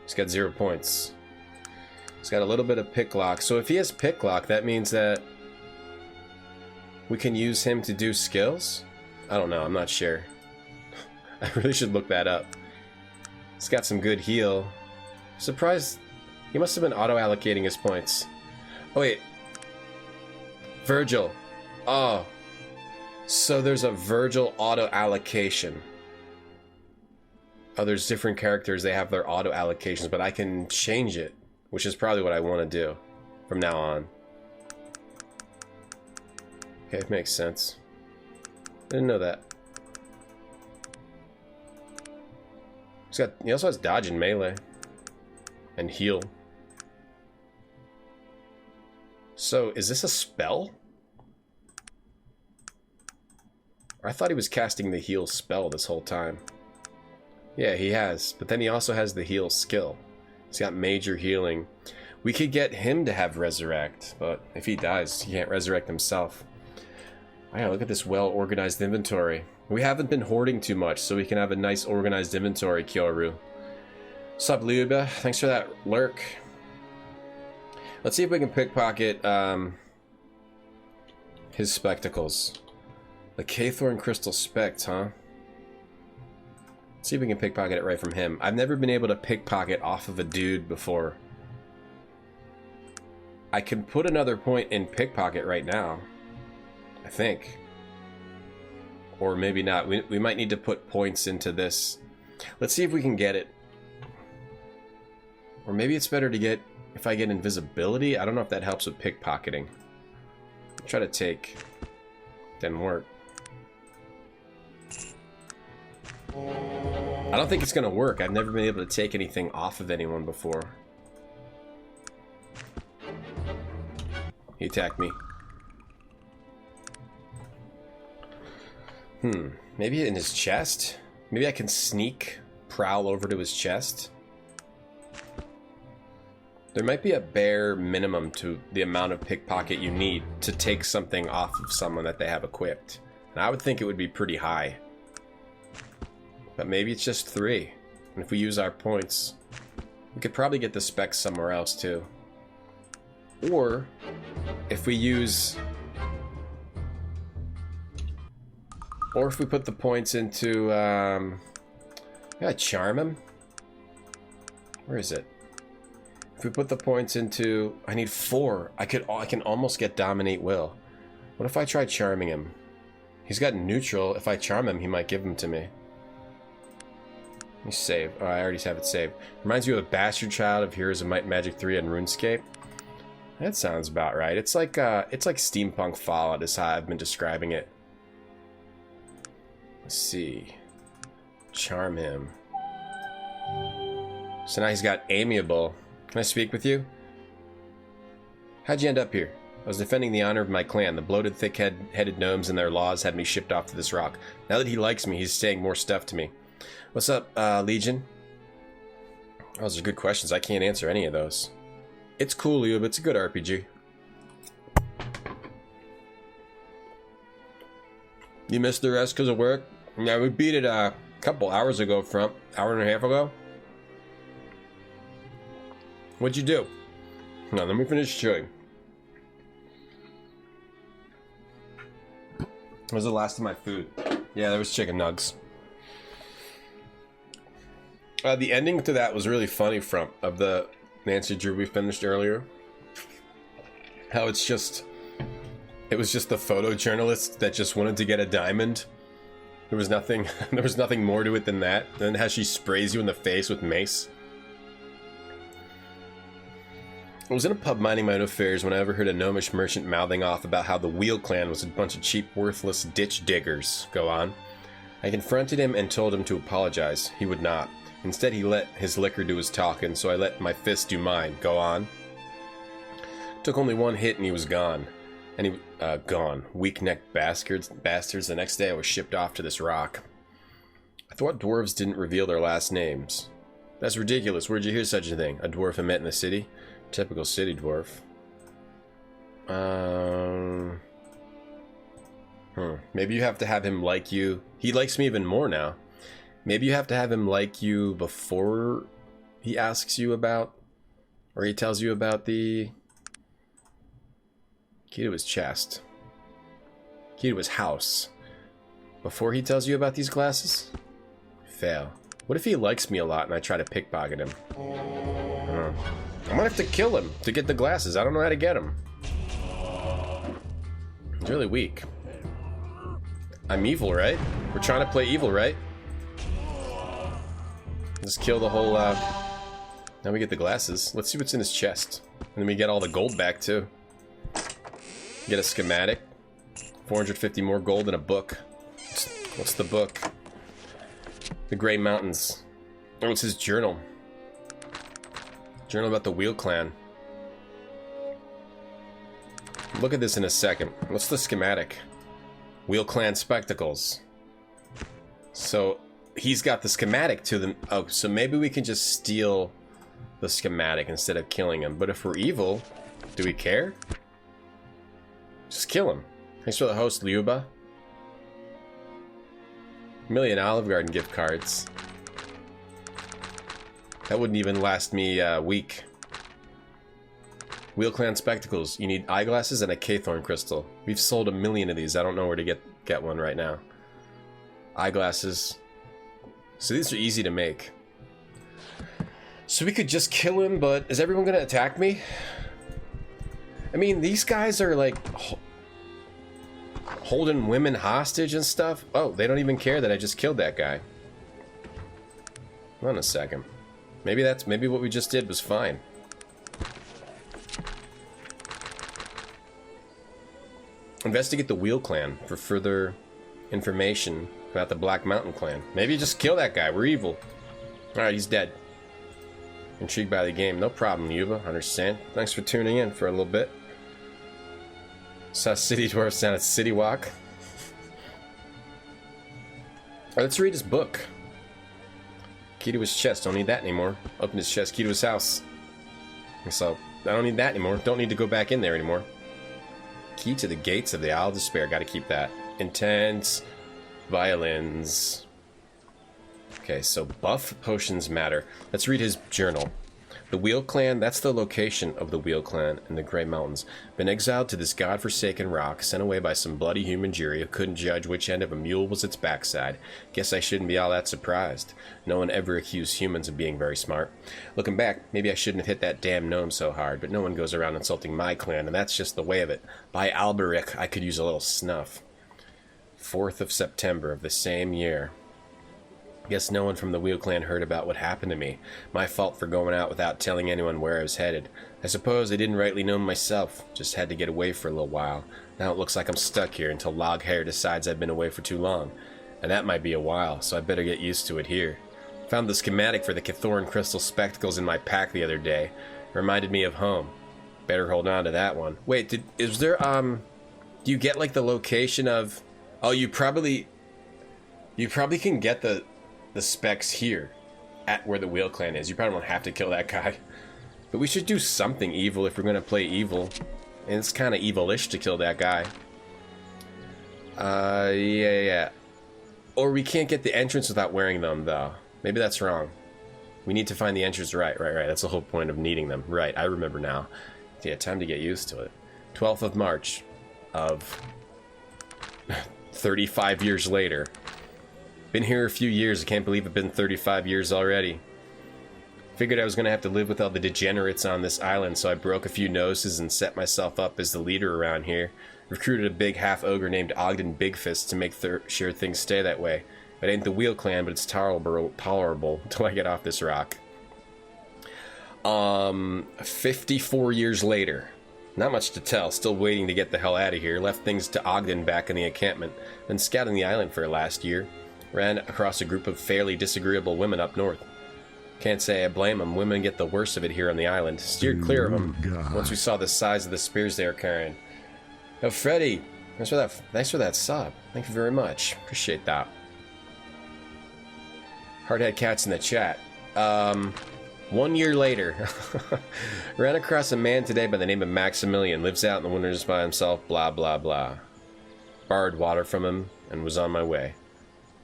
He's got 0 points. He's got a little bit of pick lock. So if he has pick lock, that means that we can use him to do skills? I don't know, I'm not sure. I really should look that up. He's got some good heal. Surprised he must have been auto-allocating his points. Oh wait. Virgil. Oh. So there's a Virgil auto-allocation. Oh, there's different characters, they have their auto-allocations, but I can change it, which is probably what I want to do from now on. Okay, it makes sense. Didn't know that. He also has dodge and melee. And heal. So, is this a spell? Or I thought he was casting the heal spell this whole time. Yeah, he has. But then he also has the heal skill. He's got major healing. We could get him to have resurrect, but if he dies, he can't resurrect himself. Wow, look at this well-organized inventory. We haven't been hoarding too much, so we can have a nice organized inventory, Kyoru. Sup, Luba? Thanks for that lurk. Let's see if we can pickpocket his spectacles. The K-Thorn Crystal Spect, huh? Let's see if we can pickpocket it right from him. I've never been able to pickpocket off of a dude before. I can put another point in pickpocket right now. I think. Or maybe not. We might need to put points into this. Let's see if we can get it. Or maybe it's better to get... If I get invisibility? I don't know if that helps with pickpocketing. Try to take... Didn't work. I don't think it's going to work. I've never been able to take anything off of anyone before. He attacked me. Maybe in his chest? Maybe I can sneak, prowl over to his chest? There might be a bare minimum to the amount of pickpocket you need to take something off of someone that they have equipped. And I would think it would be pretty high. But maybe it's just 3. And if we use our points, we could probably get the specs somewhere else too. Or, if we use... Or if we put the points into, Gotta charm him. Where is it? If we put the points into... I need 4. I can almost get Dominate Will. What if I try charming him? He's got neutral. If I charm him, he might give him to me. Let me save. Oh, I already have it saved. Reminds you of a bastard child of Heroes of Might and Magic 3 and RuneScape. That sounds about right. It's like steampunk Fallout is how I've been describing it. Let's see. Charm him. So now he's got amiable. Can I speak with you? How'd you end up here? I was defending the honor of my clan. The bloated, thick-headed gnomes and their laws had me shipped off to this rock. Now that he likes me, he's saying more stuff to me. What's up, Legion? Those are good questions. I can't answer any of those. It's cool, Leo, but it's a good RPG. You missed the rest because of work? Yeah, we beat it a couple hours ago hour and a half ago. What'd you do? No, let me finish chewing. What was the last of my food? Yeah, there was chicken nugs. The ending to that was really funny of the Nancy Drew we finished earlier. How it was just the photojournalist that just wanted to get a diamond. There was nothing more to it than that. Then how she sprays you in the face with mace. I was in a pub minding my own affairs when I overheard a gnomish merchant mouthing off about how the Wheel Clan was a bunch of cheap, worthless ditch diggers. Go on. I confronted him and told him to apologize. He would not. Instead, he let his liquor do his talking, so I let my fist do mine. Go on. Took only one hit and he was gone. And he gone. Weak-necked bastards. The next day I was shipped off to this rock. I thought dwarves didn't reveal their last names. That's ridiculous. Where'd you hear such a thing? A dwarf I met in the city? Typical city dwarf. Maybe you have to have him like you. He likes me even more now. Maybe you have to have him like you before he asks you about, or he tells you about the key to his chest. Key to his house. Before he tells you about these glasses? Fail. What if he likes me a lot and I try to pickpocket him? I might have to kill him to get the glasses. I don't know how to get them. He's really weak. I'm evil, right? We're trying to play evil, right? Just kill the whole, Now we get the glasses. Let's see what's in his chest. And then we get all the gold back, too. Get a schematic. 450 more gold and a book. What's the book? The Grey Mountains. Oh, it's his journal. Journal about the Wheel Clan. Look at this in a second. What's the schematic? Wheel Clan spectacles. So, he's got the schematic to them. Oh, so maybe we can just steal the schematic instead of killing him. But if we're evil, do we care? Just kill him. Thanks for the host, Liuba. $1,000,000 Olive Garden gift cards. That wouldn't even last me a week. Wheel Clan spectacles. You need eyeglasses and a K-Thorn crystal. We've sold 1,000,000 of these. I don't know where to get one right now. Eyeglasses. So these are easy to make. So we could just kill him, but is everyone going to attack me? I mean, these guys are like holding women hostage and stuff. Oh, they don't even care that I just killed that guy. Hold on a second. Maybe what we just did was fine. Investigate the Wheel Clan for further information about the Black Mountain Clan. Maybe just kill that guy. We're evil. Alright, he's dead. Intrigued by the game. No problem, Yuba. Understand. Thanks for tuning in for a little bit. Saw City Dwarfs down at City Walk. Alright, let's read his book. Key to his chest. Don't need that anymore. Open his chest. Key to his house. So, I don't need that anymore. Don't need to go back in there anymore. Key to the gates of the Isle of Despair. Gotta keep that. Intense. Violins. Okay, so buff potions matter. Let's read his journal. The Wheel Clan, that's the location of the Wheel Clan in the Grey Mountains. Been exiled to this godforsaken rock, sent away by some bloody human jury who couldn't judge which end of a mule was its backside. Guess I shouldn't be all that surprised. No one ever accused humans of being very smart. Looking back, maybe I shouldn't have hit that damn gnome so hard, but no one goes around insulting my clan, and that's just the way of it. By Alberic, I could use a little snuff. 4th of September of the same year. Guess no one from the Wheel Clan heard about what happened to me. My fault for going out without telling anyone where I was headed. I suppose I didn't rightly know myself. Just had to get away for a little while. Now it looks like I'm stuck here until Loghair decides I've been away for too long. And that might be a while, so I better get used to it here. Found the schematic for the Cathoran crystal spectacles in my pack the other day. Reminded me of home. Better hold on to that one. Wait, do you get like the location of... Oh, you probably can get the specs here at where the Wheel Clan is. You probably won't have to kill that guy. But we should do something evil if we're going to play evil. And it's kind of evil-ish to kill that guy. Yeah. Or we can't get the entrance without wearing them, though. Maybe that's wrong. We need to find the entrance. Right. That's the whole point of needing them. Right, I remember now. Yeah, time to get used to it. 12th of March of 35 years later. Been here a few years. I can't believe it's been 35 years already. Figured I was going to have to live with all the degenerates on this island, so I broke a few noses and set myself up as the leader around here. Recruited a big half-ogre named Ogden Bigfist to make sure things stay that way. It ain't the Wheel Clan, but it's tolerable till I get off this rock. 54 years later. Not much to tell, still waiting to get the hell out of here. Left things to Ogden back in the encampment, then scouting the island for last year. Ran across a group of fairly disagreeable women up north. Can't say I blame them. Women get the worst of it here on the island. Steered clear of them once we saw the size of the spears they were carrying. Oh, Freddy, thanks for that sub. Thank you very much. Appreciate that. Hardhead Cats in the chat. 1 year later. Ran across a man today by the name of Maximilian. Lives out in the wilderness by himself. Blah, blah, blah. Borrowed water from him and was on my way.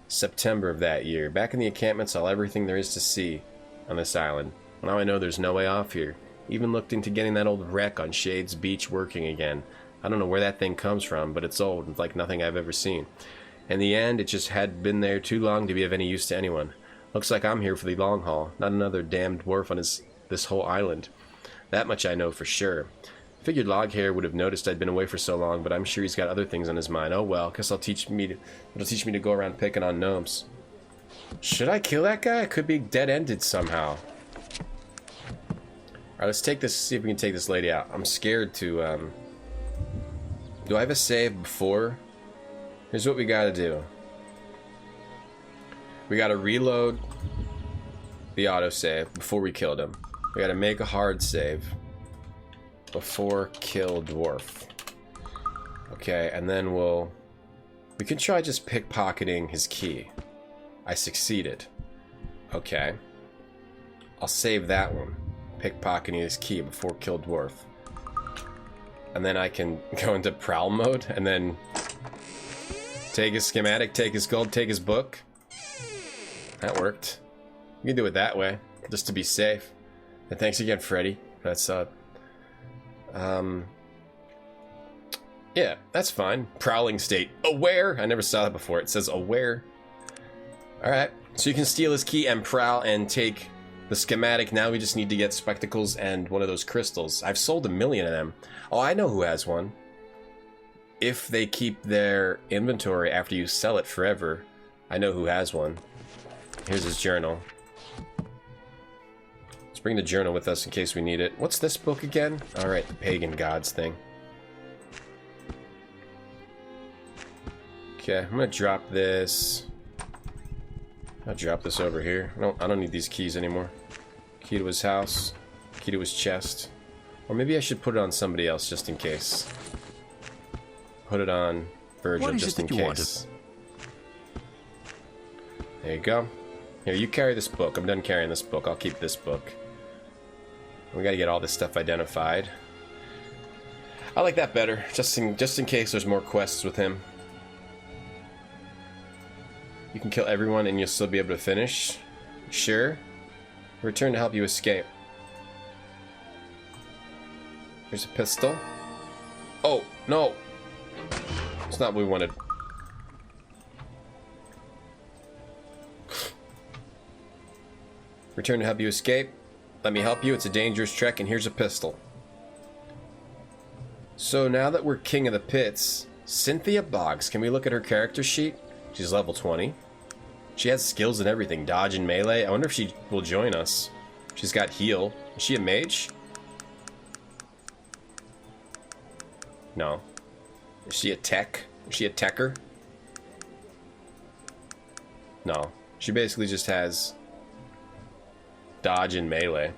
September of that year. Back in the encampment, saw everything there is to see on this island. Now I know there's no way off here. Even looked into getting that old wreck on Shades Beach working again. I don't know where that thing comes from, but it's old. It's like nothing I've ever seen. In the end, it just had been there too long to be of any use to anyone. Looks like I'm here for the long haul. Not another damned dwarf on this whole island. That much I know for sure. Figured Loghair would have noticed I'd been away for so long, but I'm sure he's got other things on his mind. Oh well, guess it'll teach me to go around picking on gnomes. Should I kill that guy? It could be dead-ended somehow. Alright, let's take this, see if we can take this lady out. I'm scared to, do I have a save before? Here's what we gotta do. We gotta reload the autosave before we killed him. We gotta make a hard save before kill dwarf. Okay, and then we can try just pickpocketing his key. I succeeded. Okay. I'll save that one. Pickpocketing his key before kill dwarf. And then I can go into prowl mode and then take his schematic, take his gold, take his book. That worked. You can do it that way, just to be safe. And thanks again, Freddy. That's yeah, that's fine. Prowling state. Aware! I never saw that before. It says aware. Alright, so you can steal his key and prowl and take the schematic. Now we just need to get spectacles and one of those crystals. I've sold 1 million of them. Oh, I know who has one. If they keep their inventory after you sell it forever, I know who has one. Here's his journal. Let's bring the journal with us in case we need it. What's this book again? Alright, the Pagan Gods thing. Okay, I'm gonna drop this. I'll drop this over here. I don't need these keys anymore. Key to his house. Key to his chest. Or maybe I should put it on somebody else just in case. Put it on Virgil just in case. There you go. Here, you carry this book. I'm done carrying this book. I'll keep this book. We gotta get all this stuff identified. I like that better, just in case there's more quests with him. You can kill everyone and you'll still be able to finish. Sure. Return to help you escape. Here's a pistol. Oh, no. It's not what we wanted. Return to help you escape. Let me help you. It's a dangerous trek, and here's a pistol. So now that we're king of the pits, Cynthia Boggs, can we look at her character sheet? She's level 20. She has skills and everything, dodge and melee. I wonder if she will join us. She's got heal. Is she a mage? No. Is she a tech? Is she a techer? No. She basically just has dodge and melee.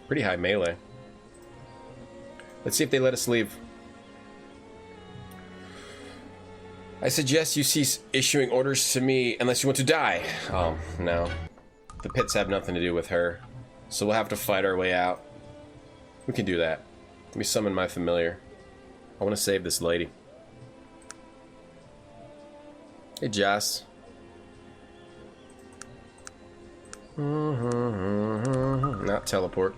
Pretty high melee. Let's see if they let us leave. I suggest you cease issuing orders to me unless you want to die. Oh, no. The pits have nothing to do with her. So we'll have to fight our way out. We can do that. Let me summon my familiar. I want to save this lady. Hey, Joss. Not teleport.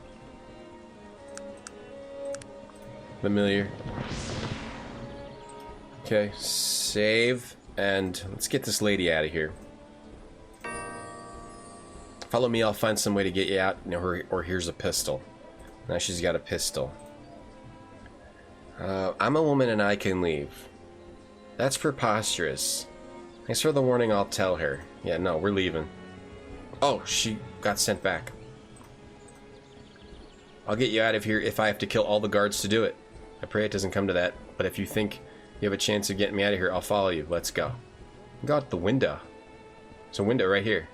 Familiar. Okay, save, and let's get this lady out of here. Follow me, I'll find some way to get you out. Or here's a pistol. Now she's got a pistol. I'm a woman and I can leave. That's preposterous. Thanks for the warning, I'll tell her. Yeah, no, we're leaving. Oh, she got sent back. I'll get you out of here if I have to kill all the guards to do it. I pray it doesn't come to that, but if you think you have a chance of getting me out of here, I'll follow you. Let's go. Go out the window. There's a window right here.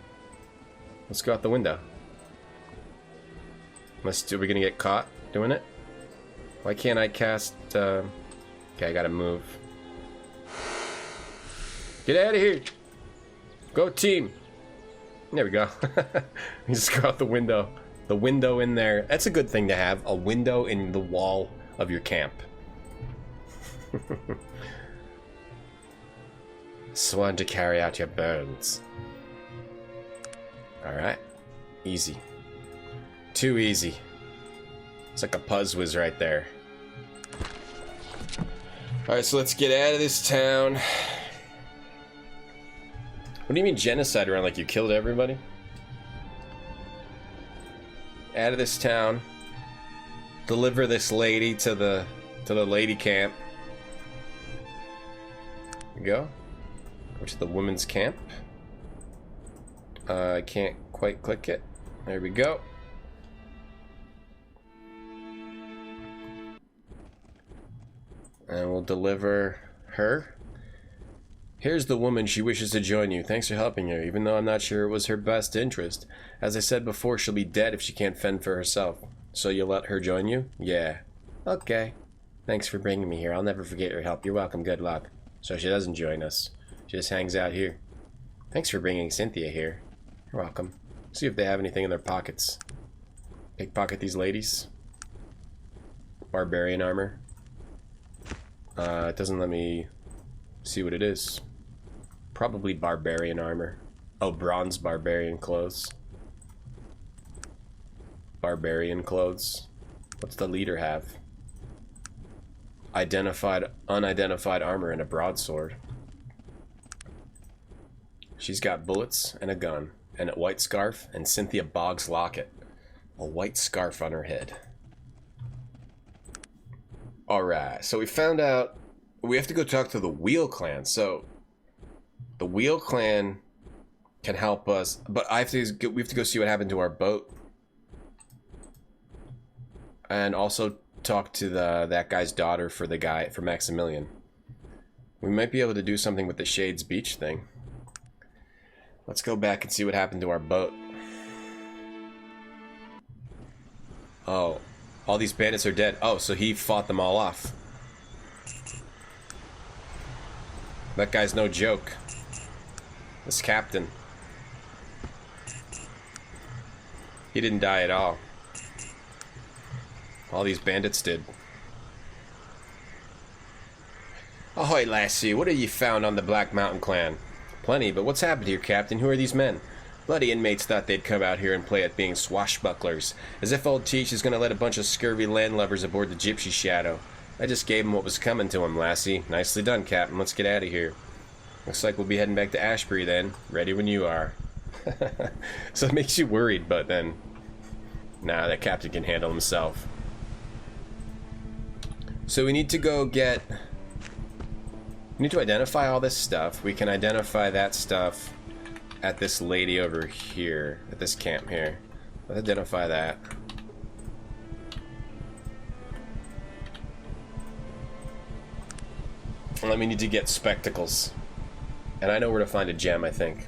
Let's go out the window. Are we gonna get caught doing it? Why can't I cast, Okay, I gotta move. Get out of here! Go team! There we go. You just go out the window. The window in there. That's a good thing to have. A window in the wall of your camp. Sworn to carry out your burns. Alright. Easy. Too easy. It's like a Puzzwiz right there. Alright, so let's get out of this town. What do you mean genocide around? Like you killed everybody? Out of this town. Deliver this lady to the lady camp. There we go. Go to the women's camp. I can't quite click it. There we go. And we'll deliver her. Here's the woman. She wishes to join you. Thanks for helping her, even though I'm not sure it was her best interest. As I said before, she'll be dead if she can't fend for herself. So you'll let her join you? Yeah. Okay. Thanks for bringing me here. I'll never forget your help. You're welcome. Good luck. So she doesn't join us. She just hangs out here. Thanks for bringing Cynthia here. You're welcome. See if they have anything in their pockets. Pickpocket these ladies. Barbarian armor. It doesn't let me see what it is. Probably barbarian armor. Oh, bronze barbarian clothes. Barbarian clothes. What's the leader have? Unidentified armor and a broadsword. She's got bullets and a gun and a white scarf and Cynthia Boggs locket. A white scarf on her head. Alright, so we found out we have to go talk to the Wheel Clan. So the Wheel Clan can help us, but we have to go see what happened to our boat. And also talk to that guy's daughter for Maximilian. We might be able to do something with the Shades Beach thing. Let's go back and see what happened to our boat. Oh, all these bandits are dead. Oh, so he fought them all off. That guy's no joke. This captain. He didn't die at all. All these bandits did. Ahoy, lassie, what have you found on the Black Mountain Clan? Plenty, but what's happened here, Captain? Who are these men? Bloody inmates thought they'd come out here and play at being swashbucklers, as if old Teach is going to let a bunch of scurvy landlubbers aboard the Gypsy Shadow. I just gave him what was coming to him, lassie. Nicely done, Captain. Let's get out of here. Looks like we'll be heading back to Ashbury then. Ready when you are. So it makes you worried, but then... Nah, that captain can handle himself. So we need to go get... We need to identify all this stuff. We can identify that stuff at this lady over here. At this camp here. Let's identify that. And then we need to get spectacles. And I know where to find a gem, I think.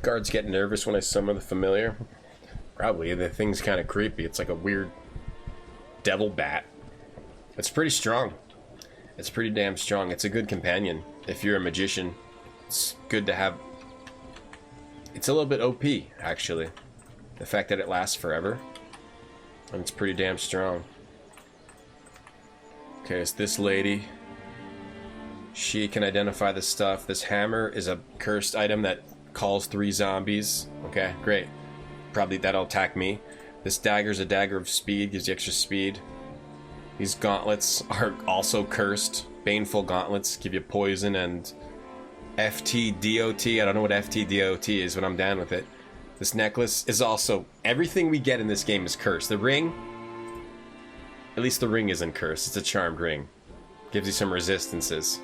Guards get nervous when I summon the familiar. Probably. The thing's kind of creepy. It's like a weird devil bat. It's pretty strong. It's pretty damn strong. It's a good companion. If you're a magician, it's good to have. It's a little bit OP, actually. The fact that it lasts forever. And it's pretty damn strong. Okay, it's this lady. She can identify the stuff. This hammer is a cursed item that calls 3 zombies. Okay, great. Probably that'll attack me. This dagger's a dagger of speed, gives you extra speed. These gauntlets are also cursed. Baneful gauntlets give you poison and FTDOT. I don't know what FTDOT is, but I'm down with it. This necklace is also... Everything we get in this game is cursed. The ring... At least the ring isn't cursed. It's a charmed ring. Gives you some resistances.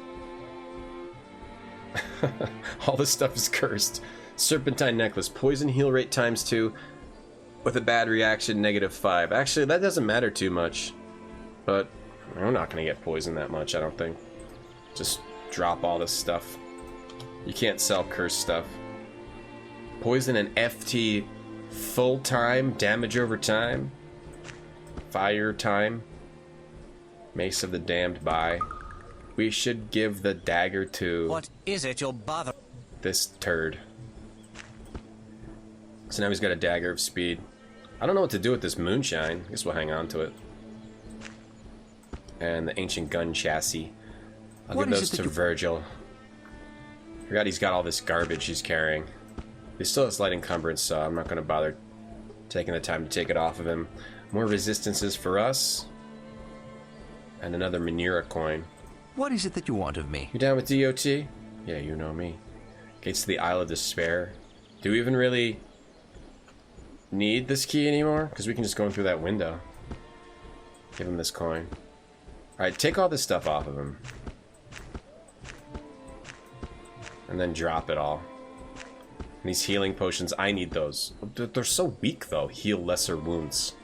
All this stuff is cursed. Serpentine necklace. Poison heal rate ×2. With a bad reaction, -5. Actually, that doesn't matter too much. But we're not going to get poisoned that much, I don't think. Just drop all this stuff. You can't sell cursed stuff. Poison and FT full time. Damage over time. Fire time. Mace of the Damned by. We should give the dagger to... What is it you'll bother? This turd. So now he's got a dagger of speed. I don't know what to do with this moonshine. I guess we'll hang on to it. And the ancient gun chassis. I'll give those to Virgil. Forgot he's got all this garbage he's carrying. He still has light encumbrance, so I'm not going to bother taking the time to take it off of him. More resistances for us. And another Manura coin. What is it that you want of me? You down with DOT? Yeah, you know me. Gates to the Isle of Despair. Do we even really need this key anymore? Because we can just go in through that window. Give him this coin. Alright, take all this stuff off of him. And then drop it all. And these healing potions, I need those. They're so weak, though. Heal lesser wounds.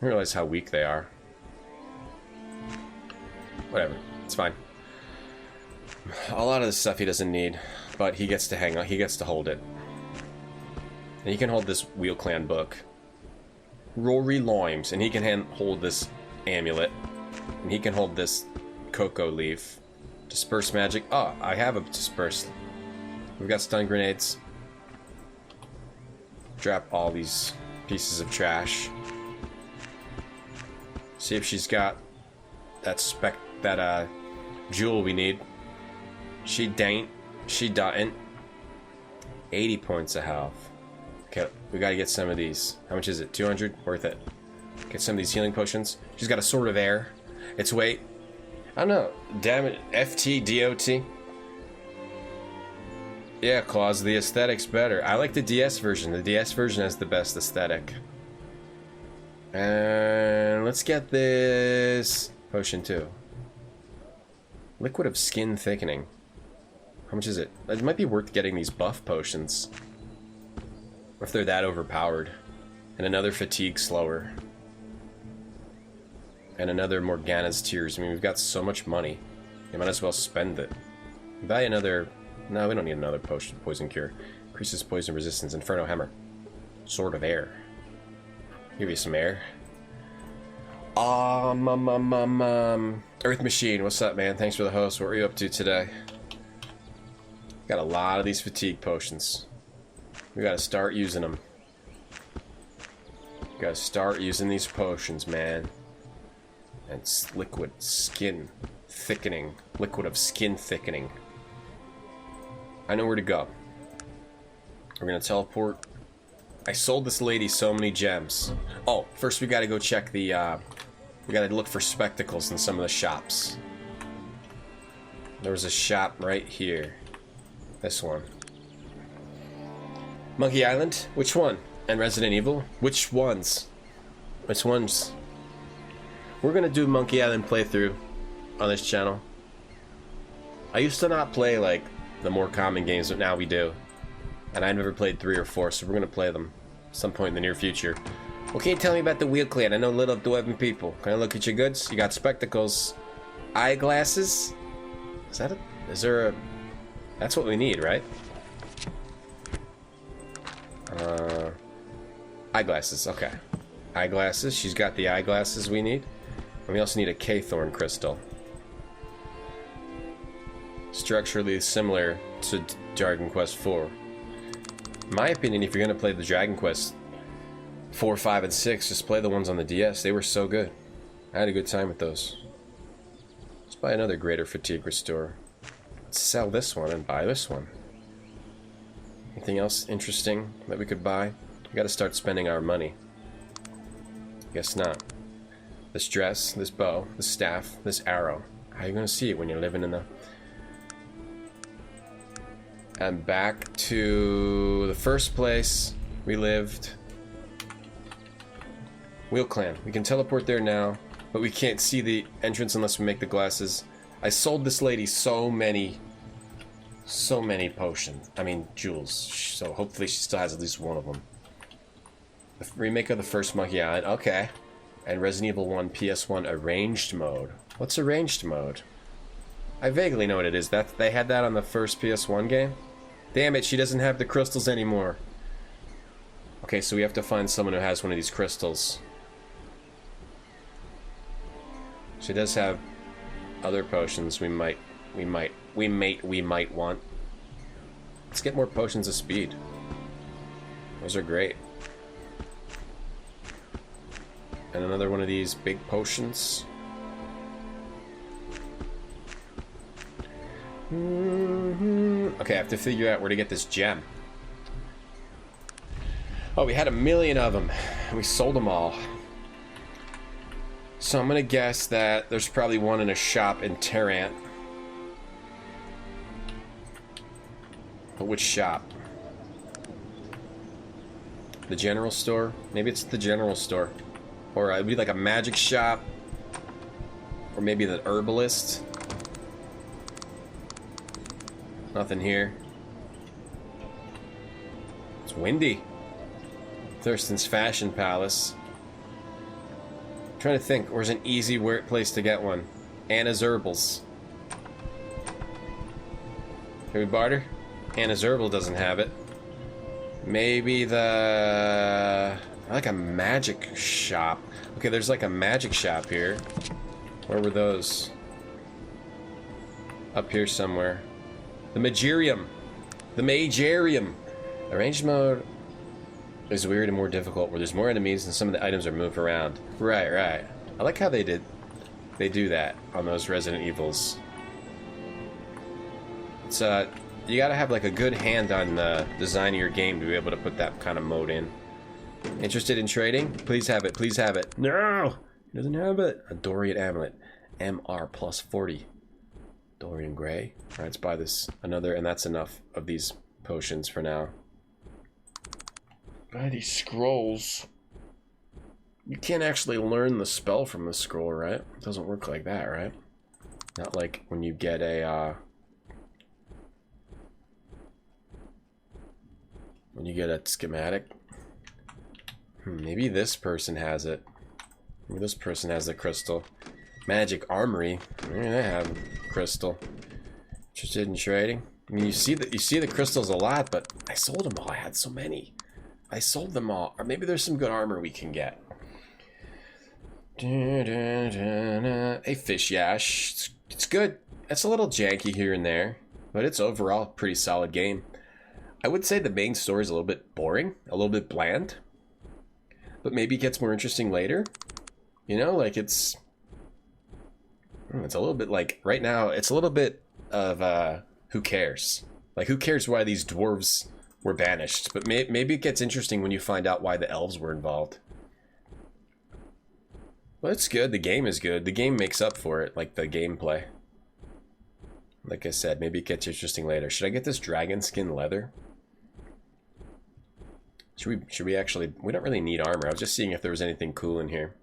I realize how weak they are. Whatever. It's fine. A lot of this stuff he doesn't need. But he gets to hang on. He gets to hold it. And he can hold this Wheel Clan book. Rory Limes. And he can hold this amulet. And he can hold this cocoa leaf. Disperse magic. Oh, I have a disperse. We've got stun grenades. Drop all these pieces of trash. See if she's got that jewel we need. She dain't. She doesn't. 80 points of health. Okay, we gotta get some of these. How much is it? 200? Worth it. Get some of these healing potions. She's got a Sword of Air. Its weight. I don't know. Damn it. FT, DOT. Yeah, Claus, the aesthetic's better. I like the DS version. The DS version has the best aesthetic. And let's get this potion too. Liquid of Skin Thickening. How much is it? It might be worth getting these buff potions. Or if they're that overpowered. And another Fatigue Slower. And another Morgana's Tears. I mean, we've got so much money. You might as well spend it. Buy another... No, we don't need another potion. Poison Cure. Increases poison resistance. Inferno Hammer. Sword of Air. Give you some air. Earth Machine, what's up, man? Thanks for the host. What were you up to today? Got a lot of these fatigue potions. We gotta start using them. Gotta start using these potions, man. And it's liquid skin thickening. Liquid of skin thickening. I know where to go. We're gonna teleport. I sold this lady so many gems. Oh, first we gotta go check the, we gotta look for spectacles in some of the shops. There was a shop right here. This one. Monkey Island? Which one? And Resident Evil? Which ones? Which ones? We're gonna do Monkey Island playthrough on this channel. I used to not play, like, the more common games, but now we do. And I never played 3 or 4, so we're gonna play them some point in the near future. Well, can you tell me about the Wheel Clan? I know little dwarven people. Can I look at your goods? You got spectacles. Eyeglasses? Is there a... That's what we need, right? Eyeglasses, okay. Eyeglasses, she's got the eyeglasses we need. And we also need a K-Thorn crystal. Structurally similar to Dragon Quest IV. In my opinion, if you're going to play the Dragon Quest 4, 5, and 6, just play the ones on the DS. They were so good. I had a good time with those. Let's buy another Greater Fatigue Restore. Let's sell this one and buy this one. Anything else interesting that we could buy? We got to start spending our money. Guess not. This dress, this bow, this staff, this arrow. How are you going to see it when you're living in the... And back to the first place we lived. Wheel Clan. We can teleport there now, but we can't see the entrance unless we make the glasses. I sold this lady so many potions. I mean, jewels. So hopefully she still has at least one of them. The remake of the first Monkey Island. Okay. And Resident Evil 1 PS1 Arranged Mode. What's Arranged Mode? I vaguely know what it is. They had that on the first PS1 game? Damn it, she doesn't have the crystals anymore. Okay, so we have to find someone who has one of these crystals. She does have other potions we might want. Let's get more potions of speed. Those are great. And another one of these big potions. Okay, I have to figure out where to get this gem. Oh, we had 1 million of them. We sold them all. So I'm gonna guess that there's probably one in a shop in Tarrant. But which shop? The general store? Maybe it's the general store. Or it'd be like a magic shop. Or maybe the herbalist. Nothing here. It's windy. Thurston's Fashion Palace. I'm trying to think, where's an easy place to get one? Anna's Herbals. Can we barter? Anna's Herbal doesn't have it. Maybe the... I like a magic shop. Okay, there's like a magic shop here. Where were those? Up here somewhere. The Magarium. The Magarium. Arranged mode is weird and more difficult, where there's more enemies and some of the items are moved around. Right, right. I like how they do that on those Resident Evils. It's you gotta have like a good hand on the design of your game to be able to put that kind of mode in. Interested in trading? Please have it, please have it. No! He doesn't have it. A Dorian Amulet. MR plus 40. Dorian Gray. Alright, let's buy this. Another, and that's enough of these potions for now. Buy these scrolls. You can't actually learn the spell from the scroll, right? It doesn't work like that, right? Not like when you get a, when you get a schematic. Maybe this person has it. Maybe this person has the crystal. Magic Armory. Maybe they have crystal. Interested in trading? I mean, you see the crystals a lot, but I sold them all. I had so many. I sold them all. Or maybe there's some good armor we can get. Hey, Fish Yash. It's good. It's a little janky here and there, but it's overall a pretty solid game. I would say the main story is a little bit boring, a little bit bland, but maybe it gets more interesting later. You know, like it's a little bit like, right now, it's a little bit of, who cares? Like, who cares why these dwarves were banished? But maybe it gets interesting when you find out why the elves were involved. Well, it's good. The game is good. The game makes up for it, like the gameplay. Like I said, maybe it gets interesting later. Should I get this dragon skin leather? Should we actually... We don't really need armor. I was just seeing if there was anything cool in here.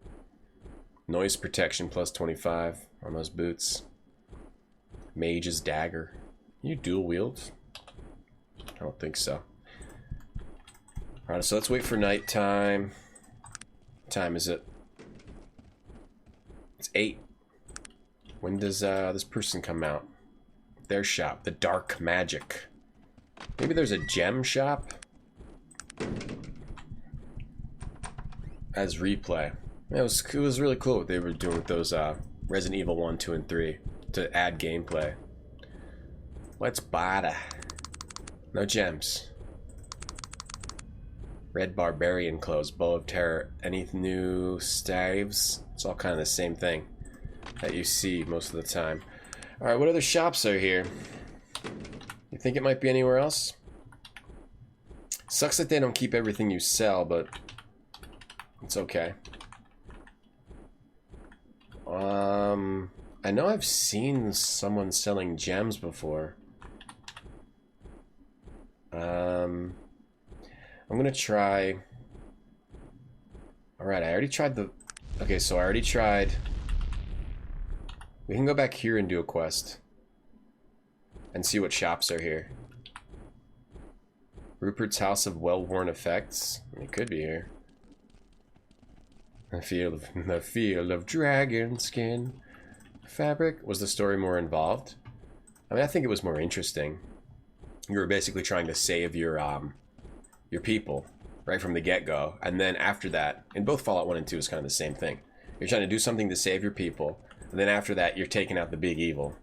Noise protection plus 25 on those boots. Mage's dagger. Can you dual wield? I don't think so. Alright, so let's wait for nighttime. What time is it? It's 8. When does this person come out? Their shop, the Dark Magic. Maybe there's a gem shop? As replay. Yeah, it was really cool what they were doing with those Resident Evil 1, 2, and 3 to add gameplay. Let's buy no gems. Red Barbarian clothes, Bow of Terror. Any new staves? It's all kind of the same thing that you see most of the time. Alright, what other shops are here? You think it might be anywhere else? Sucks that they don't keep everything you sell, but it's okay. I know I've seen someone selling gems before. I'm gonna try... Alright, I already tried the... Okay, so I already tried... We can go back here and do a quest. And see what shops are here. Rupert's House of Well-Worn Effects. It could be here. The field of dragon skin. Fabric. Was the story more involved? I mean, I think it was more interesting. You were basically trying to save your people right from the get-go, and then after that, in both Fallout 1 and 2 is kind of the same thing. You're trying to do something to save your people, and then after that, you're taking out the big evil.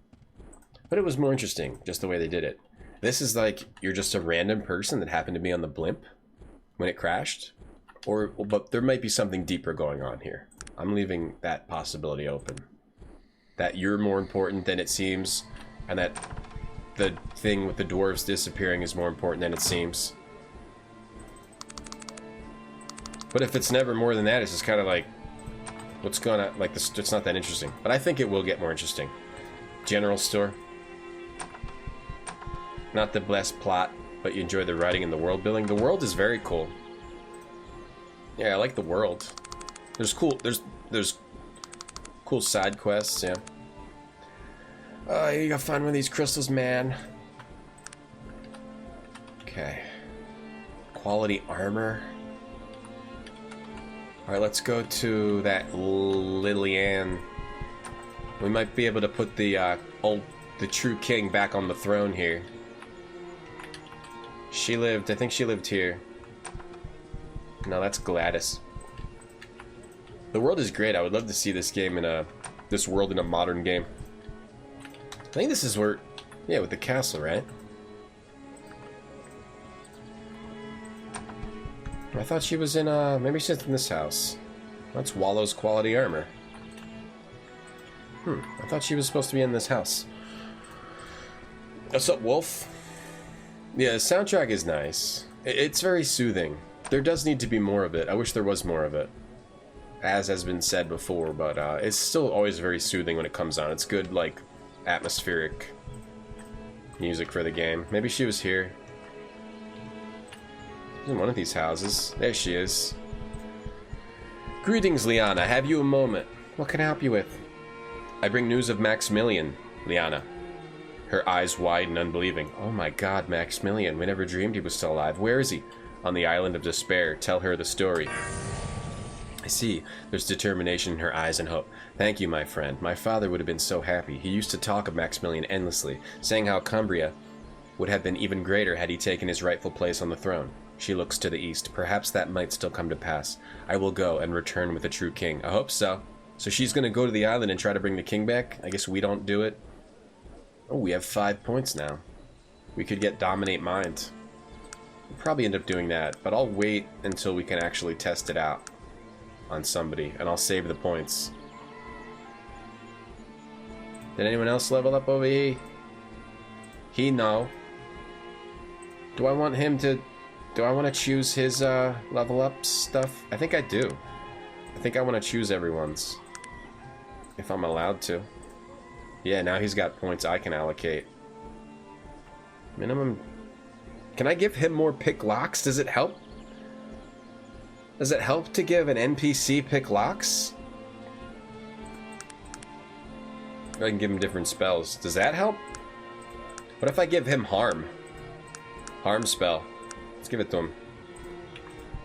But it was more interesting, just the way they did it. This is like, you're just a random person that happened to be on the blimp when it crashed. But there might be something deeper going on here. I'm leaving that possibility open. That you're more important than it seems, and that the thing with the dwarves disappearing is more important than it seems. But if it's never more than that, it's just kind of like, what's going on? Like, this, it's not that interesting. But I think it will get more interesting. General store. Not the best plot, but you enjoy the writing and the world building. The world is very cool. Yeah, I like the world. There's cool side quests, yeah. You gotta find one of these crystals, man. Okay. Quality armor. Alright, let's go to that Lillian. We might be able to put the true king back on the throne here. I think she lived here. No, that's Gladys. The world is great. I would love to see this game this world in a modern game. I think this is where, yeah, with the castle, right? I thought she was in, maybe she's in this house. That's Wallow's quality armor. I thought she was supposed to be in this house. What's up, Wolf? Yeah, the soundtrack is nice. It's very soothing. There does need to be more of it. I wish there was more of it. As has been said before, but it's still always very soothing when it comes on. It's good, like, atmospheric music for the game. Maybe she was here. She's in one of these houses. There she is. Greetings, Liana. Have you a moment? What can I help you with? I bring news of Maximilian, Liana. Her eyes wide and unbelieving. Oh my god, Maximilian. We never dreamed he was still alive. Where is he? On the island of despair. Tell her the story. I see. There's determination in her eyes and hope. Thank you, my friend. My father would have been so happy. He used to talk of Maximilian endlessly, saying how Cumbria would have been even greater had he taken his rightful place on the throne. She looks to the east. Perhaps that might still come to pass. I will go and return with a true king. I hope so. So she's going to go to the island and try to bring the king back? I guess we don't do it. Oh, we have 5 points now. We could get Dominate Mind. We'll probably end up doing that, but I'll wait until we can actually test it out on somebody, and I'll save the points. Did anyone else level up over here? No. Do I want him to... Do I want to choose his level up stuff? I think I do. I think I want to choose everyone's. If I'm allowed to. Yeah, now he's got points I can allocate. Minimum... Can I give him more pick locks? Does it help? Does it help to give an NPC pick locks? I can give him different spells. Does that help? What if I give him harm? Harm spell. Let's give it to him.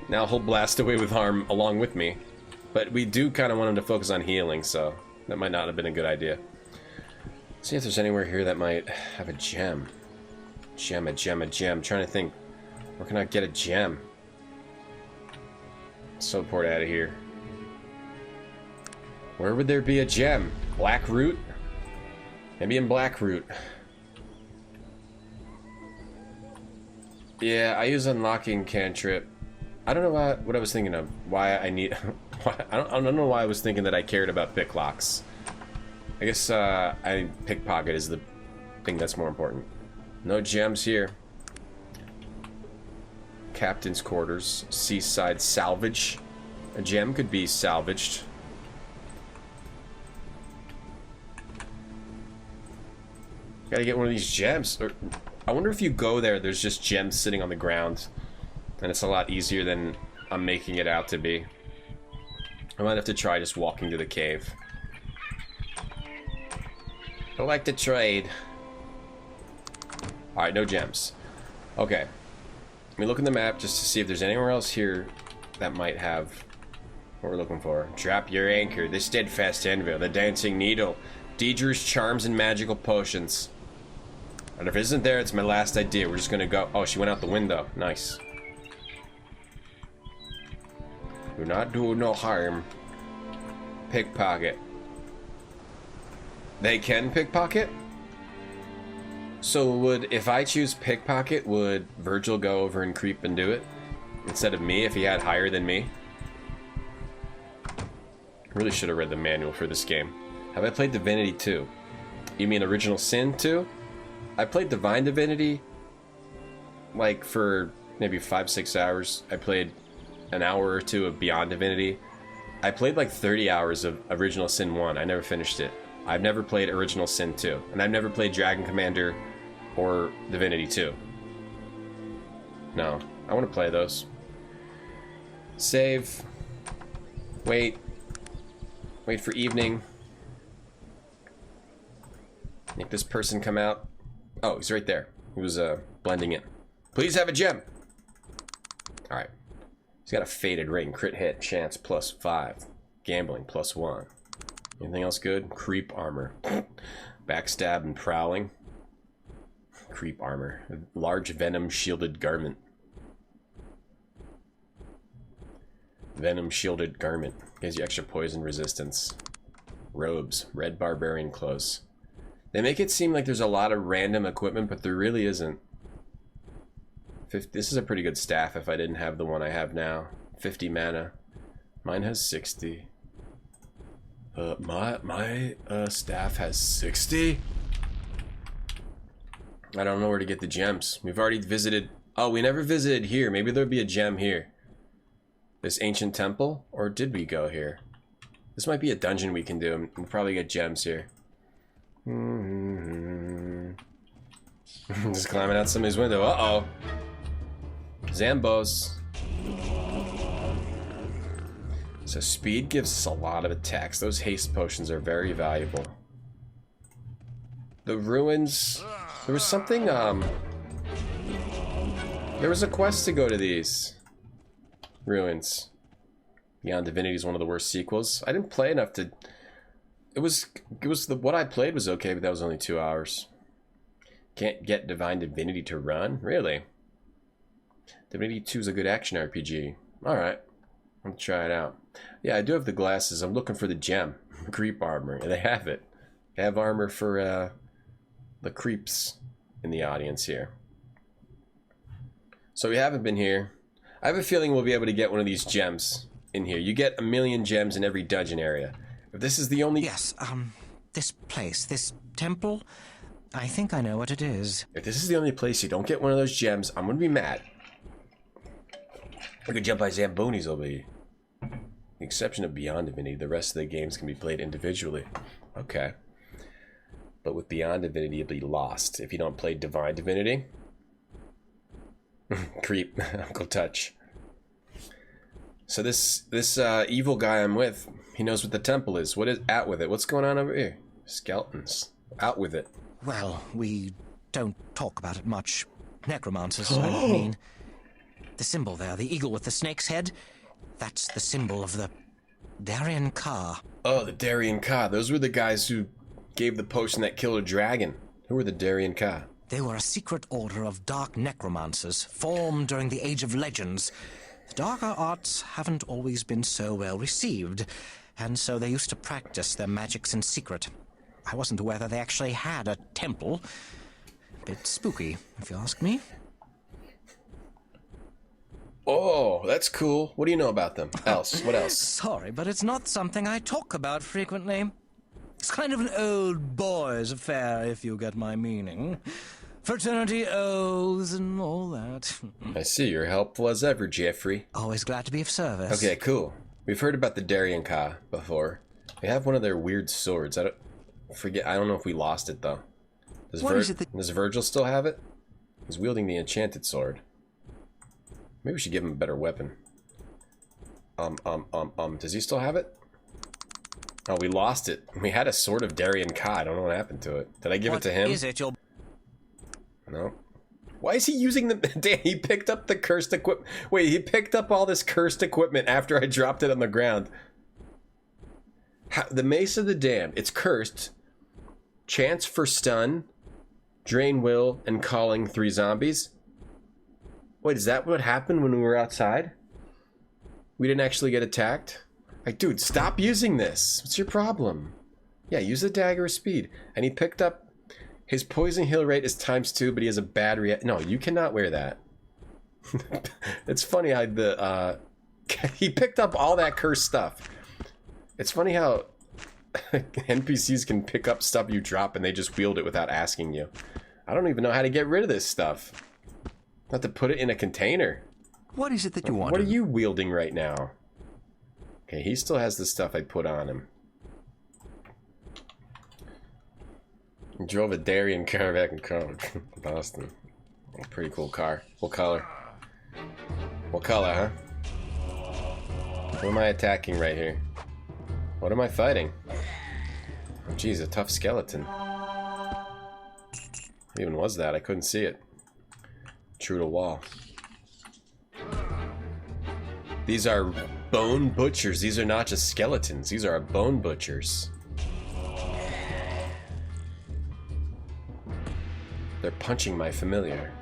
Now he'll blast away with harm along with me. But we do kind of want him to focus on healing, so that might not have been a good idea. See if there's anywhere here that might have a gem. A gem. I'm trying to think. Where can I get a gem? So port out of here. Where would there be a gem? Blackroot? Maybe in Blackroot. Yeah, I use unlocking cantrip. I don't know what I was thinking of. Why I need... I don't know why I was thinking that I cared about pick locks. I guess pickpocket is the thing that's more important. No gems here. Captain's quarters. Seaside salvage. A gem could be salvaged. Gotta get one of these gems. Or, I wonder if you go there, there's just gems sitting on the ground. And it's a lot easier than I'm making it out to be. I might have to try just walking to the cave. I like to trade. Alright, no gems. Okay. Let me look in the map just to see if there's anywhere else here that might have what we're looking for. Drop your anchor, the steadfast anvil, the dancing needle, Deidre's charms and magical potions. And if it isn't there, it's my last idea. We're just gonna go. Oh, she went out the window. Nice. Do not do no harm. Pickpocket. They can pickpocket? So would, if I choose pickpocket, would Virgil go over and creep and do it? Instead of me, if he had higher than me? Really should have read the manual for this game. Have I played Divinity 2? You mean Original Sin 2? I played Divine Divinity, like, for maybe 5-6 hours. I played an hour or two of Beyond Divinity. I played like 30 hours of Original Sin 1. I never finished it. I've never played Original Sin 2. And I've never played Dragon Commander or Divinity 2. No. I want to play those. Save. Wait. Wait for evening. Make this person come out. Oh, he's right there. He was blending in. Please have a gem. Alright. He's got a faded ring. Crit hit. Chance +5. Gambling +1. Anything else good? Creep armor. Backstab and prowling. Creep armor. Large venom shielded garment. Venom shielded garment. Gives you extra poison resistance. Robes. Red barbarian clothes. They make it seem like there's a lot of random equipment, but there really isn't. This is a pretty good staff if I didn't have the one I have now. 50 mana. Mine has 60. My staff has 60? I don't know where to get the gems. We've already visited... Oh, we never visited here. Maybe there'll be a gem here. This ancient temple? Or did we go here? This might be a dungeon we can do. We'll probably get gems here. Just climbing out somebody's window. Uh-oh. Zambos. So speed gives us a lot of attacks. Those haste potions are very valuable. The ruins... There was something, there was a quest to go to these ruins. Beyond Divinity is one of the worst sequels. I didn't play enough to... what I played was okay, but that was only 2 hours. Can't get Divine Divinity to run? Really? Divinity 2 is a good action RPG. Alright. I'll try it out. Yeah, I do have the glasses. I'm looking for the gem. Creep armor. They have it. They have armor for the creeps in the audience here. So we haven't been here. I have a feeling we'll be able to get one of these gems in here. You get 1,000,000 gems in every dungeon area. If this is the only... Yes, this place, this temple, I think I know what it is. If this is the only place you don't get one of those gems, I'm gonna be mad. I could jump by Zambonis over here. The exception of Beyond Divinity, the rest of the games can be played individually. Okay. But with Beyond Divinity, you'll be lost if you don't play Divine Divinity. Creep, Uncle Touch. So this evil guy I'm with, he knows what the temple is. What is out with it? What's going on over here? Skeletons. Out with it. Well, we don't talk about it much. Necromancers, I mean. The symbol there, the eagle with the snake's head, that's the symbol of the Darien Ka. Oh, the Darien Ka. Those were the guys who gave the potion that killed a dragon. Who were the Darien Ka? They were a secret order of dark necromancers, formed during the Age of Legends. The darker arts haven't always been so well received, and so they used to practice their magics in secret. I wasn't aware that they actually had a temple. A bit spooky, if you ask me. Oh, that's cool. What do you know about them? What else? Sorry, but it's not something I talk about frequently. It's kind of an old boy's affair, if you get my meaning. Fraternity oaths and all that. I see. You're helpful as ever, Jeffrey. Always glad to be of service. Okay, cool. We've heard about the Darien Ka before. They have one of their weird swords. I don't know if we lost it, though. Does Virgil still have it? He's wielding the enchanted sword. Maybe we should give him a better weapon. Does he still have it? Oh, we lost it. We had a sword of Darien Ka. I don't know what happened to it. Did I give it to him? What is it, your... No. Why is he using the... Damn, he picked up the cursed equipment. Wait, he picked up all this cursed equipment after I dropped it on the ground. The Mace of the Damned. It's cursed. Chance for stun. Drain will and calling 3 zombies. Wait, is that what happened when we were outside? We didn't actually get attacked? Like, dude, stop using this. What's your problem? Yeah, use the dagger of speed. And he picked up... His poison heal rate is ×2, but he has a bad react... No, you cannot wear that. It's funny how the... he picked up all that cursed stuff. It's funny how NPCs can pick up stuff you drop and they just wield it without asking you. I don't even know how to get rid of this stuff. Not to put it in a container. What is it that you want? What are you wielding right now? Okay, he still has the stuff I put on him. He drove a Darien car back in Boston. Pretty cool car. What color? What color, huh? Who am I attacking right here? What am I fighting? Oh, geez, a tough skeleton. What even was that? I couldn't see it. True to wall. These are bone butchers. These are not just skeletons. These are bone butchers. They're punching my familiar.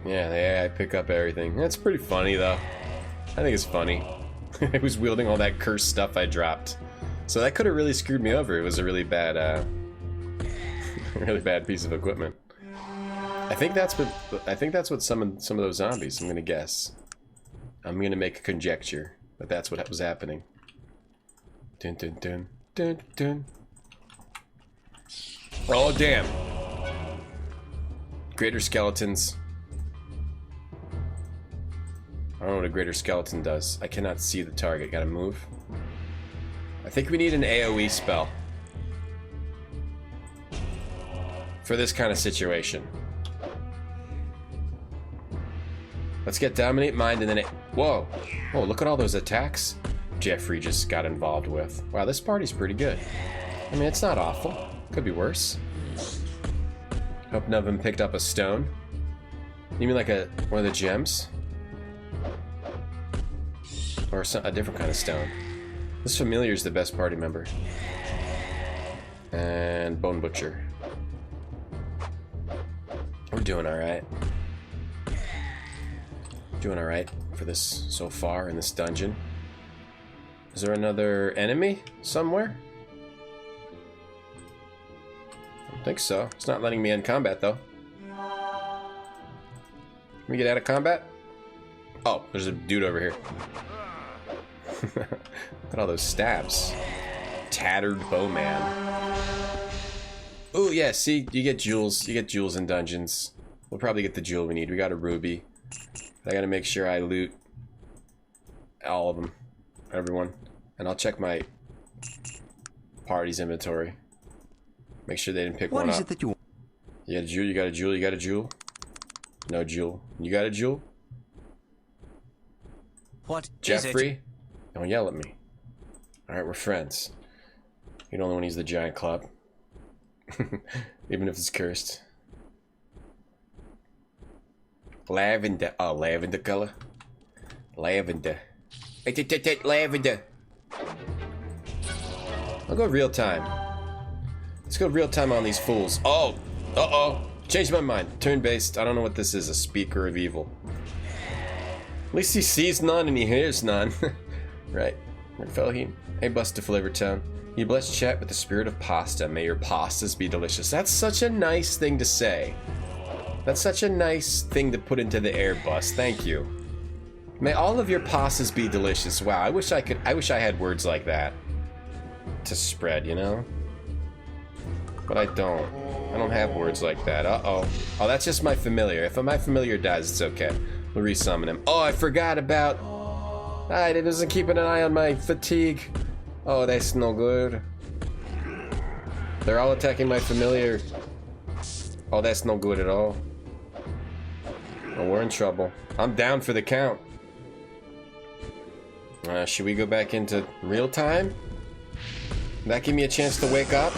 Yeah, I pick up everything. That's pretty funny, though. I think it's funny. I was wielding all that cursed stuff I dropped. So that could have really screwed me over. It was a really bad, really bad piece of equipment. I think that's what some of those zombies, I'm gonna guess. I'm gonna make a conjecture that that's what was happening. Dun dun dun dun dun. Oh damn! Greater skeletons. I don't know what a greater skeleton does. I cannot see the target. Gotta move. I think we need an AoE spell for this kind of situation. Let's get Dominate Mind and then it... Whoa! Oh, look at all those attacks Jeffrey just got involved with. Wow, this party's pretty good. I mean, it's not awful. Could be worse. Hope none of them picked up a stone. You mean like one of the gems? Or a different kind of stone. This familiar's the best party member. And Bone Butcher. We're doing alright. Doing alright for this so far in this dungeon. Is there another enemy somewhere? I don't think so. It's not letting me end combat though. Can we get out of combat? Oh, there's a dude over here. Look at all those stabs. Tattered bowman. Oh yeah, see, you get jewels. You get jewels in dungeons. We'll probably get the jewel we need. We got a ruby. I gotta make sure I loot all of them, everyone, and I'll check my party's inventory. Make sure they didn't pick one up. What is it that you? You got a jewel. You got a jewel. You got a jewel. No jewel. You got a jewel. What is it? Jeffrey, don't yell at me. All right, we're friends. You're the only one who uses the giant club. Even if it's cursed. Lavender. Oh, lavender color. Lavender. Lavender. I'll go real time. Let's go real time on these fools. Oh! Uh-oh. Changed my mind. Turn-based. I don't know what this is. A speaker of evil. At least he sees none and he hears none. Right. Where fell he? Hey, Buster Flavortown. You bless chat with the spirit of pasta. May your pastas be delicious. That's such a nice thing to say. That's such a nice thing to put into the air, Bus. Thank you. May all of your pastas be delicious. Wow, I wish I had words like that to spread, you know? But I don't. I don't have words like that. Uh-oh. Oh, that's just my familiar. If my familiar dies, it's okay. We'll resummon him. Oh, I forgot about... I wasn't keeping an eye on my fatigue. Oh, that's no good. They're all attacking my familiar. Oh, that's no good at all. Oh, we're in trouble. I'm down for the count. Should we go back into real time? That give me a chance to wake up?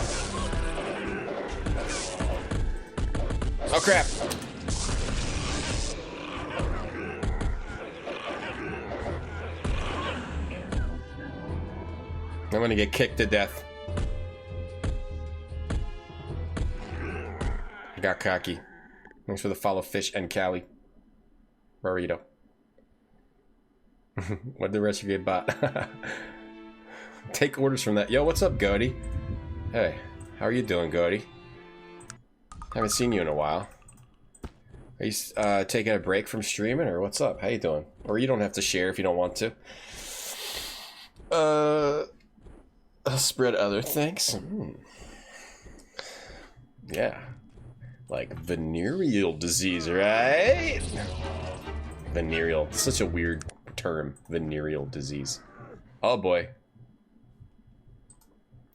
Oh, crap. I'm gonna get kicked to death. I got cocky. Thanks for the follow, Fish and Callie. Burrito. What did the rest of you get bought? Take orders from that. Yo, what's up, Goaty? Hey, how are you doing, Goaty? Haven't seen you in a while. Are you taking a break from streaming, or what's up? How you doing? Or you don't have to share if you don't want to. I'll spread other things. Yeah. Like venereal disease, right? Venereal. Such a weird term. Venereal disease. Oh boy.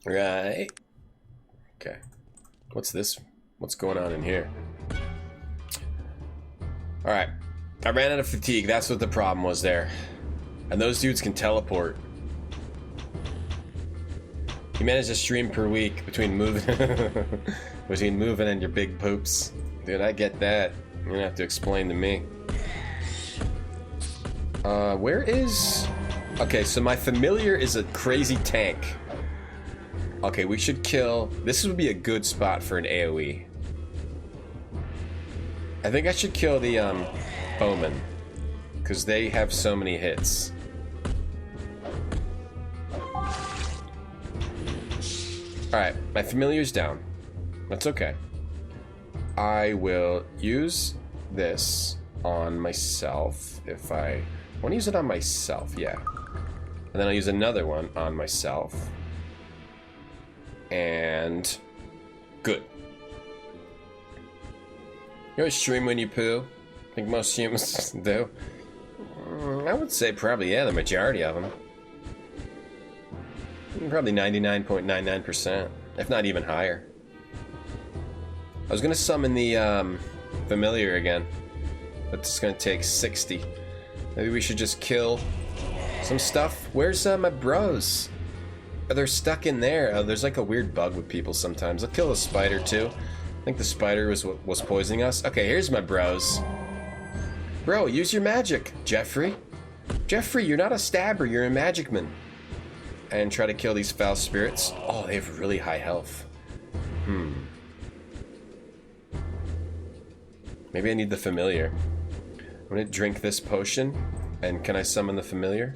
Right. Okay. What's this? What's going on in here? Alright. I ran out of fatigue. That's what the problem was there. And those dudes can teleport. You manage a stream per week between moving and your big poops. Dude, I get that. You're gonna have to explain to me. Where is... Okay, so my familiar is a crazy tank. Okay, we should kill... This would be a good spot for an AoE. I think I should kill the, Bowman. Because they have so many hits. Alright, my familiar's down. That's okay. I will use this on myself if I want to use it on myself, yeah. And then I'll use another one on myself. And good. You always stream when you poo? I think most humans do. I would say probably, yeah, the majority of them. Probably 99.99%, if not even higher. I was gonna summon the familiar again, but it's gonna take 60. Maybe we should just kill some stuff. Where's my bros? Oh, they're stuck in there. Oh, there's like a weird bug with people sometimes. I'll kill a spider too. I think the spider was what was poisoning us. Okay, here's my bros. Bro, use your magic, Jeffrey. Jeffrey, you're not a stabber, you're a magicman. And try to kill these foul spirits. Oh, they have really high health. Maybe I need the familiar. I'm gonna drink this potion. And can I summon the familiar?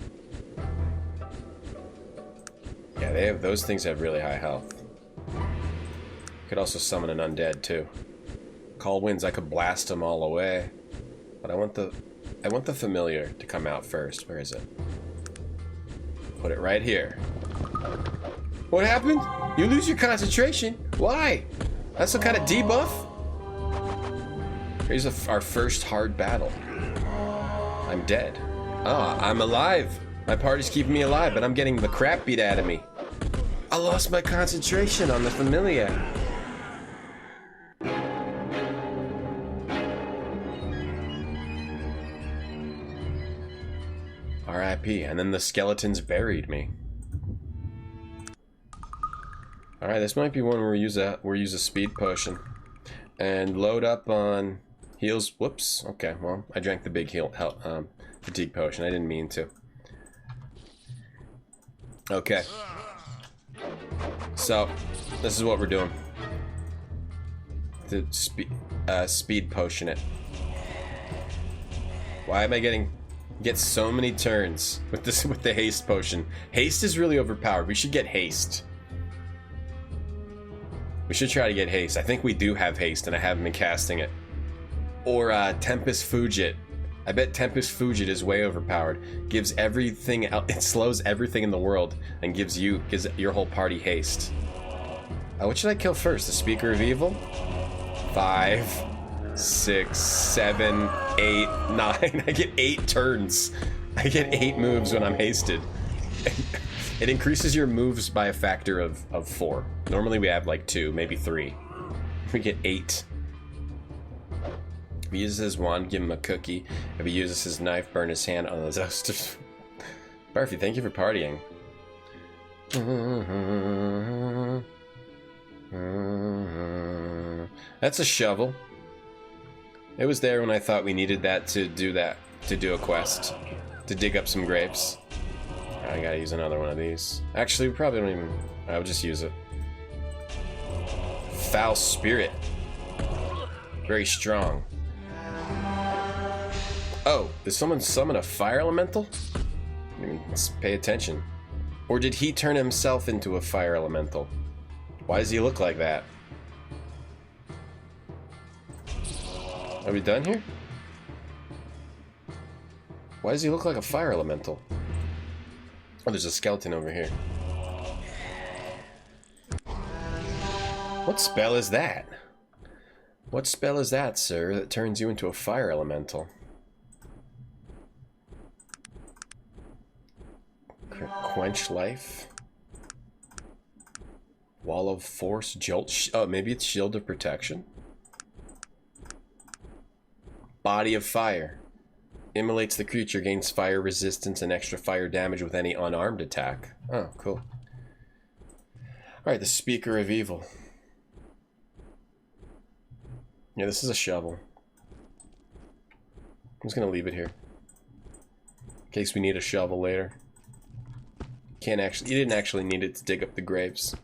Yeah, they have, those things have really high health. Could also summon an undead too. Call wins, I could blast them all away. But I want the familiar to come out first. Where is it? Put it right here. What happened? You lose your concentration? Why? That's some kind of debuff? Here's our first hard battle. I'm dead. Ah, I'm alive. My party's keeping me alive, but I'm getting the crap beat out of me. I lost my concentration on the familiar. R.I.P. And then the skeletons buried me. Alright, this might be one where we use a speed potion. And load up on heals. Whoops. Okay, well, I drank the big fatigue potion. I didn't mean to. Okay. So, this is what we're doing. To speed potion it. Why am I get so many turns with the haste potion? Haste is really overpowered. We should get haste. We should try to get haste. I think we do have haste, and I haven't been casting it. Or Tempest Fugit. I bet Tempest Fugit is way overpowered. Gives everything out. It slows everything in the world and gives your whole party haste. What should I kill first? The Speaker of Evil? 5, 6, 7, 8, 9. I get 8 turns. I get 8 moves when I'm hasted. It increases your moves by a factor of 4. Normally we have like 2, maybe 3. We get 8. If he uses his wand, give him a cookie. If he uses his knife, burn his hand on the toaster. Barfy, thank you for partying. That's a shovel. It was there when I thought we needed that, to do a quest. To dig up some grapes. I gotta use another one of these. Actually, we probably don't even... I'll just use it. Foul Spirit. Very strong. Oh, did someone summon a fire elemental? Let's pay attention. Or did he turn himself into a fire elemental? Why does he look like that? Are we done here? Why does he look like a fire elemental? Oh, there's a skeleton over here. What spell is that? What spell is that, sir, that turns you into a fire elemental? Quench life? Wall of force? Jolt? Oh, maybe it's shield of protection? Body of fire. Immolates the creature, gains fire resistance and extra fire damage with any unarmed attack. Oh, cool. Alright, the Speaker of Evil. Yeah, this is a shovel. I'm just gonna leave it here. In case we need a shovel later. You didn't actually need it to dig up the graves.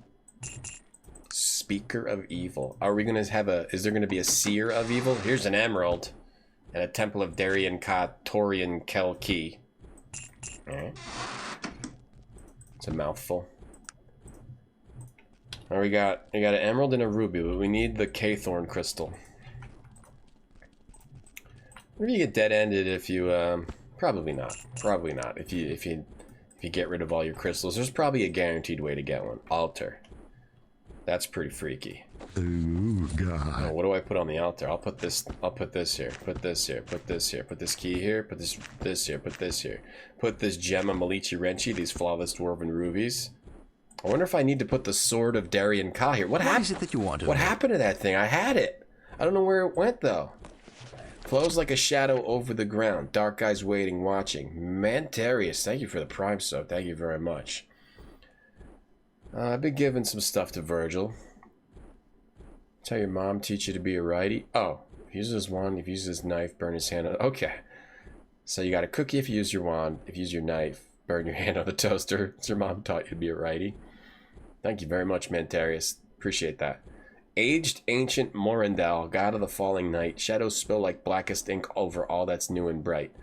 Speaker of Evil. Are we gonna have is there gonna be a Seer of Evil? Here's an emerald. And a Temple of Darien Ka Torian Kel Key. Alright. It's a mouthful. Alright, we got an emerald and a ruby, but we need the K-Thorn crystal. Maybe you get dead-ended if you probably not. Probably not. If you get rid of all your crystals. There's probably a guaranteed way to get one. Altar. That's pretty freaky. Ooh, God. Oh, what do I put on the altar? I'll put this here, put this here, put this here, put this key here, put this here, put this here. Put this gem of Malichi Renchi, these flawless dwarven rubies. I wonder if I need to put the sword of Darien Ka here. What is it that you want? What happened to that thing? I had it. I don't know where it went though. Flows like a shadow over the ground. Dark eyes waiting, watching. Mantarius, thank you for the prime sub. Thank you very much. I've been giving some stuff to Virgil. Tell your mom, teach you to be a righty. Oh, if he uses his wand, if he uses his knife, burn his hand on... Okay. So you got a cookie if you use your wand. If you use your knife, burn your hand on the toaster. Your mom taught you to be a righty. Thank you very much, Mantarius. Appreciate that. Aged ancient Morindal, god of the falling night. Shadows spill like blackest ink over all that's new and bright.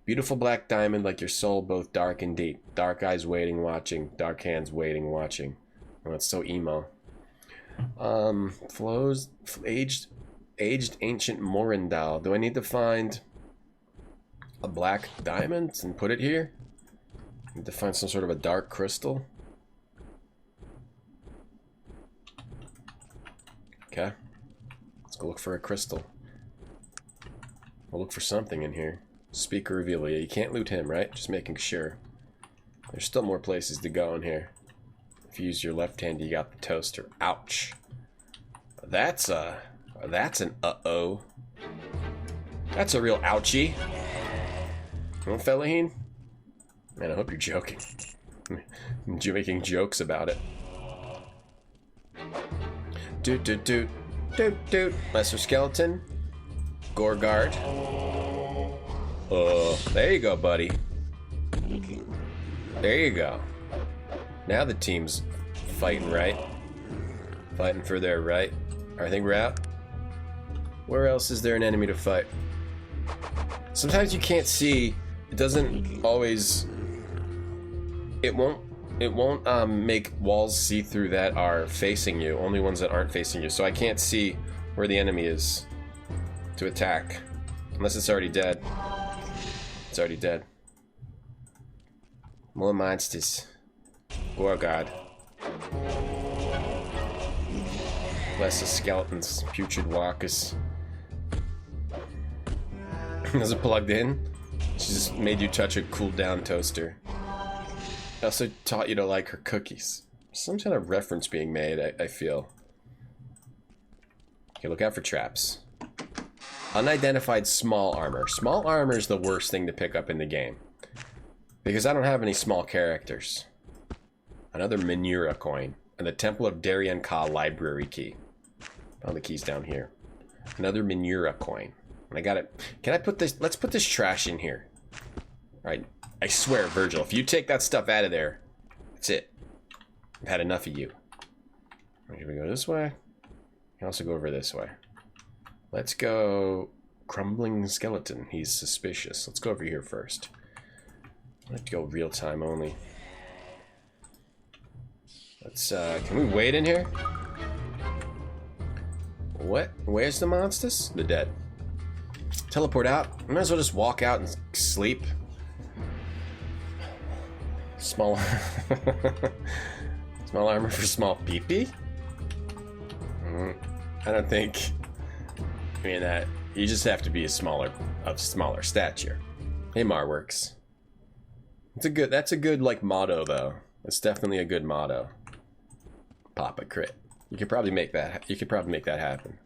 Beautiful black diamond like your soul, both dark and deep. Dark eyes waiting, watching. Dark hands waiting, watching. Oh, it's so emo. Flows aged ancient Morindal. Do I need to find a black diamond and put it here? I need to find some sort of a dark crystal. Okay. Let's go look for a crystal. We'll look for something in here. Speaker reveal. Yeah, you can't loot him, right? Just making sure. There's still more places to go in here. If you use your left hand, you got the toaster. Ouch. That's an uh-oh. That's a real ouchie. Well, Fellahin? Man, I hope you're joking. You're making jokes about it. Doot doot doot. Doot doot. Lesser skeleton. Gorgard. There you go, buddy. There you go. Now the team's fighting right. Fighting for their right. I think we're out. Where else is there an enemy to fight? Sometimes you can't see. It doesn't always. It won't make walls see through that are facing you. Only ones that aren't facing you. So I can't see where the enemy is to attack. Unless it's already dead. It's already dead. More monsters. Oh god. Less of skeletons. Putrid walkers. Is it plugged in? She just made you touch a cooled down toaster. I also taught you to like her cookies. Some kind of reference being made, I feel. Okay, look out for traps. Unidentified small armor. Small armor is the worst thing to pick up in the game. Because I don't have any small characters. Another Manura coin. And the Temple of Darien Ka library key. Found the keys down here. Another Manura coin. And I got it. Can I put this? Let's put this trash in here. Alright. I swear, Virgil, if you take that stuff out of there, that's it. I've had enough of you. Should we go this way? We can also go over this way. Let's go Crumbling Skeleton. He's suspicious. Let's go over here first. I like to go real time only. Let's, can we wait in here? What? Where's the monsters? The dead. Teleport out? Might as well just walk out and sleep. Small... small armor for small peepee? I don't think... I mean, that... You just have to be of smaller stature. Hey, Marworks. That's a good, like, motto, though. It's definitely a good motto. Papa crit. You could probably make that happen.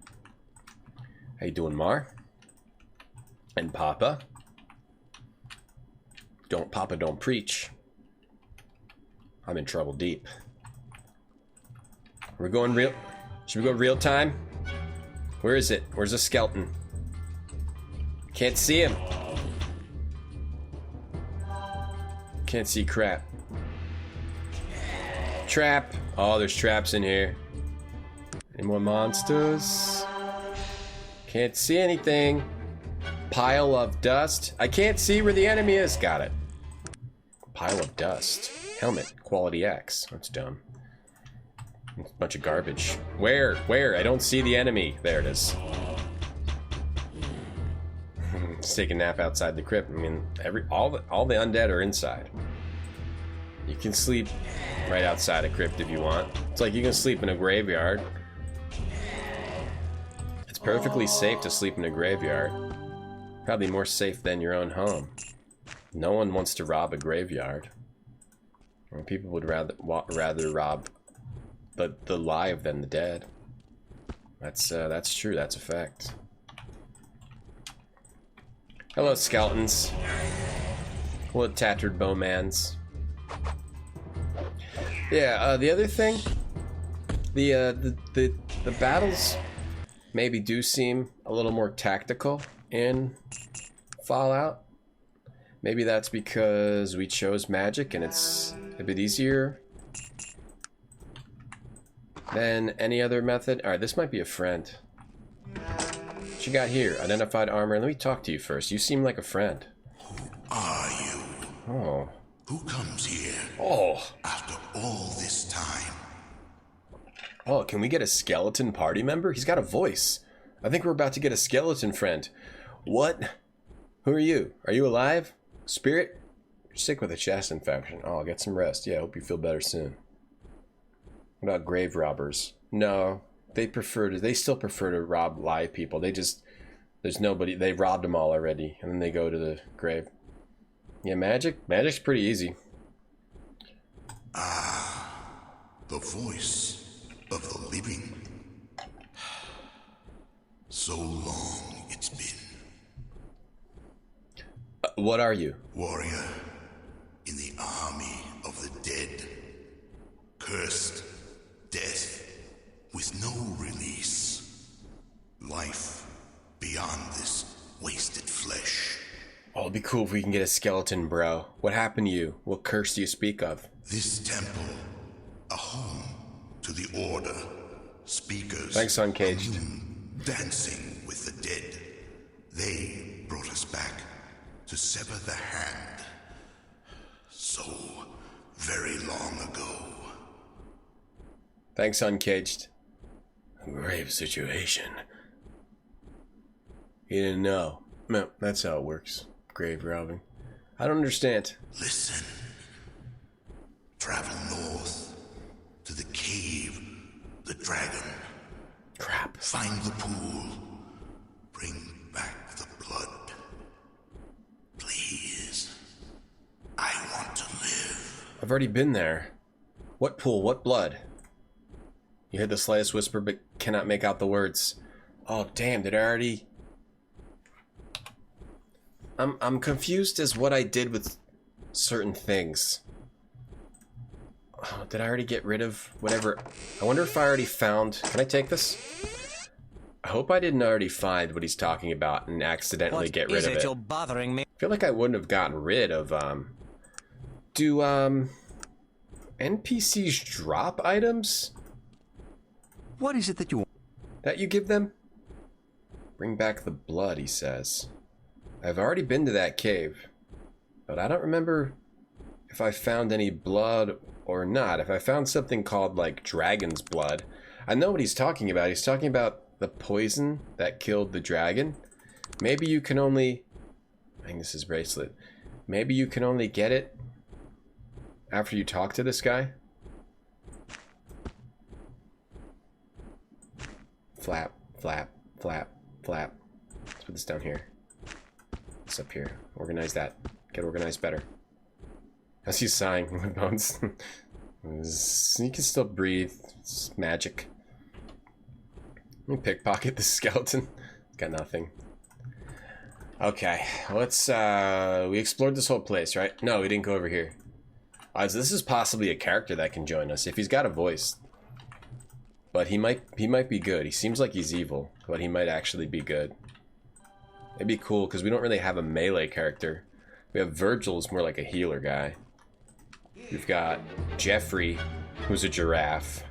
How you doing, Mar? And Papa? Papa don't preach. I'm in trouble deep. We're going real... Should we go real time? Where is it? Where's the skeleton? Can't see him. Can't see crap. Trap. Oh, there's traps in here. Any more monsters? Can't see anything. Pile of dust. I can't see where the enemy is. Got it. Pile of dust. Helmet. Quality X. That's dumb. It's a bunch of garbage. Where? Where? I don't see the enemy. There it is. Just take a nap outside the crypt. I mean, all the undead are inside. You can sleep right outside a crypt if you want. It's like you can sleep in a graveyard. It's perfectly safe to sleep in a graveyard. Probably more safe than your own home. No one wants to rob a graveyard. Well, people would rather rob the live than the dead. That's true. That's a fact. Hello, skeletons. Hello, tattered bowmans. Yeah. The other thing, the battles maybe do seem a little more tactical in Fallout. Maybe that's because we chose magic and it's a bit easier than any other method. Alright, this might be a friend. What you got here? Identified armor. Let me talk to you first. You seem like a friend. Are you? Oh. Who comes here? Oh. After all this time? Oh, can we get a skeleton party member? He's got a voice. I think we're about to get a skeleton friend. What? Who are you? Are you alive? Spirit? You're sick with a chest infection. Oh, get some rest. Yeah, I hope you feel better soon. What about grave robbers? No. they still prefer to rob live people. There's nobody, they robbed them all already, and then they go to the grave. Yeah, magic's pretty easy. The voice of the living. So long it's been. What are you? Warrior in the army of the dead. Cursed death with no release. Life beyond this wasted flesh. Oh, it'd be cool if we can get a skeleton, bro. What happened to you? What curse do you speak of? This temple, a home to the order. Speakers. Thanks, Uncaged. Dancing with the dead. They brought us back to sever the hand. So very long ago. Thanks, Uncaged. Grave situation. You didn't know. No, that's how it works. Grave robbing. I don't understand. Listen. Travel north to the cave, the dragon. Crap. Find the pool. Bring back the blood. Please. I want to live. I've already been there. What pool? What blood? You heard the slightest whisper but cannot make out the words. Oh, damn, did I already... I'm confused as what I did with certain things. Oh, did I already get rid of whatever? I wonder if I already found... Can I take this? I hope I didn't already find what he's talking about and accidentally get rid of it. You're bothering me? I feel like I wouldn't have gotten rid of, Do, NPCs drop items? What is it that you want? That you give them? Bring back the blood, he says. I've already been to that cave, but I don't remember if I found any blood or not. If I found something called, like, dragon's blood. I know what he's talking about. He's talking about the poison that killed the dragon. Maybe you can only... I think this is bracelet. Maybe you can only get it after you talk to this guy. Flap, flap, flap, flap. Let's put this down here. It's up here. Organize that. Get organized better. As he's sighing with bones. He can still breathe. It's magic. Let me pickpocket the skeleton. Got nothing. Okay, let's we explored this whole place, right? No, we didn't go over here. So this is possibly a character that can join us if he's got a voice. But he might be good. He seems like he's evil, but he might actually be good. It'd be cool because we don't really have a melee character. We have Virgil, who's more like a healer guy. We've got Jeffrey, who's a giraffe.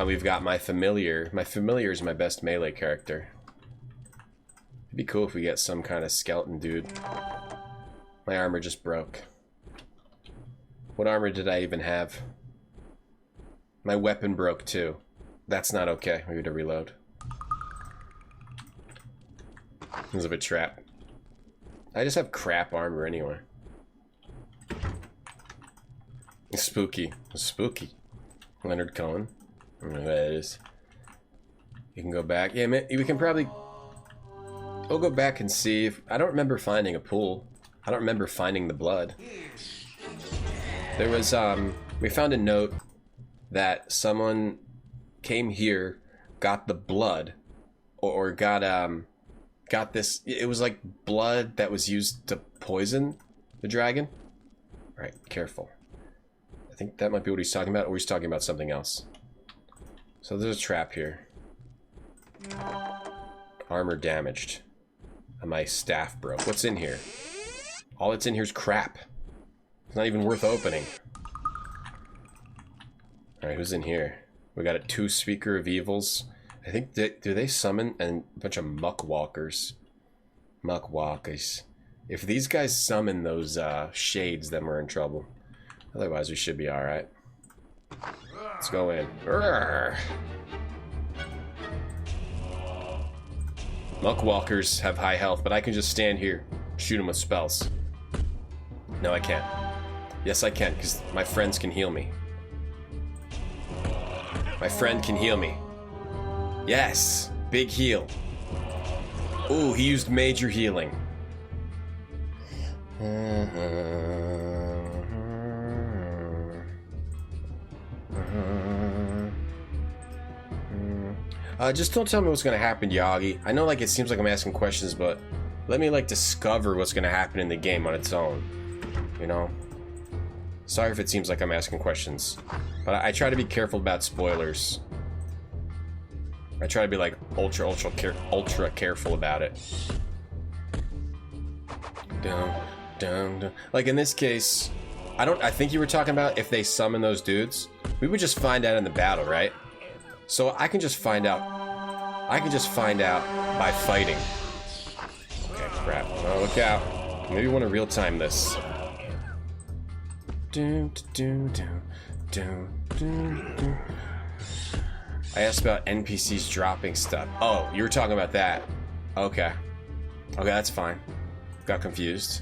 We've got my familiar. My familiar is my best melee character. It'd be cool if we get some kind of skeleton dude. My armor just broke. What armor did I even have? My weapon broke too. That's not okay. We need to reload. This is a trap. I just have crap armor anyway. It's spooky. It's spooky. Leonard Cohen. I don't know who that is. You can go back. Yeah, man, we can probably... I'll go back and see if... I don't remember finding a pool. I don't remember finding the blood. There was, we found a note that someone came here, got the blood, or got this... It was like blood that was used to poison the dragon. Alright, careful. I think that might be what he's talking about, or he's talking about something else. So there's a trap here. Armor damaged. And my staff broke. What's in here? All that's in here is crap. It's not even worth opening. Alright, who's in here? We got a 2 Speaker of Evils. I think, do they summon a bunch of muckwalkers? Muckwalkers. If these guys summon those shades, then we're in trouble. Otherwise, we should be alright. Let's go in. Urgh. Muckwalkers have high health, but I can just stand here, shoot them with spells. No, I can't. Yes, I can, because my friends can heal me. My friend can heal me. Yes. Big heal. Ooh, he used major healing. Just don't tell me what's gonna happen, Yagi. I know, like, it seems like I'm asking questions, but let me, like, discover what's gonna happen in the game on its own. You know? Sorry if it seems like I'm asking questions, but I try to be careful about spoilers. I try to be, like, ultra careful about it. Like, in this case, I think you were talking about if they summon those dudes. We would just find out in the battle, right? So I can just find out. I can just find out by fighting. Okay, crap. Oh, look out. Maybe we want to real time this. I asked about NPCs dropping stuff. Oh, you were talking about that. Okay. Okay, that's fine. Got confused.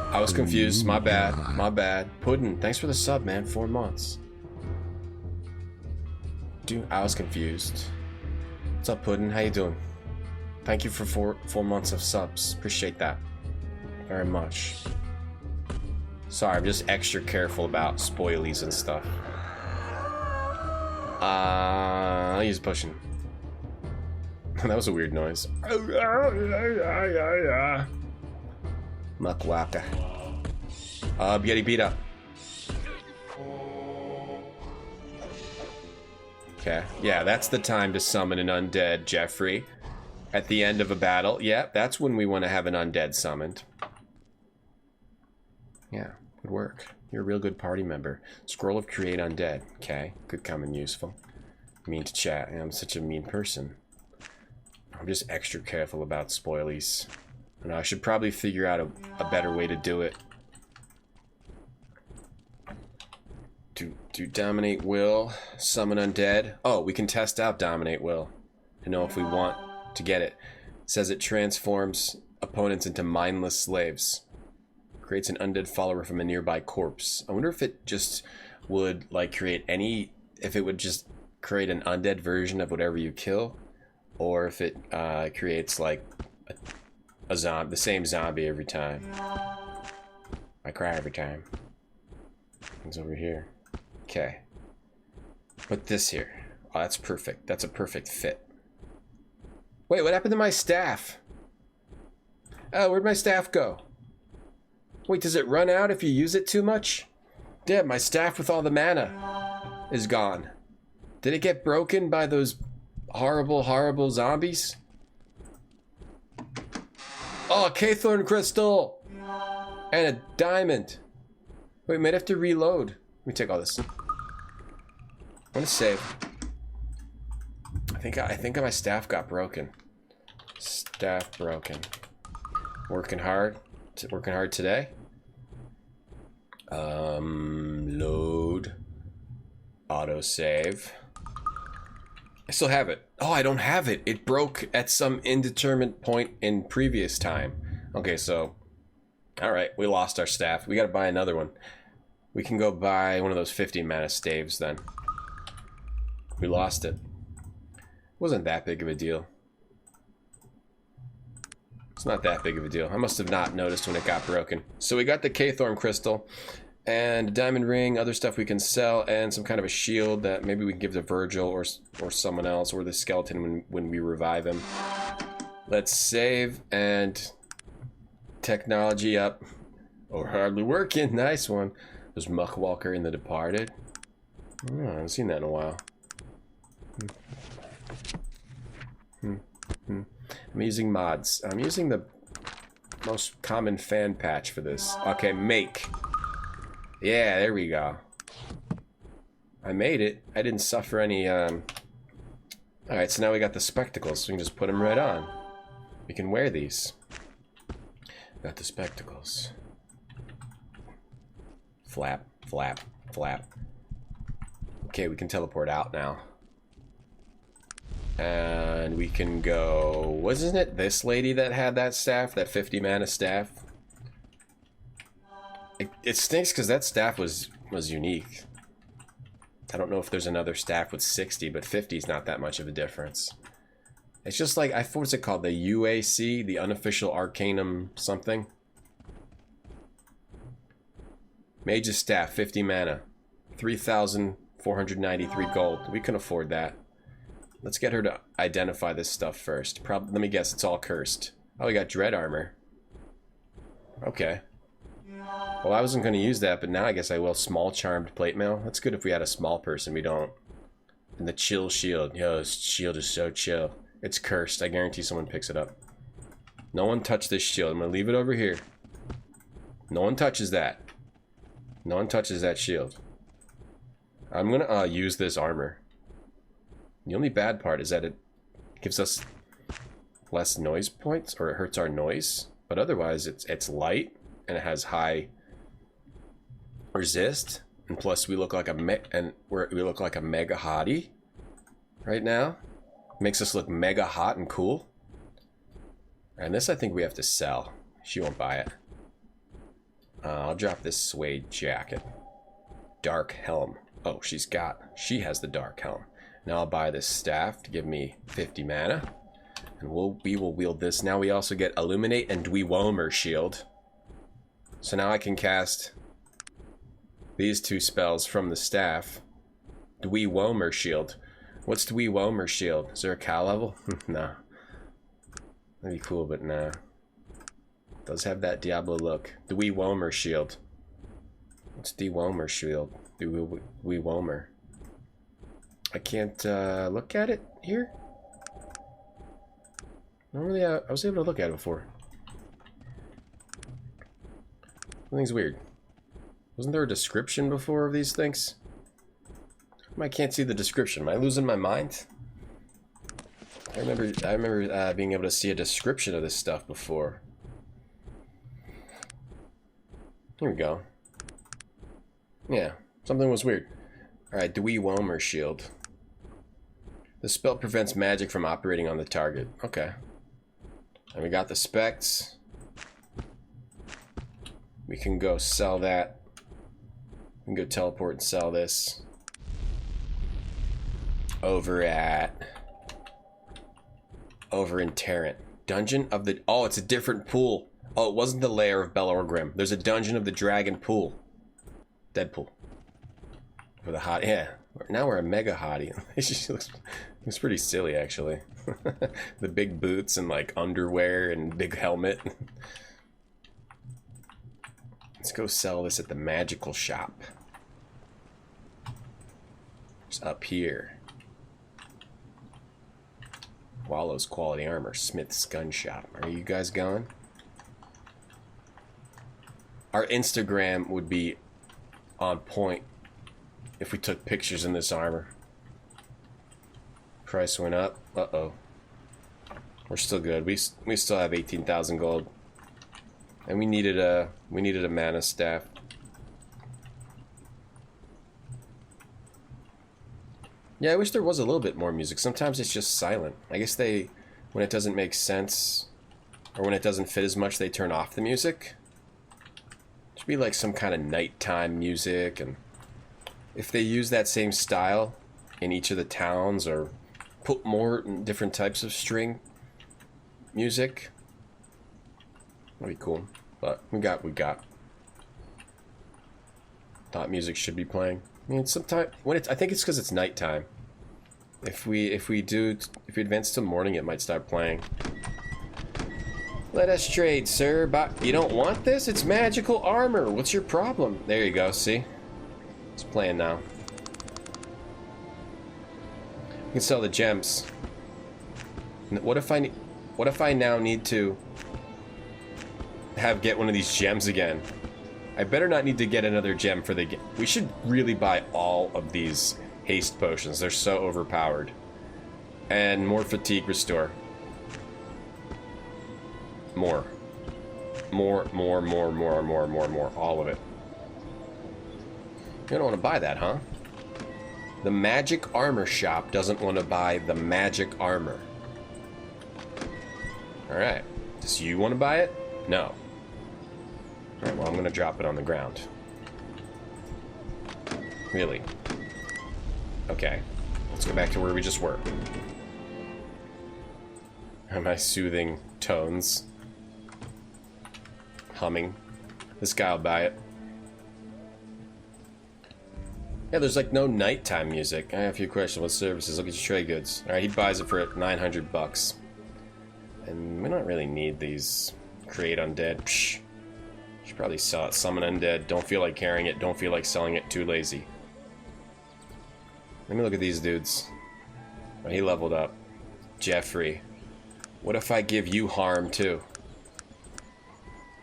I was confused. My bad. My bad. Puddin', thanks for the sub, man. 4 months. Dude, I was confused. What's up, Puddin'? How you doing? Thank you for four months of subs. Appreciate that very much. Sorry, I'm just extra careful about spoilies and stuff. I'll use pushing. That was a weird noise. Muckwaka. Getting beat up. Okay. Yeah, that's the time to summon an undead, Jeffrey. At the end of a battle. Yeah, that's when we want to have an undead summoned. Yeah, good work. You're a real good party member. Scroll of Create Undead. Okay, could come in useful. Mean to chat. I'm such a mean person. I'm just extra careful about spoilies. And I should probably figure out a better way to do it. Do Dominate Will, Summon Undead. Oh, we can test out Dominate Will to know if we want to get it. It says it transforms opponents into mindless slaves. Creates an undead follower from a nearby corpse. I wonder if it just would like create any, if it would just create an undead version of whatever you kill, or if it creates like a zombie, the same zombie every time. I cry every time. It's over here. Okay. Put this here. Oh, that's perfect. That's a perfect fit. Wait, what happened to my staff? Oh, where'd my staff go? Wait, does it run out if you use it too much? Damn, my staff with all the mana is gone. Did it get broken by those horrible, horrible zombies? Oh, a K-Thorn crystal! And a diamond. Wait, might have to reload. Let me take all this. I want to save. I think my staff got broken. Staff broken. Working hard. Working hard today. Load. Autosave. I still have it. Oh, I don't have it. It broke at some indeterminate point in previous time. Okay, so... Alright, we lost our staff. We gotta buy another one. We can go buy one of those 50 mana staves then. We lost it. Wasn't that big of a deal. It's not that big of a deal. I must have not noticed when it got broken. So we got the K-Thorn crystal and a diamond ring, other stuff we can sell, and some kind of a shield that maybe we can give to Virgil or someone else, or the skeleton when we revive him. Let's save and technology up. Or hardly working. Nice one. There's Muckwalker in The Departed. Oh, I haven't seen that in a while. I'm using mods. I'm using the most common fan patch for this. Okay, make. Yeah, there we go. I made it. I didn't suffer any, Alright, so now we got the spectacles, so we can just put them right on. We can wear these. Got the spectacles. Flap, flap, flap. Okay, we can teleport out now. And we can go... Wasn't it this lady that had that staff? That 50 mana staff? It stinks because that staff was was unique. I don't know if there's another staff with 60, but 50 is not that much of a difference. It's just like, what's it called? The UAC, the unofficial Arcanum something. Mage's staff, 50 mana. 3,493 gold. We can afford that. Let's get her to identify this stuff first. Let me guess, it's all cursed. Oh, we got dread armor. Okay. Well, I wasn't going to use that, but now I guess I will. Small charmed plate mail. That's good if we had a small person. We don't. And the chill shield. Yo, this shield is so chill. It's cursed. I guarantee someone picks it up. No one touch this shield. I'm going to leave it over here. No one touches that. No one touches that shield. I'm going to use this armor. The only bad part is that it gives us less noise points, or it hurts our noise. But otherwise, it's light, and it has high resist. And plus, we look like a we look like a mega hottie right now. Makes us look mega hot and cool. And this, I think we have to sell. She won't buy it. I'll drop this suede jacket. Dark helm. Oh, she has the dark helm. Now I'll buy this staff to give me 50 mana. And we will wield this. Now we also get Illuminate and Dweewomer Shield. So now I can cast these two spells from the staff. Dweewomer Shield. What's Dweewomer Shield? Is there a cow level? Nah. That'd be cool, but nah. Does have that Diablo look. Dweewomer Shield. What's Dweewomer Shield? Dweewomer. I can't look at it here? Normally I was able to look at it before. Something's weird. Wasn't there a description before of these things? I can't see the description. Am I losing my mind? I remember being able to see a description of this stuff before. Here we go. Yeah, something was weird. Alright, Dweewomer Shield. The spell prevents magic from operating on the target. Okay. And we got the specs. We can go sell that. We can go teleport and sell this. Over in Tarrant. Dungeon of the... Oh, it's a different pool. Oh, it wasn't the lair of Belorgrim. There's a Dungeon of the Dragon pool. Deadpool. For the hot... Yeah. Now we're a mega hottie. It just looks pretty silly, actually. The big boots and, like, underwear and big helmet. Let's go sell this at the magical shop. It's up here. Wallow's Quality Armor, Smith's Gun Shop. Are you guys going? Our Instagram would be on point if we took pictures in this armor. Price went up. Uh-oh. We're still good. We still have 18,000 gold. And we needed a mana staff. Yeah, I wish there was a little bit more music. Sometimes it's just silent. I guess when it doesn't make sense, or when it doesn't fit as much, they turn off the music. It should be like some kind of nighttime music, and if they use that same style in each of the towns, or put more different types of string music, that'd be cool. But we got. Thought music should be playing. I mean, sometimes I think it's because it's nighttime. If we advance to morning, it might start playing. Let us trade, sir. But you don't want this? It's magical armor. What's your problem? There you go. See, it's playing now. We can sell the gems. What if I now need to get one of these gems again? I better not need to get another gem for the... We should really buy all of these haste potions. They're so overpowered. And more fatigue restore. More. More. All of it. You don't want to buy that, huh? The magic armor shop doesn't want to buy the magic armor. Alright. Does you want to buy it? No. Alright, well, I'm going to drop it on the ground. Really? Okay. Let's go back to where we just were. Am I soothing tones? Humming. This guy will buy it. Yeah, there's like no nighttime music. I have a few questions. What services? Look at your trade goods. Alright, he buys it for $900. And we don't really need these. Create undead. Psh. Should probably sell it. Summon undead. Don't feel like carrying it. Don't feel like selling it. Too lazy. Let me look at these dudes. Oh, he leveled up. Jeffrey. What if I give you harm too?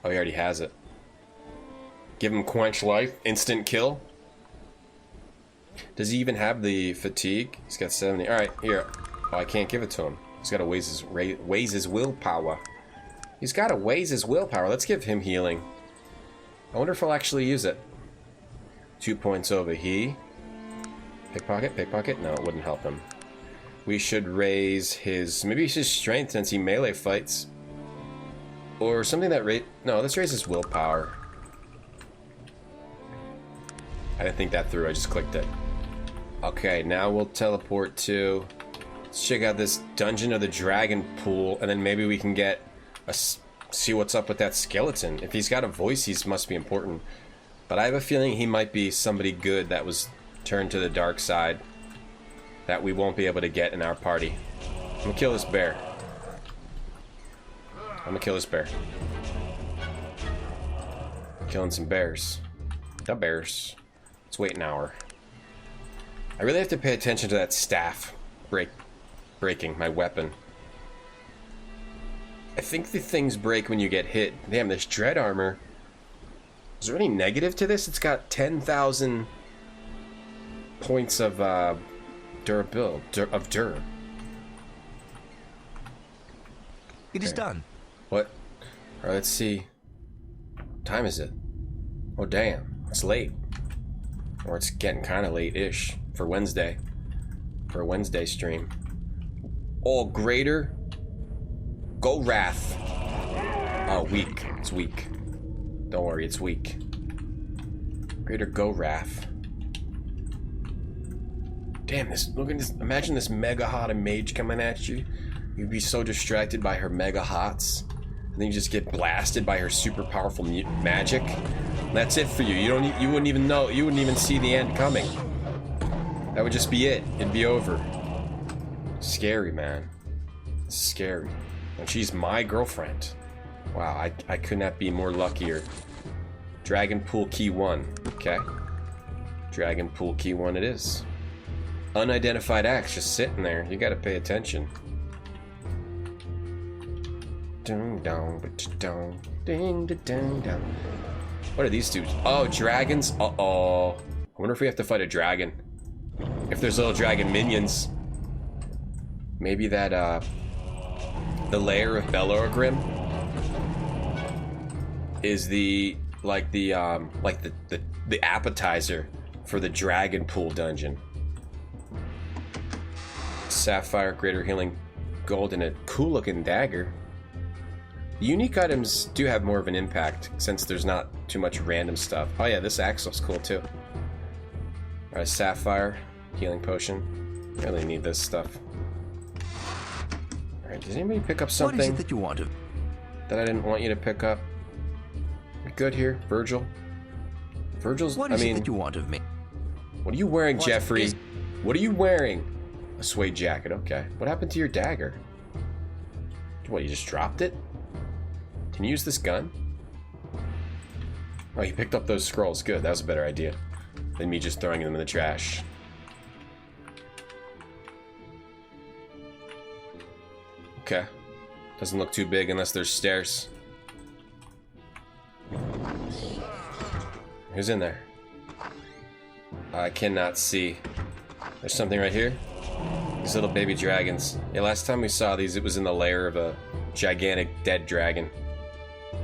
Oh, he already has it. Give him quench life. Instant kill. Does he even have the fatigue? He's got 70. Alright, here. Oh, I can't give it to him. He's got to waste his willpower. He's got to waste his willpower. Let's give him healing. I wonder if he'll actually use it. 2 points over he. Pickpocket? Pickpocket? No, it wouldn't help him. We should raise his... Maybe his strength since he melee fights. Or something that No, let's raise his willpower. I didn't think that through. I just clicked it. Okay, now we'll teleport to... Let's check out this Dungeon of the Dragon Pool, and then maybe we can get see what's up with that skeleton. If he's got a voice, he must be important. But I have a feeling he might be somebody good that was turned to the dark side that we won't be able to get in our party. I'm gonna kill this bear. I'm killing some bears. The bears. Let's wait an hour. I really have to pay attention to that staff breaking my weapon. I think the things break when you get hit. Damn, this dread armor. Is there any negative to this? It's got 10,000 points of durability. It is done. What? Alright, let's see. What time is it? Oh, damn. It's late. Or it's getting kind of late-ish for Wednesday. For a Wednesday stream. Oh, greater. Go Wrath. Oh, weak. It's weak. Don't worry, it's weak. Greater Go Wrath. Damn, this. Look at this. Imagine this mega hot and mage coming at you. You'd be so distracted by her mega hots. And then you just get blasted by her super powerful magic. And that's it for you. You wouldn't even know. You wouldn't even see the end coming. That would just be it. It'd be over. Scary, man. Scary. And she's my girlfriend. Wow, I could not be more luckier. Dragon Pool Key 1. Okay. Dragon Pool Key 1 it is. Unidentified axe just sitting there. You gotta pay attention. Ding dong, ding ding ding dong. What are these dudes? Oh, dragons. Uh-oh. I wonder if we have to fight a dragon. If there's little dragon minions. Maybe that, the lair of Belorgrim is the appetizer for the Dragon Pool dungeon. Sapphire, greater healing, gold, and a cool-looking dagger. The unique items do have more of an impact since there's not too much random stuff. Oh yeah, this axe looks cool too. Alright, sapphire, healing potion. I really need this stuff. Alright, does anybody pick up something? What is it that you want to... that I didn't want you to pick up? We good here, Virgil? Virgil's... What is it that you want of me? What are you wearing, Jeffrey? What are you wearing? A suede jacket, okay. What happened to your dagger? What, you just dropped it? Can you use this gun? Oh, you picked up those scrolls. Good, that was a better idea than me just throwing them in the trash. Okay. Doesn't look too big unless there's stairs. Who's in there? I cannot see. There's something right here. These little baby dragons. Yeah, last time we saw these, it was in the lair of a gigantic dead dragon.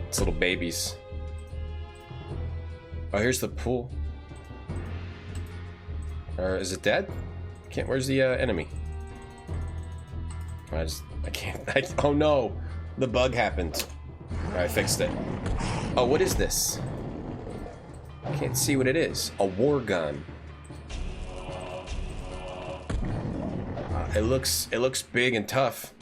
It's little babies. Oh, here's the pool. Or is it dead? Can't. Where's the enemy? I can't. Oh no! The bug happened. I fixed it. Oh, what is this? I can't see what it is. A war gun. It looks big and tough.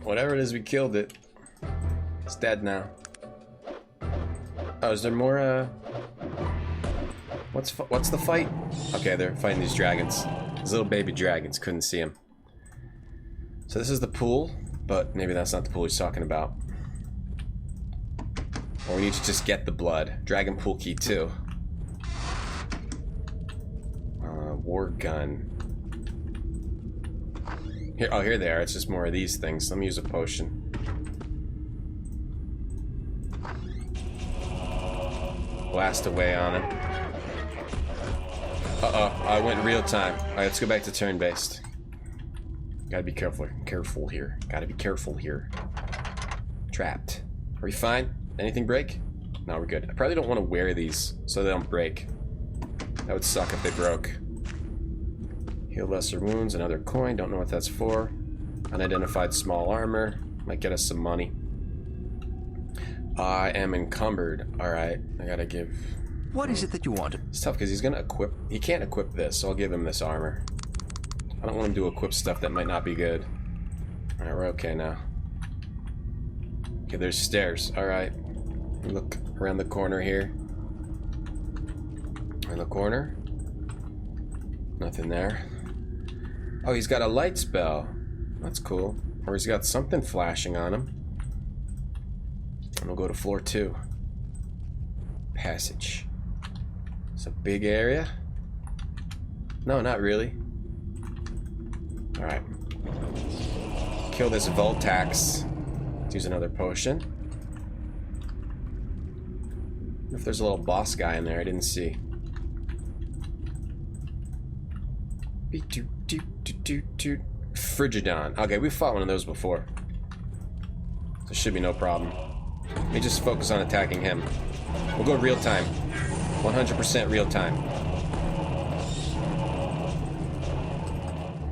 Whatever it is, we killed it. It's dead now. Oh, is there more? What's the fight? Okay, they're fighting these dragons. These little baby dragons. Couldn't see them. So this is the pool, but maybe that's not the pool he's talking about. Or we need to just get the blood. Dragon pool key 2. War gun. Here, oh, here they are. It's just more of these things. Let me use a potion. Blast away on him. Uh-oh, I went real time. Alright, let's go back to turn-based. Gotta be careful here. Gotta be careful here. Trapped. Are we fine? Anything break? No, we're good. I probably don't want to wear these so they don't break. That would suck if they broke. Heal lesser wounds, another coin. Don't know what that's for. Unidentified small armor. Might get us some money. I am encumbered. Alright, I gotta give... What is it that you want? It's tough because he's gonna equip... He can't equip this, so I'll give him this armor. I don't want him to equip stuff that might not be good. Alright, we're okay now. Okay, there's stairs. Alright. Look around the corner here. In the corner. Nothing there. Oh, he's got a light spell. That's cool. Or he's got something flashing on him. And we'll go to floor 2. Passage. It's a big area. No, not really. Alright. Kill this Voltax. Let's use another potion. If there's a little boss guy in there, I didn't see. Frigidon. Okay, we fought one of those before. There should be no problem. Let me just focus on attacking him. We'll go real time. 100% real time.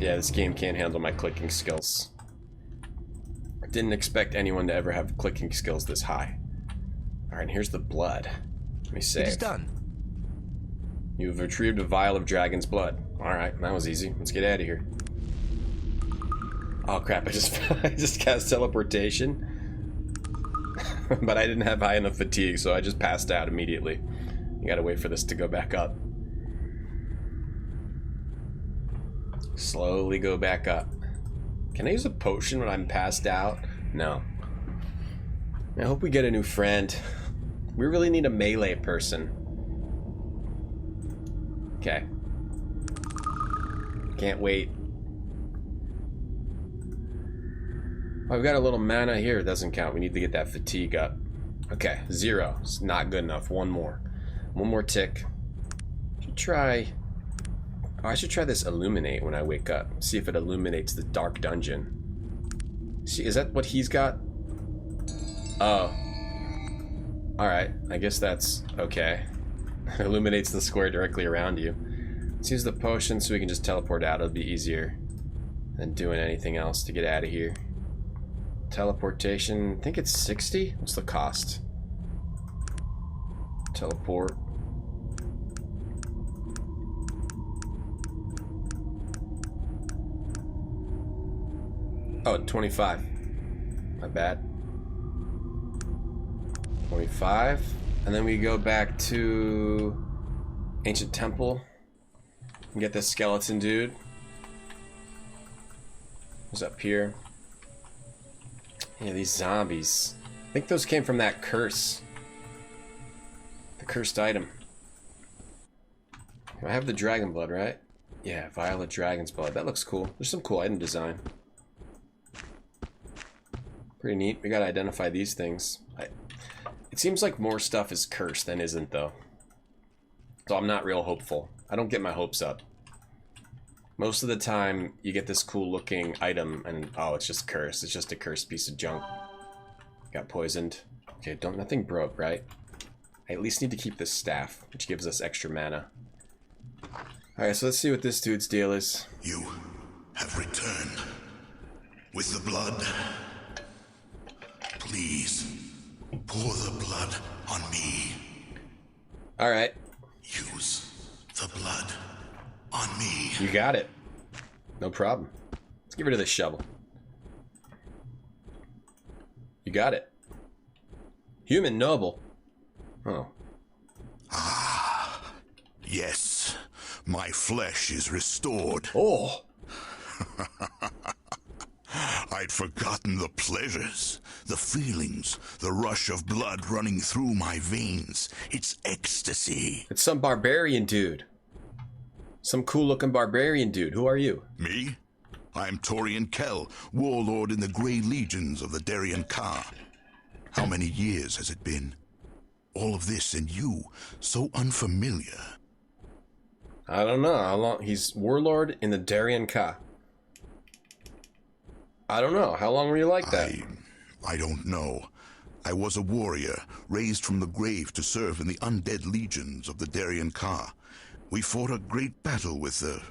Yeah, this game can't handle my clicking skills. I didn't expect anyone to ever have clicking skills this high. Alright, and here's the blood. Let me save. It is done. You've retrieved a vial of dragon's blood. Alright, that was easy. Let's get out of here. Oh crap, I just cast teleportation. But I didn't have high enough fatigue, so I just passed out immediately. You gotta wait for this to go back up. Slowly go back up. Can I use a potion when I'm passed out? No. I hope we get a new friend. We really need a melee person. Okay. Can't wait. Oh, we've got a little mana here. It doesn't count. We need to get that fatigue up. Okay, 0. It's not good enough. One more. One more tick. Should try... Oh, I should try this illuminate when I wake up. See if it illuminates the dark dungeon. See, is that what he's got? Oh. Alright, I guess that's okay. Illuminates the square directly around you. Let's use the potion so we can just teleport out. It'll be easier than doing anything else to get out of here. Teleportation, I think it's 60? What's the cost? Teleport. Oh, 25. Not bad. 25. And then we go back to Ancient Temple and get this skeleton dude. Who's up here? Yeah, these zombies. I think those came from that curse. The cursed item. I have the dragon blood, right? Yeah, violet dragon's blood. That looks cool. There's some cool item design. Pretty neat. We gotta identify these things. It seems like more stuff is cursed than isn't, though. So I'm not real hopeful. I don't get my hopes up. Most of the time, you get this cool looking item and, oh, it's just cursed. It's just a cursed piece of junk. Got poisoned. Okay, nothing broke, right? I at least need to keep this staff, which gives us extra mana. Alright, so let's see what this dude's deal is. You have returned with the blood. Please, pour the blood on me. Alright. Use The blood on me. You got it. No problem. Let's get rid of this shovel. You got it. Human noble. Oh. Ah, yes. My flesh is restored. Oh. I'd forgotten the pleasures, the feelings, the rush of blood running through my veins. It's ecstasy. It's some barbarian dude. Some cool-looking barbarian dude. Who are you? Me? I'm Torian Kell, warlord in the Grey Legions of the Darien Ka. How many years has it been? All of this and you, so unfamiliar. I don't know how long. He's warlord in the Darien Ka. I don't know. How long were you like that? I don't know. I was a warrior, raised from the grave to serve in the undead legions of the Darien Ka. We fought a great battle with the...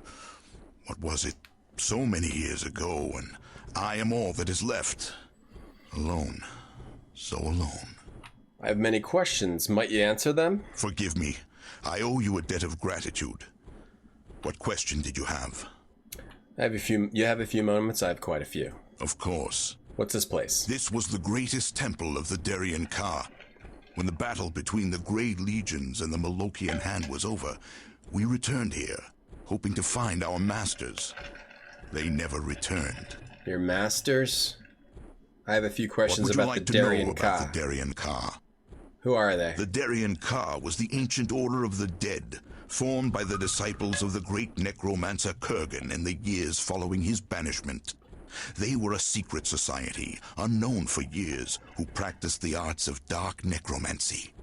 what was it? So many years ago, and I am all that is left. Alone. So alone. I have many questions. Might you answer them? Forgive me. I owe you a debt of gratitude. What question did you have? I have a few. You have a few moments. I have quite a few. Of course. What's this place? This was the greatest temple of the Darien Ka. When the battle between the Grey Legions and the Malokian Hand was over, we returned here, hoping to find our masters. They never returned. Your masters? I have a few questions What would you about like the to know Darien about Ka. the Darien Ka? Who are they? The Darien Ka was the ancient order of the dead, formed by the disciples of the great necromancer Kurgan in the years following his banishment. They were a secret society, unknown for years, who practiced the arts of dark necromancy.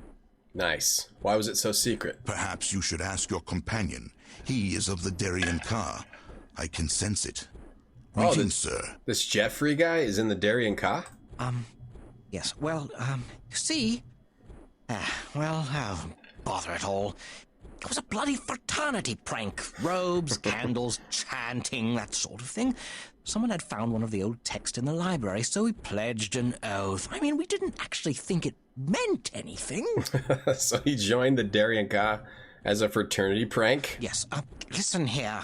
Nice. Why was it so secret? Perhaps you should ask your companion. He is of the Darien Ka. I can sense it. Greetings, sir. This Jeffrey guy is in the Darien Ka? Yes, well, you see... bother it all. It was a bloody fraternity prank. Robes, candles, chanting, that sort of thing. Someone had found one of the old texts in the library, so we pledged an oath. I mean, we didn't actually think it meant anything. So he joined the Darien Ka as a fraternity prank? Yes, listen here.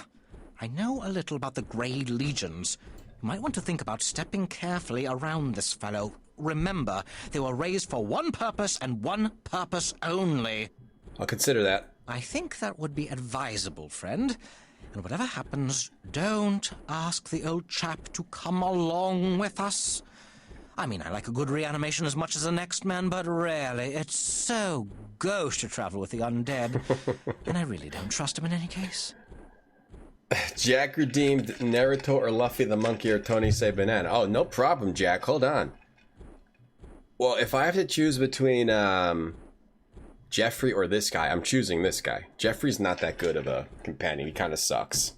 I know a little about the Grey Legions. You might want to think about stepping carefully around this fellow. Remember, they were raised for one purpose and one purpose only. I'll consider that. I think that would be advisable, friend. And whatever happens, don't ask the old chap to come along with us. I mean, I like a good reanimation as much as the next man, but really, it's so gauche to travel with the undead. And I really don't trust him in any case. Jack redeemed Naruto or Luffy the monkey or Tony say banana. Oh, no problem, Jack. Hold on. Well, if I have to choose between Jeffrey or this guy, I'm choosing this guy. Jeffrey's not that good of a companion. He kind of sucks.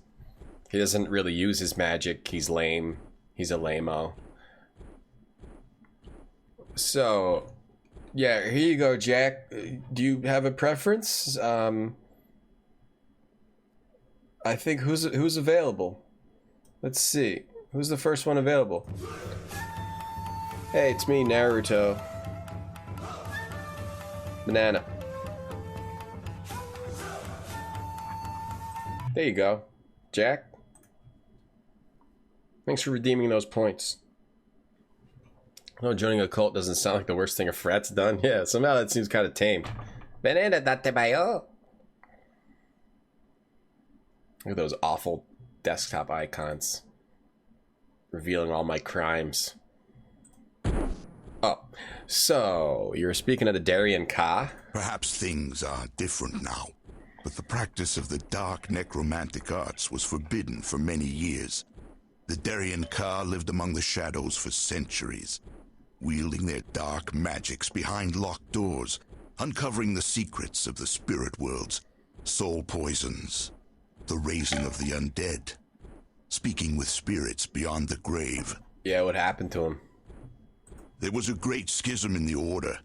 He doesn't really use his magic. He's lame. He's a lame-o. So, yeah, here you go, Jack. Do you have a preference? I think who's available? Let's see. Who's the first one available? Hey, it's me, Naruto. Banana. There you go. Jack. Thanks for redeeming those points. Oh, joining a cult doesn't sound like the worst thing a frat's done. Yeah, somehow that seems kind of tame. Banana date bayo. Look at those awful desktop icons. Revealing all my crimes. Oh, so you were speaking of the Darien Ka? Perhaps things are different now, but the practice of the dark necromantic arts was forbidden for many years. The Darien Ka lived among the shadows for centuries, wielding their dark magics behind locked doors, uncovering the secrets of the spirit worlds, soul poisons, the raising of the undead, speaking with spirits beyond the grave. Yeah, what happened to him? There was a great schism in the order.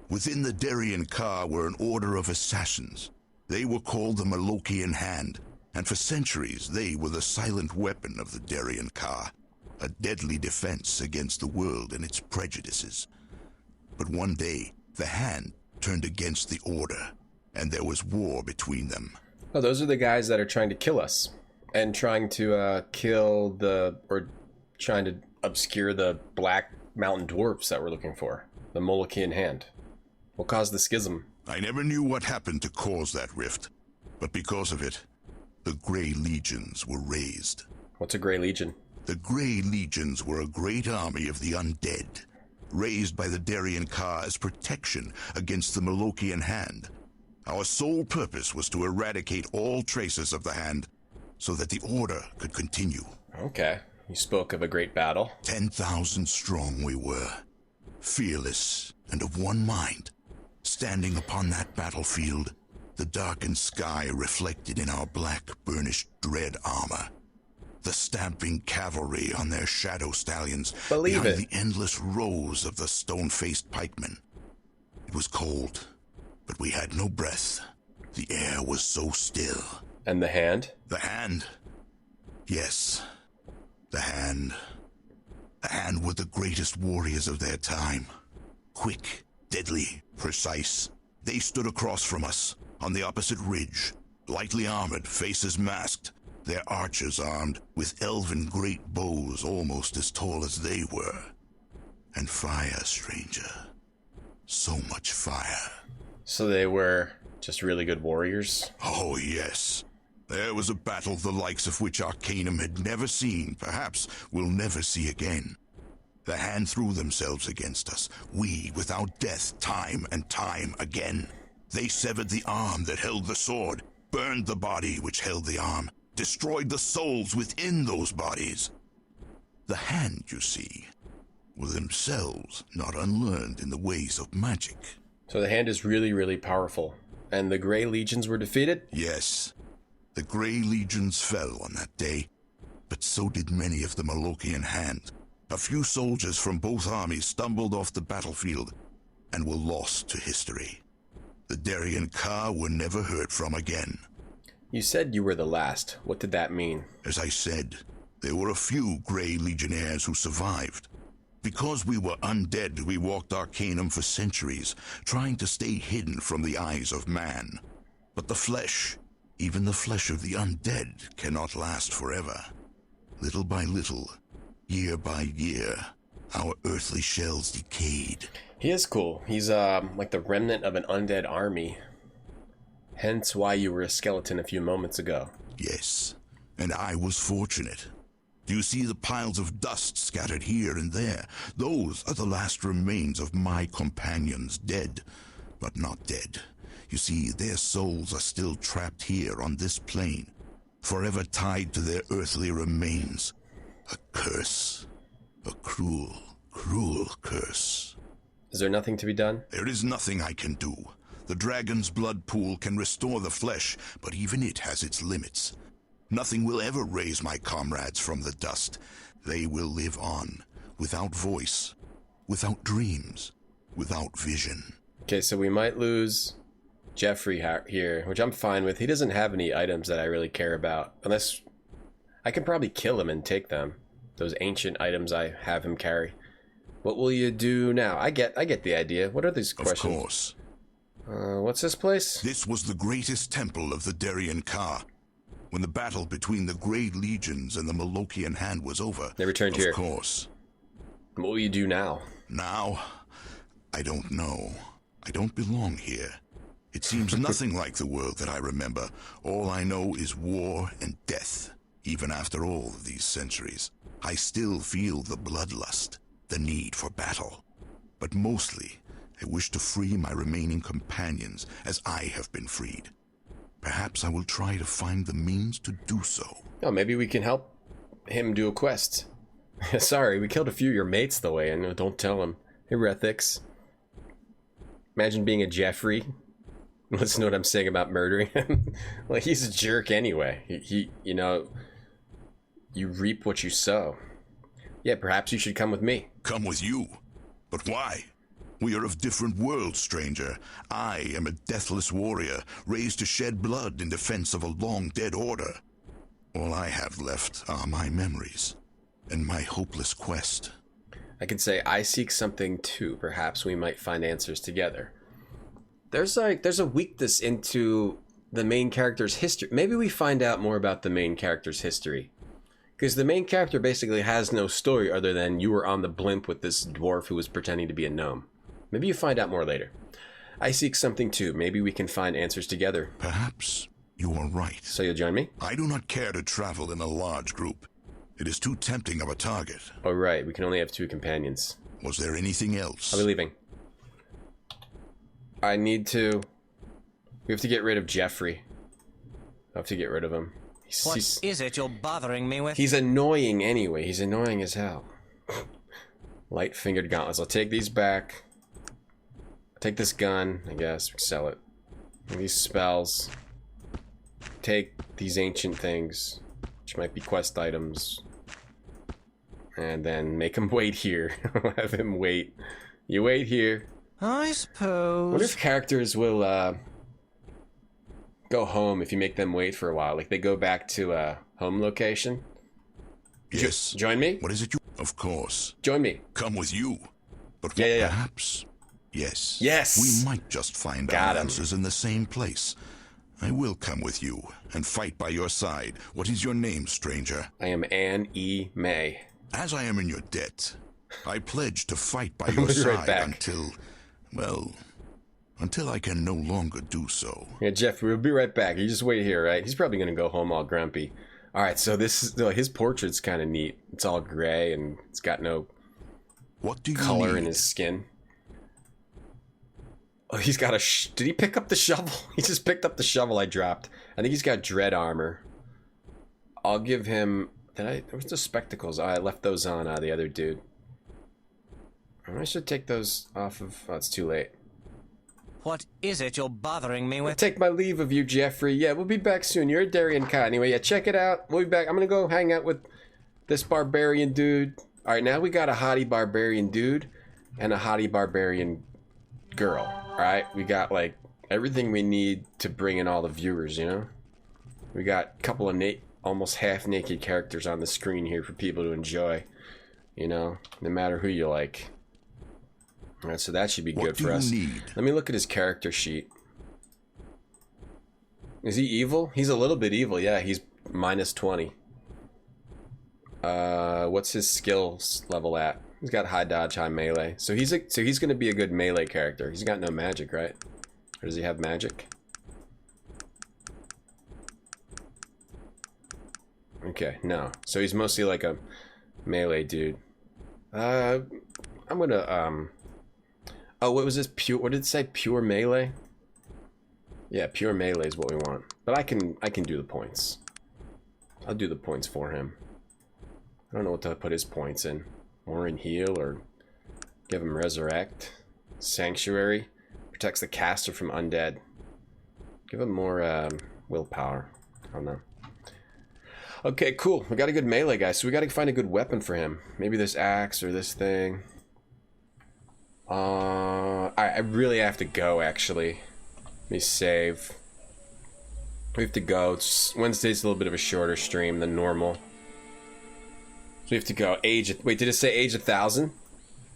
Within the Darien Ka were an order of assassins. They were called the Malokian Hand, and for centuries they were the silent weapon of the Darien Ka, a deadly defense against the world and its prejudices. But one day, the Hand turned against the order, and there was war between them. Oh, those are the guys that are trying to kill us. And trying to trying to obscure the black mountain dwarfs that we're looking for. The Molochean hand. What caused the schism? I never knew what happened to cause that rift, but because of it, the Grey Legions were raised. What's a Grey Legion? The Grey Legions were a great army of the undead, raised by the Darien Ka as protection against the Molochean hand. Our sole purpose was to eradicate all traces of the hand so that the Order could continue. Okay. You spoke of a great battle. 10,000 strong we were, fearless and of one mind. Standing upon that battlefield, the darkened sky reflected in our black, burnished dread armor. The stamping cavalry on their shadow stallions Believe behind it. the endless rows of the stone-faced pikemen. It was cold, but we had no breath. The air was so still. And the hand? The hand. Yes, the hand. The hand were the greatest warriors of their time. Quick, deadly, precise. They stood across from us, on the opposite ridge, lightly armored, faces masked, their archers armed with elven great bows almost as tall as they were. And fire, stranger. So much fire. So they were just really good warriors? Oh, yes. There was a battle the likes of which Arcanum had never seen, perhaps will never see again. The hand threw themselves against us, we without death, time and time again. They severed the arm that held the sword, burned the body which held the arm, destroyed the souls within those bodies. The hand, you see, were themselves not unlearned in the ways of magic. So the hand is really, really powerful. And the Grey Legions were defeated? Yes, the Grey Legions fell on that day, but so did many of the Molochean hand. A few soldiers from both armies stumbled off the battlefield and were lost to history. The Darien Ka were never heard from again. You said you were the last. What did that mean? As I said, there were a few Grey Legionnaires who survived. Because we were undead, we walked Arcanum for centuries, trying to stay hidden from the eyes of man. But the flesh, even the flesh of the undead, cannot last forever. Little by little, year by year, our earthly shells decayed. He is cool. He's like the remnant of an undead army. Hence why you were a skeleton a few moments ago. Yes, and I was fortunate. Do you see the piles of dust scattered here and there? Those are the last remains of my companions, dead, but not dead. You see, their souls are still trapped here on this plane, forever tied to their earthly remains. A curse. A cruel, cruel curse. Is there nothing to be done? There is nothing I can do. The dragon's blood pool can restore the flesh, but even it has its limits. Nothing will ever raise my comrades from the dust. They will live on, without voice, without dreams, without vision. Okay, so we might lose Jeffrey here, which I'm fine with. He doesn't have any items that I really care about. Unless I can probably kill him and take them. Those ancient items I have him carry. What will you do now? I get the idea. What are these questions? Of course. What's this place? This was the greatest temple of the Darien Ka. When the battle between the Grey Legions and the Molochean hand was over, They returned here. Of course. What will you do now? Now, I don't know. I don't belong here. It seems nothing like the world that I remember. All I know is war and death. Even after all of these centuries, I still feel the bloodlust, the need for battle. But mostly, I wish to free my remaining companions as I have been freed. Perhaps I will try to find the means to do so. Oh, maybe we can help him do a quest. Sorry, we killed a few of your mates the way in. Don't tell him. Hey, Rethix. Imagine being a Jeffrey. Listen to what I'm saying about murdering him. Well, he's a jerk anyway. He, you know, you reap what you sow. Yeah, perhaps you should come with me. Come with you? But why? We are of different worlds, stranger. I am a deathless warrior, raised to shed blood in defense of a long-dead order. All I have left are my memories, and my hopeless quest. I could say I seek something too. Perhaps we might find answers together. There's a weakness into the main character's history. Maybe we find out more about the main character's history. Because the main character basically has no story other than you were on the blimp with this dwarf who was pretending to be a gnome. Maybe you find out more later. I seek something too. Maybe we can find answers together. Perhaps you are right. So you'll join me? I do not care to travel in a large group. It is too tempting of a target. Oh, right. We can only have 2 companions. Was there anything else? I'll be leaving. I need to... We have to get rid of Jeffrey. I have to get rid of him. What is it you're bothering me with? He's annoying anyway. He's annoying as hell. Light-fingered gauntlets. I'll take these back. Take this gun, I guess. Sell it. And these spells. Take these ancient things, which might be quest items. And then make him wait here. Have him wait. You wait here. I suppose. What if characters will, go home if you make them wait for a while? Like, they go back to a home location? Yes. Join me? What is it you... Of course. Join me. Come with you. But Yeah. perhaps... Yes. Yes! We might just find Got our him. answers in the same place. I will come with you and fight by your side. What is your name, stranger? I am Anne E. May. As I am in your debt, I pledge to fight by I'll your be right side back. until... Well... Until I can no longer do so. Yeah, Jeff, we'll be right back. You just wait here, right? He's probably going to go home all grumpy. Alright, so this is... his portrait's kind of neat. It's all gray and it's got no What do you color need? in his skin. Oh, he's got a... Did he pick up the shovel? He just picked up the shovel I dropped. I think he's got dread armor. I'll give him... There was the spectacles. Oh, I left those on the other dude. I should take those off of... Oh, it's too late. What is it you're bothering me I'll with? take my leave of you, Jeffrey. Yeah, we'll be back soon. You're a Darien Kai. Anyway, yeah, check it out. We'll be back. I'm gonna go hang out with this barbarian dude. Alright, now we got a hottie barbarian dude and a hottie barbarian girl. Alright, we got, like, everything we need to bring in all the viewers, you know? We got a couple of almost half-naked characters on the screen here for people to enjoy. You know, no matter who you like. Alright, so that should be good for us. Need? Let me look at his character sheet. Is he evil? He's a little bit evil, yeah. He's minus 20. What's his skills level at? He's got high dodge, high melee. So he's gonna be a good melee character. He's got no magic, right? Or does he have magic? Okay, no. So he's mostly like a melee dude. I'm gonna oh, what was this? Pure... What did it say? Pure melee? Yeah, pure melee is what we want. But I can do the points. I'll do the points for him. I don't know what to put his points in. More in heal or give him resurrect. Sanctuary. Protects the caster from undead. Give him more willpower. I don't know. Okay, cool. We got a good melee guy, so we gotta find a good weapon for him. Maybe this axe or this thing. I really have to go, actually. Let me save. We have to go. Wednesday's a little bit of a shorter stream than normal. So we have to go. Wait, did it say age 1,000?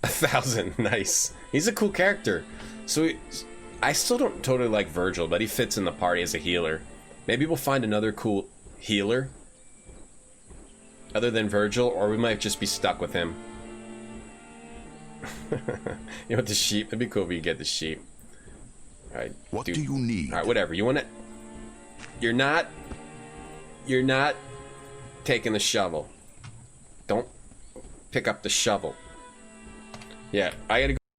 1,000, nice. He's a cool character. So I still don't totally like Virgil, but he fits in the party as a healer. Maybe we'll find another cool healer other than Virgil, or we might just be stuck with him. You want the sheep? That'd be cool if you get the sheep. Alright. What do you need? Alright, whatever. You want it? You're not taking the shovel. Don't pick up the shovel. Yeah, I gotta